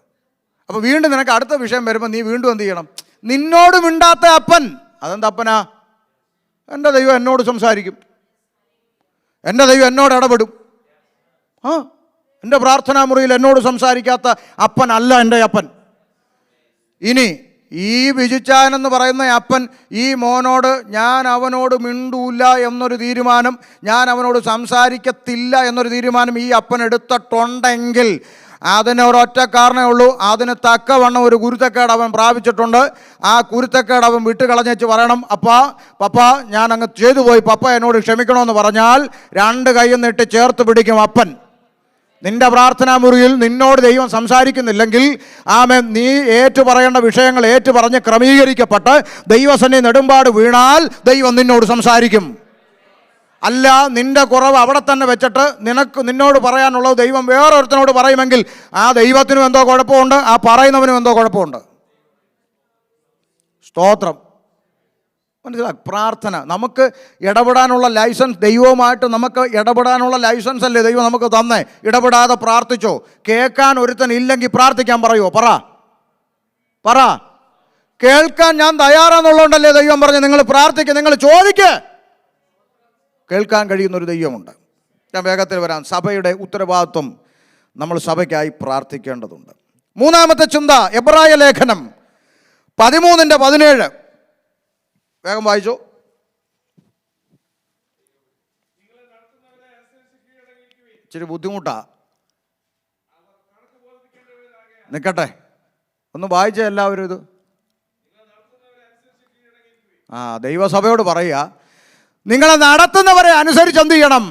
അപ്പോൾ വീണ്ടും നിനക്ക് അടുത്ത വിഷയം വരുമ്പോൾ നീ വീണ്ടും എന്ത് ചെയ്യണം? നിന്നോട് മിണ്ടാത്ത അപ്പൻ. അതെന്താ അപ്പനാ? എൻ്റെ ദൈവം എന്നോട് സംസാരിക്കും, എൻ്റെ ദൈവം എന്നോട് ഇടപെടും. എൻ്റെ പ്രാർത്ഥനാ മുറിയിൽ എന്നോട് സംസാരിക്കാത്ത അപ്പനല്ല എൻ്റെ അപ്പൻ. ഇനി ഈ ബിജുച്ചാനെന്ന് പറയുന്ന അപ്പൻ ഈ മോനോട് ഞാൻ അവനോട് മിണ്ടൂല എന്നൊരു തീരുമാനം, ഞാൻ അവനോട് സംസാരിക്കത്തില്ല എന്നൊരു തീരുമാനം ഈ അപ്പൻ എടുത്തിട്ടുണ്ടെങ്കിൽ അതിന് ഒരൊറ്റ കാരണമേ ഉള്ളൂ. അതിന് തക്കവണ്ണം ഒരു കുരുത്തക്കേട് അവൻ പ്രാപിച്ചിട്ടുണ്ട്. ആ കുരുത്തക്കേട് അവൻ വിട്ടുകളഞ്ഞേച്ച് പറയണം, പപ്പ ഞാൻ അങ്ങ് ചെയ്തു പോയി, പപ്പ എന്നോട് ക്ഷമിക്കണമെന്ന് പറഞ്ഞാൽ 2 കൈയും നീട്ടി ചേർത്ത് പിടിക്കും അപ്പൻ. നിന്റെ പ്രാർത്ഥനാ മുറിയിൽ നിന്നോട് ദൈവം സംസാരിക്കുന്നില്ലെങ്കിൽ നീ ഏറ്റുപറയേണ്ട വിഷയങ്ങൾ ഏറ്റുപറഞ്ഞ് ക്രമീകരിക്കപ്പെട്ട് ദൈവസന്നിധി നെടുമ്പാട് വീണാൽ ദൈവം നിന്നോട് സംസാരിക്കും. അല്ല, നിന്റെ കുറവ് അവിടെ തന്നെ വെച്ചിട്ട് നിന്നോട് പറയാനുള്ളത് ദൈവം വേറൊരുത്തനോട് പറയുമെങ്കിൽ ആ ദൈവത്തിനും എന്തോ കുഴപ്പമുണ്ട്, ആ പറയുന്നവനും എന്തോ കുഴപ്പമുണ്ട്. സ്തോത്രം. മനസ്സിലാക്കി? പ്രാർത്ഥന നമുക്ക് ഇടപെടാനുള്ള ലൈസൻസ്, ദൈവവുമായിട്ട് നമുക്ക് ഇടപെടാനുള്ള ലൈസൻസ് അല്ലേ ദൈവം നമുക്ക് തന്നേ. ഇടപെടാതെ പ്രാർത്ഥിച്ചോ? കേൾക്കാൻ ഒരുത്തൻ ഇല്ലെങ്കിൽ പ്രാർത്ഥിക്കാൻ പറയുമോ? പറ. കേൾക്കാൻ ഞാൻ തയ്യാറാന്നുള്ളതുകൊണ്ടല്ലേ ദൈവം പറഞ്ഞു നിങ്ങൾ പ്രാർത്ഥിക്കുക, നിങ്ങൾ ചോദിക്കുക. കേൾക്കാൻ കഴിയുന്നൊരു ദൈവമുണ്ട്. ഞാൻ വേഗത്തിൽ വരാം. സഭയുടെ ഉത്തരവാദിത്വം, നമ്മൾ സഭയ്ക്കായി പ്രാർത്ഥിക്കേണ്ടതുണ്ട്. 3-ാമത്തെ ചിന്ത, എബ്രായ ലേഖനം 13:17. വേഗം വായിച്ചോ. ഇച്ചിരി ബുദ്ധിമുട്ടാ, നിൽക്കട്ടെ, ഒന്ന് വായിച്ച എല്ലാവരും ഇത്. ദൈവസഭയോട് പറയുക, നിങ്ങളെ നടത്തുന്നവരെ അനുസരിച്ച് എന്ത് ചെയ്യണം?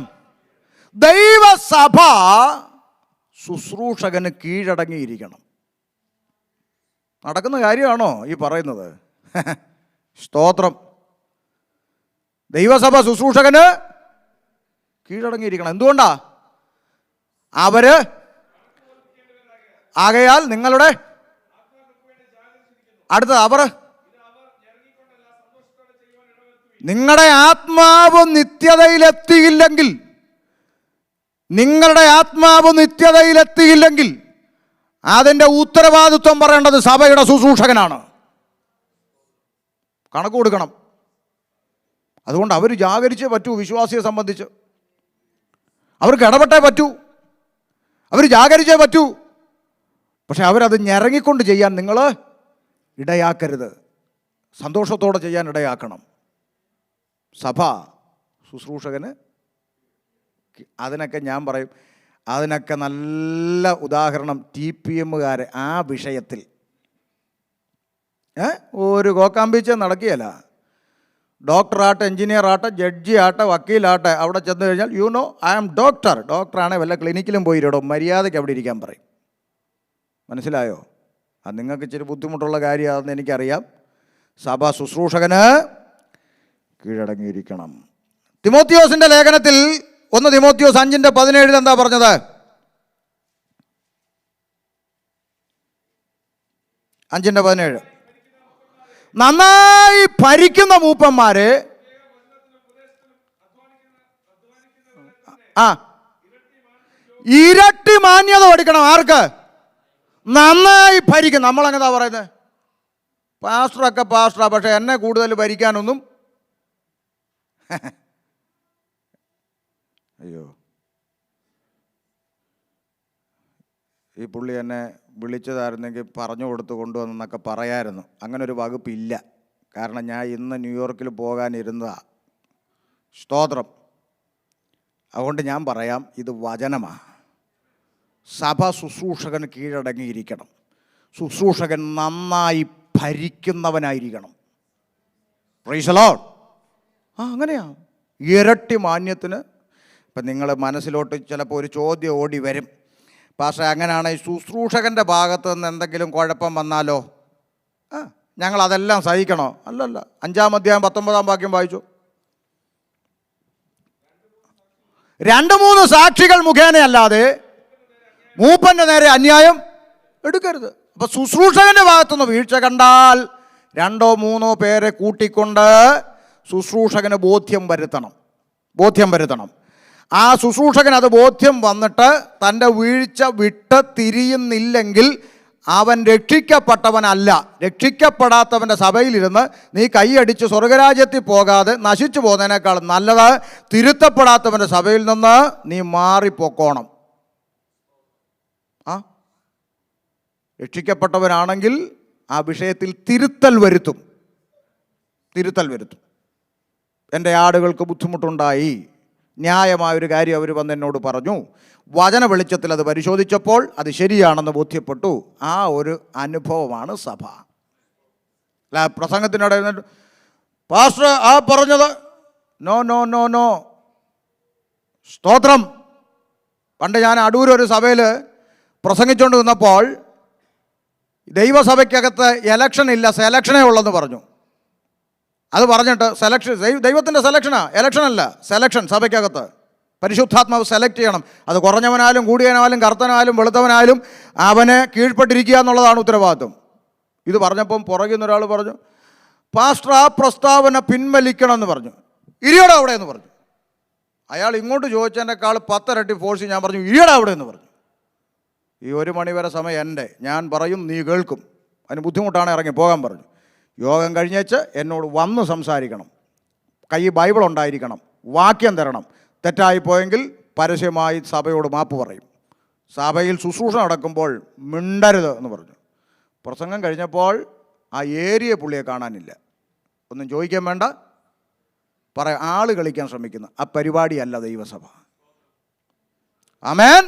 ദൈവസഭ ശുശ്രൂഷകന് കീഴടങ്ങിയിരിക്കണം. നടക്കുന്ന കാര്യമാണോ ഈ പറയുന്നത്? സ്തോത്രം. ദൈവസഭ ശുശ്രൂഷകന് കീഴടങ്ങിയിരിക്കണം. എന്തുകൊണ്ടാ? അവര് ആകയാൽ നിങ്ങളുടെ അടുത്തത് അവർ നിങ്ങളുടെ ആത്മാവ് നിത്യതയിലെത്തിയില്ലെങ്കിൽ, നിങ്ങളുടെ ആത്മാവ് നിത്യതയിലെത്തിയില്ലെങ്കിൽ അതിൻ്റെ ഉത്തരവാദിത്വം പറയേണ്ടത് സഭയുടെ ശുശ്രൂഷകനാണ്. കണക്ക് കൊടുക്കണം. അതുകൊണ്ട് അവർ ജാഗരിച്ചേ പറ്റൂ. വിശ്വാസിയെ സംബന്ധിച്ച് അവർക്ക് ഇടപെട്ടേ പറ്റൂ, അവർ ജാഗരിച്ചേ പറ്റൂ. പക്ഷെ അവരത് ഞെരങ്ങിക്കൊണ്ട് ചെയ്യാൻ നിങ്ങൾ ഇടയാക്കരുത്. സന്തോഷത്തോടെ ചെയ്യാൻ ഇടയാക്കണം. സഭ ശുശ്രൂഷകന് അതിനൊക്കെ ഞാൻ പറയും, അതിനൊക്കെ നല്ല ഉദാഹരണം TPM-കാരെ ആ വിഷയത്തിൽ ഒരു കോക്കാമ്പീച്ച നടക്കുകയല്ല. ഡോക്ടറാട്ടെ, എൻജിനീയറാട്ടെ, ജഡ്ജി ആട്ടെ, വക്കീലാട്ടെ, അവിടെ ചെന്ന് കഴിഞ്ഞാൽ ഐ ആം ഡോക്ടർ. ഡോക്ടറാണെ വല്ല ക്ലിനിക്കിലും പോയിട്ടോ മര്യാദയ്ക്ക് അവിടെ ഇരിക്കാൻ പറയും. മനസ്സിലായോ? അത് നിങ്ങൾക്ക് ഇച്ചിരി ബുദ്ധിമുട്ടുള്ള കാര്യമാണെന്ന് എനിക്കറിയാം. സഭാ ശുശ്രൂഷകന് കീഴടങ്ങിയിരിക്കണം. തിമോത്തിയോസിൻ്റെ ലേഖനത്തിൽ 1 തിമോത്തിയോസ് 5:17 എന്താ പറഞ്ഞത്? 5:17 നന്നായി ഭരിക്കുന്ന മൂപ്പന്മാര് ഇരട്ടി മാന്യത പഠിക്കണം. ആർക്ക്? നന്നായി ഭരിക്കും. നമ്മളെങ്ങനെയാ പറയുന്നത്? പാസ്റ്ററൊക്കെ പാസ്റ്ററാ, പക്ഷെ എന്നെ കൂടുതൽ ഭരിക്കാനൊന്നും അയ്യോ, ഈ പുള്ളി എന്നെ വിളിച്ചതായിരുന്നെങ്കിൽ പറഞ്ഞു കൊടുത്ത് കൊണ്ടുവന്നെന്നൊക്കെ പറയായിരുന്നു. അങ്ങനൊരു വകുപ്പില്ല. കാരണം ഞാൻ ഇന്ന് ന്യൂയോർക്കിൽ പോകാനിരുന്നതാണ്. സ്തോത്രം. അതുകൊണ്ട് ഞാൻ പറയാം, ഇത് വചനമാണ്. സഭ ശുശ്രൂഷകന് കീഴടങ്ങിയിരിക്കണം. ശുശ്രൂഷകൻ നന്നായി ഭരിക്കുന്നവനായിരിക്കണം. Price the Lord. അങ്ങനെയാ. ഇരട്ടി മാന്യത്തിന് ഇപ്പം നിങ്ങൾ മനസ്സിലോട്ട് ചിലപ്പോൾ ഒരു ചോദ്യം ഓടി വരും, പക്ഷേ അങ്ങനെയാണ് ശുശ്രൂഷകൻ്റെ ഭാഗത്ത് നിന്ന് എന്തെങ്കിലും കുഴപ്പം വന്നാലോ ഞങ്ങളതെല്ലാം സഹിക്കണോ? അല്ലല്ല. 5-ാം അധ്യായം 19-ാം വാക്യം വായിച്ചു. 2-3 സാക്ഷികൾ മുഖേനയല്ലാതെ മൂപ്പൻ്റെ നേരെ അന്യായം എടുക്കരുത്. അപ്പം ശുശ്രൂഷകൻ്റെ ഭാഗത്തുനിന്ന് വീഴ്ച കണ്ടാൽ 2-3 പേരെ കൂട്ടിക്കൊണ്ട് ശുശ്രൂഷകന് ബോധ്യം വരുത്തണം. ആ ശുശ്രൂഷകൻ അത് ബോധ്യം വന്നിട്ട് തൻ്റെ വീഴ്ച വിട്ട് തിരിയുന്നില്ലെങ്കിൽ അവൻ രക്ഷിക്കപ്പെട്ടവനല്ല. രക്ഷിക്കപ്പെടാത്തവൻ്റെ സഭയിലിരുന്ന് നീ കൈയടിച്ച് സ്വർഗരാജ്യത്തിൽ പോകാതെ നശിച്ചു പോകുന്നതിനേക്കാൾ നല്ലത് തിരുത്തപ്പെടാത്തവൻ്റെ സഭയിൽ നിന്ന് നീ മാറിപ്പോക്കോണം. രക്ഷിക്കപ്പെട്ടവനാണെങ്കിൽ ആ വിഷയത്തിൽ തിരുത്തൽ വരുത്തും. എൻ്റെ ആടുകൾക്ക് ബുദ്ധിമുട്ടുണ്ടായി, ന്യായമായൊരു കാര്യം അവർ വന്ന് എന്നോട് പറഞ്ഞു, വചന വെളിച്ചത്തിൽ അത് പരിശോധിച്ചപ്പോൾ അത് ശരിയാണെന്ന് ബോധ്യപ്പെട്ടു. ആ ഒരു അനുഭവമാണ് സഭ. അല്ല പ്രസംഗത്തിനിടയിൽ പാസ്റ്റർ ആ പറഞ്ഞത് നോ. സ്തോത്രം. പണ്ട് ഞാൻ അടൂർ ഒരു സഭയിൽ പ്രസംഗിച്ചുകൊണ്ട് നിന്നപ്പോൾ ദൈവസഭയ്ക്കകത്ത് എലക്ഷൻ ഇല്ല, സെലക്ഷനേ ഉള്ളെന്ന് പറഞ്ഞു. അത് പറഞ്ഞിട്ട് ദൈവത്തിൻ്റെ എലക്ഷനല്ല, സെലക്ഷൻ. സഭയ്ക്കകത്ത് പരിശുദ്ധാത്മാവ് സെലക്ട് ചെയ്യണം. അത് കുറഞ്ഞവനായാലും കൂടിയവനായാലും കറുത്തവനായാലും വെളുത്തവനായാലും അവനെ കീഴ്പ്പെട്ടിരിക്കുക എന്നുള്ളതാണ് ഉത്തരവാദിത്വം. ഇത് പറഞ്ഞപ്പം പുറകിൽ നിന്ന് ഒരാൾ പറഞ്ഞു, പാസ്റ്റർ ആ പ്രസ്താവന പിൻവലിക്കണമെന്ന് പറഞ്ഞു. ഇരിയടാ അവിടെ എന്ന് പറഞ്ഞു. അയാൾ ഇങ്ങോട്ട് ചോദിച്ചതിനേക്കാൾ 10 ഇരട്ടി ഫോഴ്സ് ഞാൻ പറഞ്ഞു, ഇരിയടാ അവിടെ എന്ന് പറഞ്ഞു. ഈ 1 മണി വരെ സമയം എൻ്റെ, ഞാൻ പറയും നീ കേൾക്കും, അതിന് ബുദ്ധിമുട്ടാണ്, ഇറങ്ങി പോകാൻ പറഞ്ഞു. യോഗം കഴിഞ്ഞേച്ച് എന്നോട് വന്ന് സംസാരിക്കണം, കൈ ബൈബിൾ ഉണ്ടായിരിക്കണം, വാക്യം തരണം. തെറ്റായിപ്പോയെങ്കിൽ പരസ്യമായി സഭയോട് മാപ്പ് പറയും. സഭയിൽ ശുശ്രൂഷ നടക്കുമ്പോൾ മിണ്ടരുത് എന്ന് പറഞ്ഞു. പ്രസംഗം കഴിഞ്ഞപ്പോൾ ആ ഏരിയ പുള്ളിയെ കാണാനില്ല. ഒന്നും ചോദിക്കാൻ വേണ്ട, ആൾ കളിക്കാൻ ശ്രമിക്കുന്നു. ആ പരിപാടിയല്ല ദൈവസഭ. ആമേൻ.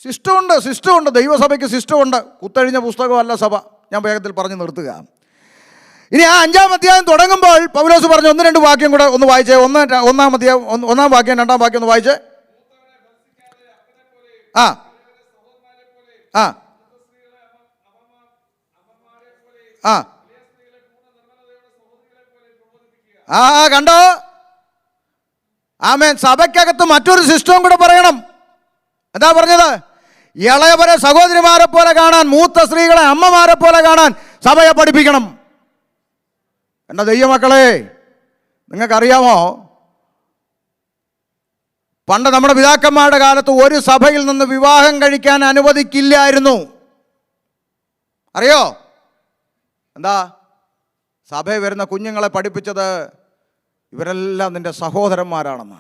സിസ്റ്റമുണ്ട്. ദൈവസഭയ്ക്ക് സിസ്റ്റമുണ്ട്. കുത്തഴിഞ്ഞ പുസ്തകമല്ല സഭ. ഞാൻ വേഗത്തിൽ പറഞ്ഞു നിർത്തുക. ഇനി ആ 5-ാം അധ്യായം തുടങ്ങുമ്പോൾ പൗലോസ് പറഞ്ഞ 1-2 വാക്യം കൂടെ ഒന്ന് വായിച്ചേ. 1-ാം അധ്യായം 1-ാം വാക്യം 2-ാം വാക്യം ഒന്ന് വായിച്ചേ. ആ ആ കണ്ടോ? ആമേൻ. സഭയ്ക്കകത്ത് മറ്റൊരു സിസ്റ്റവും കൂടെ പറയണം. എന്താ പറഞ്ഞത്? ഇളയവരെ സഹോദരിമാരെ പോലെ കാണാൻ, മൂത്ത സ്ത്രീകളെ അമ്മമാരെ പോലെ കാണാൻ സഭയെ പഠിപ്പിക്കണം. എൻ്റെ ദൈവമക്കളെ, നിങ്ങൾക്കറിയാമോ, പണ്ട് നമ്മുടെ പിതാക്കന്മാരുടെ കാലത്ത് ഒരു സഭയിൽ നിന്ന് വിവാഹം കഴിക്കാൻ അനുവദിക്കില്ലായിരുന്നു. അറിയോ? എന്താ? സഭയിൽ വരുന്ന കുഞ്ഞുങ്ങളെ പഠിപ്പിച്ചത് ഇവരെല്ലാം നിൻ്റെ സഹോദരന്മാരാണെന്ന്.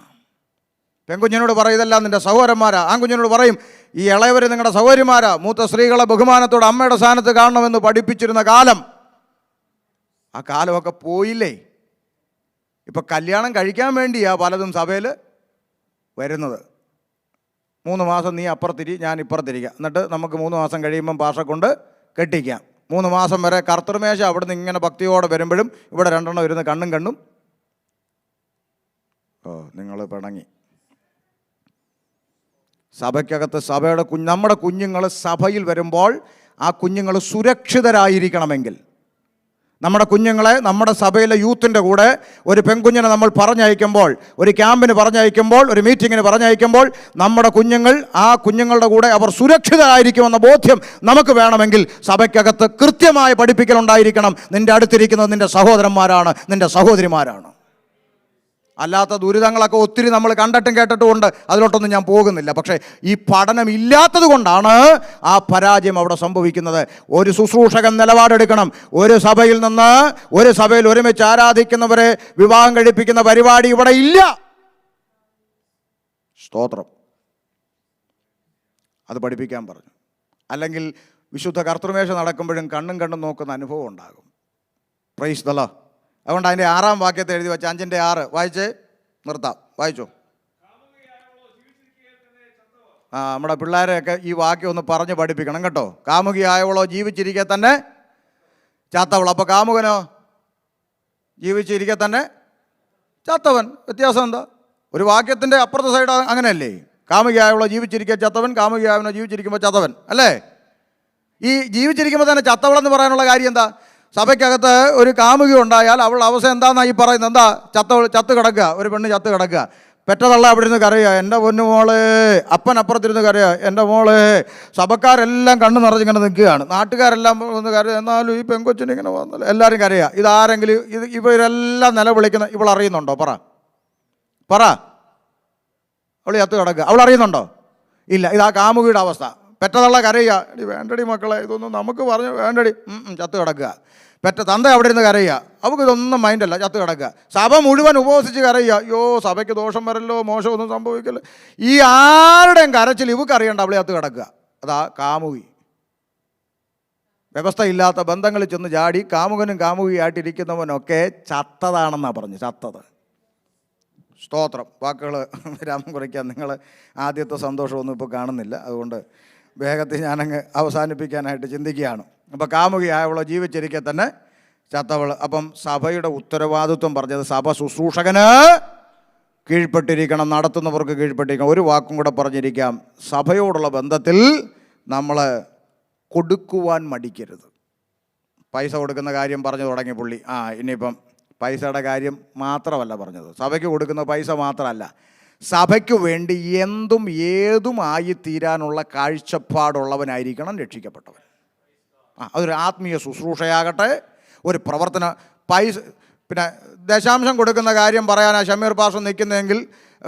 പെൺകുഞ്ഞിനോട് പറയും ഇതെല്ലാം നിൻ്റെ സഹോദരന്മാരാ. ആൺകുഞ്ഞിനോട് പറയും ഈ ഇളയവർ നിങ്ങളുടെ സഹോദരിമാരാ. മൂത്ത സ്ത്രീകളെ ബഹുമാനത്തോടെ അമ്മയുടെ സ്ഥാനത്ത് കാണണമെന്ന് പഠിപ്പിച്ചിരുന്ന കാലം, ആ കാലമൊക്കെ പോയില്ലേ? ഇപ്പം കല്യാണം കഴിക്കാൻ വേണ്ടിയാ പലതും സഭയിൽ വരുന്നത്. 3 മാസം നീ അപ്പുറത്തിരി, ഞാൻ ഇപ്പുറത്തിരിക്കുക, എന്നിട്ട് നമുക്ക് 3 മാസം കഴിയുമ്പം പാഷ കൊണ്ട് കെട്ടിക്കാം. 3 മാസം വരെ കർത്തൃമേശ അവിടുന്ന് ഇങ്ങനെ ഭക്തിയോടെ വരുമ്പോഴും ഇവിടെ 2 എണ്ണം ഇരുന്ന് കണ്ണും കണ്ണും. ഓ, നിങ്ങൾ പിണങ്ങി. സഭയ്ക്കകത്ത് സഭയുടെ നമ്മുടെ കുഞ്ഞുങ്ങൾ സഭയിൽ വരുമ്പോൾ ആ കുഞ്ഞുങ്ങൾ സുരക്ഷിതരായിരിക്കണമെങ്കിൽ, നമ്മുടെ കുഞ്ഞുങ്ങളെ നമ്മുടെ സഭയിലെ യൂത്തിൻ്റെ കൂടെ ഒരു പെൺകുഞ്ഞിനെ നമ്മൾ പറഞ്ഞയക്കുമ്പോൾ, ഒരു ക്യാമ്പിന് പറഞ്ഞയക്കുമ്പോൾ, ഒരു മീറ്റിങ്ങിന് പറഞ്ഞയക്കുമ്പോൾ, നമ്മുടെ കുഞ്ഞുങ്ങൾ ആ കുഞ്ഞുങ്ങളുടെ കൂടെ അവർ സുരക്ഷിതരായിരിക്കുമെന്ന ബോധ്യം നമുക്ക് വേണമെങ്കിൽ സഭയ്ക്കകത്ത് കൃത്യമായ പഠിപ്പിക്കലുണ്ടായിരിക്കണം. നിൻ്റെ അടുത്തിരിക്കുന്നത് നിൻ്റെ സഹോദരന്മാരാണ്, നിൻ്റെ സഹോദരിമാരാണ്. അല്ലാത്ത ദുരിതങ്ങളൊക്കെ ഒത്തിരി നമ്മൾ കണ്ടിട്ടും കേട്ടിട്ടുമുണ്ട്, അതിലോട്ടൊന്നും ഞാൻ പോകുന്നില്ല. പക്ഷേ ഈ പഠനം ഇല്ലാത്തത് കൊണ്ടാണ് ആ പരാജയം അവിടെ സംഭവിക്കുന്നത്. ഒരു ശുശ്രൂഷകൻ നിലപാടെടുക്കണം. ഒരു സഭയിൽ നിന്ന് ഒരു സഭയിൽ ഒരുമിച്ച് ആരാധിക്കുന്നവരെ വിവാഹം കഴിപ്പിക്കുന്ന പരിപാടി ഇവിടെ ഇല്ല. സ്തോത്രം. അത് പഠിപ്പിക്കാൻ പറഞ്ഞു. അല്ലെങ്കിൽ വിശുദ്ധ കർത്തൃമേശ നടക്കുമ്പോഴും കണ്ണും കണ്ണും നോക്കുന്ന അനുഭവം ഉണ്ടാകും. Praise the Lord. അതുകൊണ്ട് അതിൻ്റെ 6-ാം വാക്യത്തെ എഴുതി വെച്ച് 5-ന്റെ 6 വായിച്ച് നിർത്താം. വായിച്ചോ. നമ്മുടെ പിള്ളേരെയൊക്കെ ഈ വാക്യം ഒന്ന് പറഞ്ഞ് പഠിപ്പിക്കണം കേട്ടോ. കാമുകിയായവളോ ജീവിച്ചിരിക്കെ തന്നെ ചാത്തവൾ. അപ്പോൾ കാമുകനോ ജീവിച്ചിരിക്കെ തന്നെ ചത്തവൻ. വ്യത്യാസം എന്താ? ഒരു വാക്യത്തിൻ്റെ അപ്പുറത്തെ സൈഡ് അങ്ങനെയല്ലേ? കാമുകിയായവളോ ജീവിച്ചിരിക്കെ ചത്തവൻ, കാമുകിയായവനോ ജീവിച്ചിരിക്കുമ്പോൾ ചത്തവൻ അല്ലേ? ഈ ജീവിച്ചിരിക്കുമ്പോൾ തന്നെ ചത്തവളെന്ന് പറയാനുള്ള കാര്യം എന്താ? സഭയ്ക്കകത്ത് ഒരു കാമുകി ഉണ്ടായാൽ അവൾ അവസ്ഥ എന്താണെന്നാണ് ഈ പറയുന്നത്? എന്താ? ചത്ത് കിടക്കുക. ഒരു പെണ്ണ് ചത്ത് കിടക്കുക. പെറ്റതള്ള അവിടെ ഇരുന്ന് കരയുക, എൻ്റെ പൊന്നു മോളെ. അപ്പൻ അപ്പുറത്തിരുന്ന് കരയുക, എൻ്റെ മോളെ. സഭക്കാരെല്ലാം കണ്ണ് നിറഞ്ഞിങ്ങനെ നിൽക്കുകയാണ്. നാട്ടുകാരെല്ലാം ഒന്ന് കരയുക. എന്നാലും ഈ പെങ്കൊച്ചിന് ഇങ്ങനെ വന്നല്ലോ, എല്ലാവരും കരയുക. ഇതാരെങ്കിലും ഇവരെല്ലാം നിലവിളിക്കുന്ന ഇവൾ അറിയുന്നുണ്ടോ? പറ. അവൾ ചത്ത് കിടക്കുക, അവൾ അറിയുന്നുണ്ടോ? ഇല്ല. ഇതാ കാമുകിയുടെ അവസ്ഥ. പെറ്റതള്ള കരയുക, എടി വേണ്ടടി മക്കളെ, ഇതൊന്നും നമുക്ക് പറഞ്ഞു വേണ്ടടി. ചത്ത് കിടക്കുക. പെറ്റ തന്ത അവിടെ ഇരുന്ന് കരയുക, അവൾക്ക് ഇതൊന്നും മൈൻഡല്ല, ചത്ത് കിടക്കുക. സഭ മുഴുവൻ ഉപവസിച്ച് കരയുക, അയ്യോ സഭയ്ക്ക് ദോഷം വരല്ലോ, മോശമൊന്നും സംഭവിക്കല്ലോ. ഈ ആരുടെയും കരച്ചിൽ ഇവക്ക് അറിയണ്ട, അവളെ ചത്ത് കിടക്കുക. അതാ കാമുകി. വ്യവസ്ഥയില്ലാത്ത ബന്ധങ്ങളിൽ ചെന്ന് ചാടി കാമുകനും കാമുകിയായിട്ടിരിക്കുന്നവനൊക്കെ ചത്തതാണെന്നാണ് പറഞ്ഞു. ചത്തത്. സ്തോത്രം. വാക്കുകൾ വിരാമം കുറിക്കാൻ നിങ്ങൾ ആദ്യത്തെ സന്തോഷമൊന്നും ഇപ്പോൾ കാണുന്നില്ല. അതുകൊണ്ട് വേഗത്തിൽ ഞാനങ്ങ് അവസാനിപ്പിക്കാനായിട്ട് ചിന്തിക്കുകയാണ്. അപ്പോൾ കാമുകിയായവളോ ജീവിച്ചിരിക്കെ തന്നെ ചത്തവൾ. അപ്പം സഭയുടെ ഉത്തരവാദിത്വം പറഞ്ഞത് സഭ ശുശ്രൂഷകന് കീഴ്പ്പെട്ടിരിക്കണം, നടത്തുന്നവർക്ക് കീഴ്പ്പെട്ടിരിക്കണം. ഒരു വാക്കും കൂടെ പറഞ്ഞിരിക്കാം. സഭയോടുള്ള ബന്ധത്തിൽ നമ്മൾ കൊടുക്കുവാൻ മടിക്കരുത്. പൈസ കൊടുക്കുന്ന കാര്യം പറഞ്ഞു തുടങ്ങി പുള്ളി. ഇനിയിപ്പം പൈസയുടെ കാര്യം മാത്രമല്ല പറഞ്ഞത്. സഭയ്ക്ക് കൊടുക്കുന്ന പൈസ മാത്രമല്ല, സഭയ്ക്ക് വേണ്ടി എന്തും ഏതുമായി തീരാനുള്ള കാഴ്ചപ്പാടുള്ളവനായിരിക്കണം രക്ഷിക്കപ്പെട്ടവൻ. അതൊരു ആത്മീയ ശുശ്രൂഷയാകട്ടെ, ഒരു പ്രവർത്തന പൈസ. പിന്നെ ദശാംശം കൊടുക്കുന്ന കാര്യം പറയാനാണ് ഷമീർ പാസ്റ്റർ നിൽക്കുന്നതെങ്കിൽ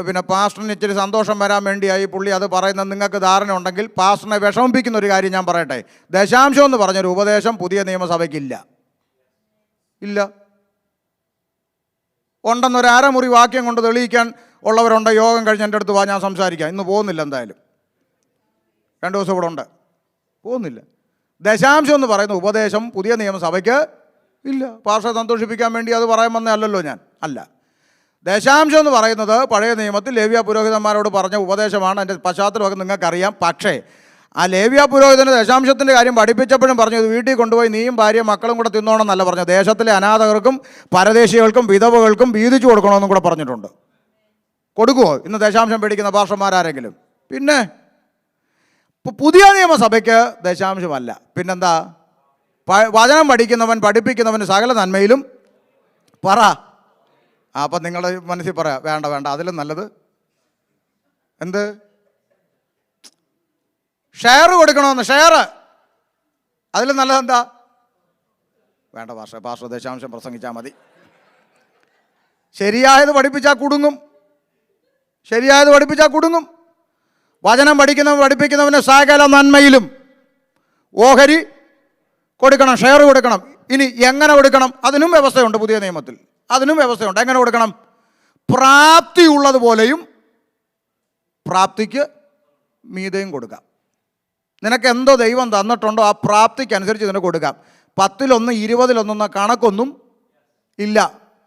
പിന്നെ പാസ്റ്ററിന് ഇച്ചിരി സന്തോഷം വരാൻ വേണ്ടിയായി പുള്ളി അത് പറയുന്നത് നിങ്ങൾക്ക് ധാരണ ഉണ്ടെങ്കിൽ പാസ്റ്ററിനെ വിഷമിപ്പിക്കുന്ന ഒരു കാര്യം ഞാൻ പറയട്ടെ. ദശാംശം എന്ന് പറഞ്ഞൊരു ഉപദേശം പുതിയ നിയമസഭയ്ക്കില്ല. ഉണ്ടെന്നൊരു അരമുറി വാക്യം കൊണ്ട് തെളിയിക്കാൻ ഉള്ളവരുണ്ട്. യോഗം കഴിഞ്ഞ് എൻ്റെ അടുത്ത് വാ, ഞാൻ സംസാരിക്കാം. ഇന്ന് പോകുന്നില്ല, എന്തായാലും 2 ദിവസം ഇവിടെ ഉണ്ട്, പോകുന്നില്ല. ദശാംശം എന്ന് പറയുന്ന ഉപദേശം പുതിയ നിയമസഭയ്ക്ക് ഇല്ല. പാസ്റ്ററെ സന്തോഷിപ്പിക്കാൻ വേണ്ടി അത് പറയാൻ വന്നേ അല്ലല്ലോ ഞാൻ. അല്ല, ദശാംശം എന്ന് പറയുന്നത് പഴയ നിയമത്തിൽ ലേവ്യ പുരോഹിതന്മാരോട് പറഞ്ഞ ഉപദേശമാണ്. എൻ്റെ പശ്ചാത്തലമൊക്കെ നിങ്ങൾക്കറിയാം. പക്ഷേ ആ ലേവ്യ പുരോഹിതന് ദശാംശത്തിൻ്റെ കാര്യം പഠിപ്പിച്ചപ്പോഴും പറഞ്ഞു, ഇത് വീട്ടിൽ കൊണ്ടുപോയി നീയും ഭാര്യയും മക്കളും കൂടെ തിന്നോണം എന്നല്ല പറഞ്ഞു. ദേശത്തിലെ അനാഥകർക്കും പരദേശികൾക്കും വിധവകൾക്കും വീതിച്ചു കൊടുക്കണമെന്നും കൂടെ പറഞ്ഞിട്ടുണ്ട്. കൊടുക്കുമോ ഇന്ന് ദശാംശം പേടിക്കുന്ന പാസ്റ്റർമാരാരെങ്കിലും? പിന്നെ ഇപ്പോൾ പുതിയ നിയമസഭയ്ക്ക് ദശാംശമല്ല, പിന്നെന്താ? വചനം പഠിക്കുന്നവൻ പഠിപ്പിക്കുന്നവന് സകല നന്മയിലും പറ. അപ്പം നിങ്ങൾ മനസ്സിൽ പറയാം, വേണ്ട വേണ്ട, അതിലും നല്ലത് എന്ത്? ഷെയർ കൊടുക്കണമെന്ന്. ഷെയർ അതിലും നല്ലത് എന്താ? വേണ്ട പാസ്റ്റർ ദശാംശം പ്രസംഗിച്ചാൽ മതി. ശരിയായത് പഠിപ്പിച്ചാൽ കുടുങ്ങും. ശരിയായത് പഠിപ്പിച്ചാൽ കുടുങ്ങും. വചനം പഠിപ്പിക്കുന്നവന് സകല നന്മയിലും ഓഹരി കൊടുക്കണം, ഷെയർ കൊടുക്കണം. ഇനി എങ്ങനെ കൊടുക്കണം? അതിനും വ്യവസ്ഥയുണ്ട് പുതിയ നിയമത്തിൽ. അതിനും വ്യവസ്ഥയുണ്ട്. എങ്ങനെ കൊടുക്കണം? പ്രാപ്തിയുള്ളതുപോലെയും പ്രാപ്തിക്ക് മീതയും കൊടുക്കാം. നിനക്ക് എന്തോ ദൈവം തന്നിട്ടുണ്ടോ ആ പ്രാപ്തിക്കനുസരിച്ച് നിനക്ക് കൊടുക്കാം. 10-1 20-1 കണക്കൊന്നും ഇല്ല.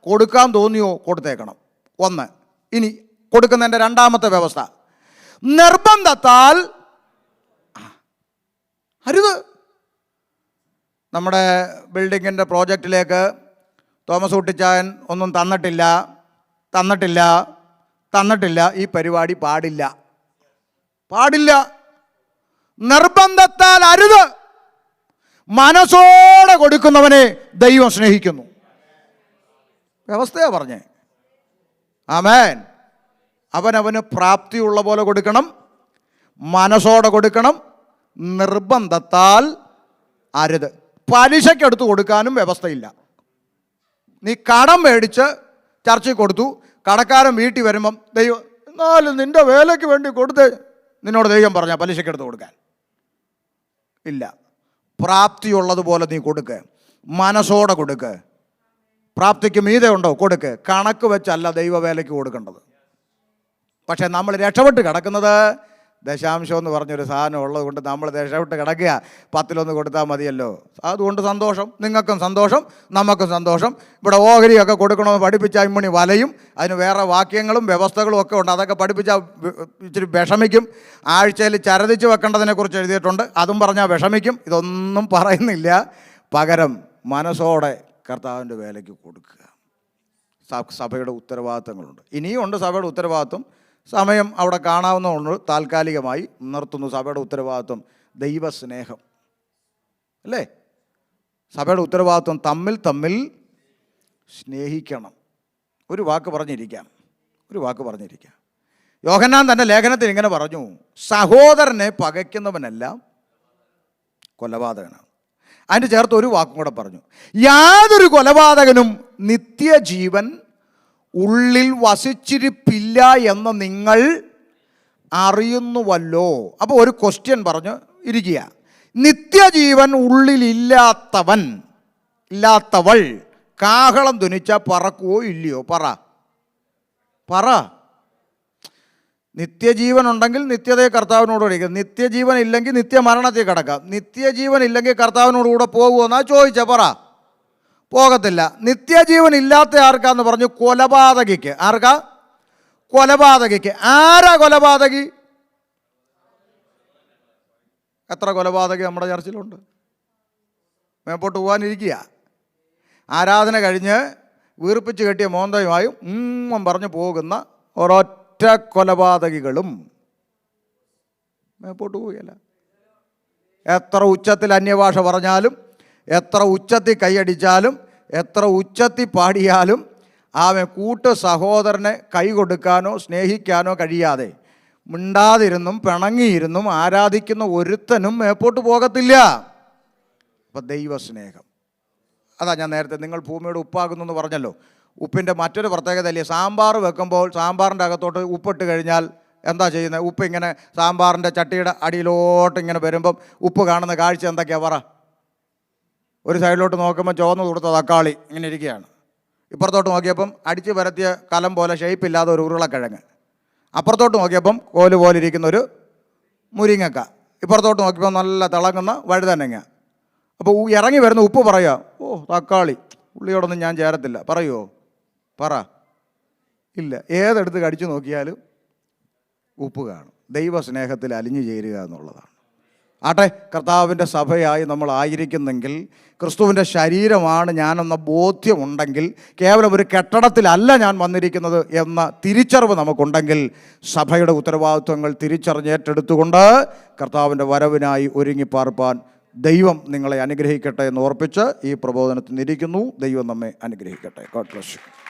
കൊടുക്കാൻ തോന്നിയോ കൊടുത്തേക്കണം. ഒന്ന്. ഇനി കൊടുക്കുന്നതിൻ്റെ രണ്ടാമത്തെ വ്യവസ്ഥ, നിർബന്ധത്താൽ അരുത്. നമ്മുടെ ബിൽഡിങ്ങിൻ്റെ പ്രോജക്റ്റിലേക്ക് തോമസ് കുട്ടിച്ചായൻ ഒന്നും തന്നിട്ടില്ല. ഈ പരിപാടി പാടില്ല. നിർബന്ധത്താൽ അരുത്. മനസ്സോടെ കൊടുക്കുന്നവനെ ദൈവം സ്നേഹിക്കുന്നു. വ്യവസ്ഥയാ പറഞ്ഞേ. ആമേൻ. അവനവന് പ്രാപ്തിയുള്ള പോലെ കൊടുക്കണം, മനസ്സോടെ കൊടുക്കണം, നിർബന്ധത്താൽ അരുത്. പലിശക്കെടുത്ത് കൊടുക്കാനും വ്യവസ്ഥയില്ല. നീ കടം മേടിച്ച് ചർച്ചയിൽ കൊടുത്തു, കടക്കാരൻ വീട്ടിൽ വരുമ്പം ദൈവം എന്നാലും നിൻ്റെ വേലയ്ക്ക് വേണ്ടി കൊടുത്ത് നിന്നോട് ദൈവം പറഞ്ഞാൽ പലിശക്കെടുത്ത് കൊടുക്കാൻ ഇല്ല. പ്രാപ്തിയുള്ളതുപോലെ നീ കൊടുക്ക്, മനസ്സോടെ കൊടുക്ക്. പ്രാപ്തിക്ക് മീതെ ഉണ്ടോ കൊടുക്ക്. കണക്ക് വെച്ചല്ല ദൈവവേലയ്ക്ക് കൊടുക്കേണ്ടത്. പക്ഷേ നമ്മൾ രക്ഷപ്പെട്ട് കിടക്കുന്നത് ദശാംശം എന്ന് പറഞ്ഞൊരു സാധനം ഉള്ളത് കൊണ്ട് നമ്മൾ രക്ഷപ്പെട്ട് കിടക്കുക. 10-1 കൊടുത്താൽ മതിയല്ലോ. അതുകൊണ്ട് സന്തോഷം, നിങ്ങൾക്കും സന്തോഷം, നമുക്കും സന്തോഷം. ഇവിടെ ഓഹരിയൊക്കെ കൊടുക്കണമെന്ന് പഠിപ്പിച്ചാൽ ഇമ്മണി വലയും. അതിന് വേറെ വാക്യങ്ങളും വ്യവസ്ഥകളും ഒക്കെ ഉണ്ട്. അതൊക്കെ പഠിപ്പിച്ചാൽ ഇച്ചിരി വിഷമിക്കും. ആഴ്ചയിൽ ചരതിച്ച് വെക്കേണ്ടതിനെക്കുറിച്ച് എഴുതിയിട്ടുണ്ട്, അതും പറഞ്ഞാൽ വിഷമിക്കും. ഇതൊന്നും പറയുന്നില്ല. പകരം മനസ്സോടെ കർത്താവിൻ്റെ വേലയ്ക്ക് കൊടുക്കുക. സഭയുടെ ഉത്തരവാദിത്തങ്ങളുണ്ട്. ഇനിയും ഉണ്ട് സഭയുടെ ഉത്തരവാദിത്വം. സമയം അവിടെ കാണാവുന്നതുകൊണ്ട് താൽക്കാലികമായി നിർത്തുന്നു. സഭയുടെ ഉത്തരവാദിത്വം ദൈവസ്നേഹം അല്ലേ? സഭയുടെ ഉത്തരവാദിത്വം തമ്മിൽ സ്നേഹിക്കണം. ഒരു വാക്ക് പറഞ്ഞിരിക്കാം. യോഹന്നാൻ തൻ്റെ ലേഖനത്തിൽ ഇങ്ങനെ പറഞ്ഞു, സഹോദരനെ പകയ്ക്കുന്നവനെല്ലാം കൊലപാതകനാണ്. അതിന് ചേർത്ത് ഒരു വാക്കും കൂടെ പറഞ്ഞു, യാതൊരു കൊലപാതകനും നിത്യജീവൻ ഉള്ളിൽ വസിച്ചിരിപ്പില്ല എന്ന് നിങ്ങൾ അറിയുന്നുവല്ലോ. അപ്പോൾ ഒരു ക്വസ്റ്റ്യൻ പറഞ്ഞു ഇരിക്കുക. നിത്യജീവൻ ഇല്ലാത്തവൾ കാഹളം ധ്വനിച്ച പറക്കുവോ ഇല്ലയോ? പറ. നിത്യജീവൻ ഉണ്ടെങ്കിൽ നിത്യതയെ കർത്താവിനോട് പഠിക്കുക. നിത്യജീവൻ ഇല്ലെങ്കിൽ നിത്യമരണത്തിൽ കിടക്കാം. നിത്യജീവൻ ഇല്ലെങ്കിൽ കർത്താവിനോടുകൂടെ പോകുമെന്നാ ചോദിച്ച പറ. പോകത്തില്ല. നിത്യജീവൻ ഇല്ലാത്ത ആർക്കാന്ന് പറഞ്ഞു? കൊലപാതകിക്ക്. ആർക്കാ? കൊലപാതകിക്ക്. ആരാ കൊലപാതകി? എത്ര കൊലപാതകി നമ്മുടെ ചർച്ചിലുണ്ട്? മേപ്പോട്ട് പോകാനിരിക്കുക. ആരാധന കഴിഞ്ഞ് വീർപ്പിച്ച് കെട്ടിയ മോന്തയുമായും പറഞ്ഞു പോകുന്ന ഒരൊറ്റ കൊലപാതകികളും മേപ്പോട്ട് പോവുകയല്ല. എത്ര ഉച്ചത്തിൽ അന്യഭാഷ പറഞ്ഞാലും, എത്ര ഉച്ചത്തിൽ കൈയടിച്ചാലും, എത്ര ഉച്ചത്തിൽ പാടിയാലും അവൻ കൂട്ട് സഹോദരനെ കൈ കൊടുക്കാനോ സ്നേഹിക്കാനോ കഴിയാതെ മിണ്ടാതിരുന്നും പിണങ്ങിയിരുന്നും ആരാധിക്കുന്ന ഒരുത്തനും മേപ്പോട്ട് പോകത്തില്ല. അപ്പം ദൈവസ്നേഹം അതാ ഞാൻ നേരത്തെ നിങ്ങൾ ഭൂമിയുടെ ഉപ്പാകുന്നു എന്ന് പറഞ്ഞല്ലോ. ഉപ്പിൻ്റെ മറ്റൊരു പ്രത്യേകത അല്ലേ, സാമ്പാർ വെക്കുമ്പോൾ സാമ്പാറിൻ്റെ അകത്തോട്ട് ഉപ്പിട്ട് കഴിഞ്ഞാൽ എന്താ ചെയ്യുന്നത്? ഉപ്പ് ഇങ്ങനെ സാമ്പാറിൻ്റെ ചട്ടിയുടെ അടിയിലോട്ട് ഇങ്ങനെ വരുമ്പം ഉപ്പ് കാണുന്ന കാഴ്ച എന്തൊക്കെയാ പറ? ഒരു സൈഡിലോട്ട് നോക്കുമ്പോൾ ചുവന്ന് കൊടുത്ത തക്കാളി ഇങ്ങനെ ഇരിക്കുകയാണ്. ഇപ്പുറത്തോട്ട് നോക്കിയപ്പം അടിച്ച് പരത്തിയ കലം പോലെ ഷേപ്പില്ലാതെ ഒരു ഉരുളക്കിഴങ്ങ്. അപ്പുറത്തോട്ട് നോക്കിയപ്പം കോല് പോലെ ഇരിക്കുന്നൊരു മുരിങ്ങക്ക. ഇപ്പുറത്തോട്ട് നോക്കിയപ്പോൾ നല്ല തിളങ്ങുന്ന വഴുതനങ്ങ. അപ്പോൾ ഇറങ്ങി വരുന്ന ഉപ്പ് പറയുക, ഓ തക്കാളി, ഉള്ളിയോടൊന്നും ഞാൻ ചേരത്തില്ല. പറയുമോ? പറ. ഇല്ല. ഏതെടുത്ത് കടിച്ചു നോക്കിയാലും ഉപ്പ് കാണും. ദൈവസ്നേഹത്തിൽ അലിഞ്ഞു ചേരുക എന്നുള്ളതാണ്. ആട്ടെ, കർത്താവിൻ്റെ സഭയായി നമ്മൾ ആയിരിക്കുന്നെങ്കിൽ, ക്രിസ്തുവിൻ്റെ ശരീരമാണ് ഞാനെന്ന ബോധ്യമുണ്ടെങ്കിൽ, കേവലം ഒരു കെട്ടിടത്തിലല്ല ഞാൻ വന്നിരിക്കുന്നത് എന്ന തിരിച്ചറിവ് നമുക്കുണ്ടെങ്കിൽ, സഭയുടെ ഉത്തരവാദിത്വങ്ങൾ തിരിച്ചറിഞ്ഞേറ്റെടുത്തുകൊണ്ട് കർത്താവിൻ്റെ വരവിനായി ഒരുങ്ങിപ്പാർപ്പാൻ ദൈവം നിങ്ങളെ അനുഗ്രഹിക്കട്ടെ എന്ന് ഓർപ്പിച്ച് ഈ പ്രബോധനത്തിൽ നിന്നിരിക്കുന്നു. ദൈവം നമ്മെ അനുഗ്രഹിക്കട്ടെ. God bless you.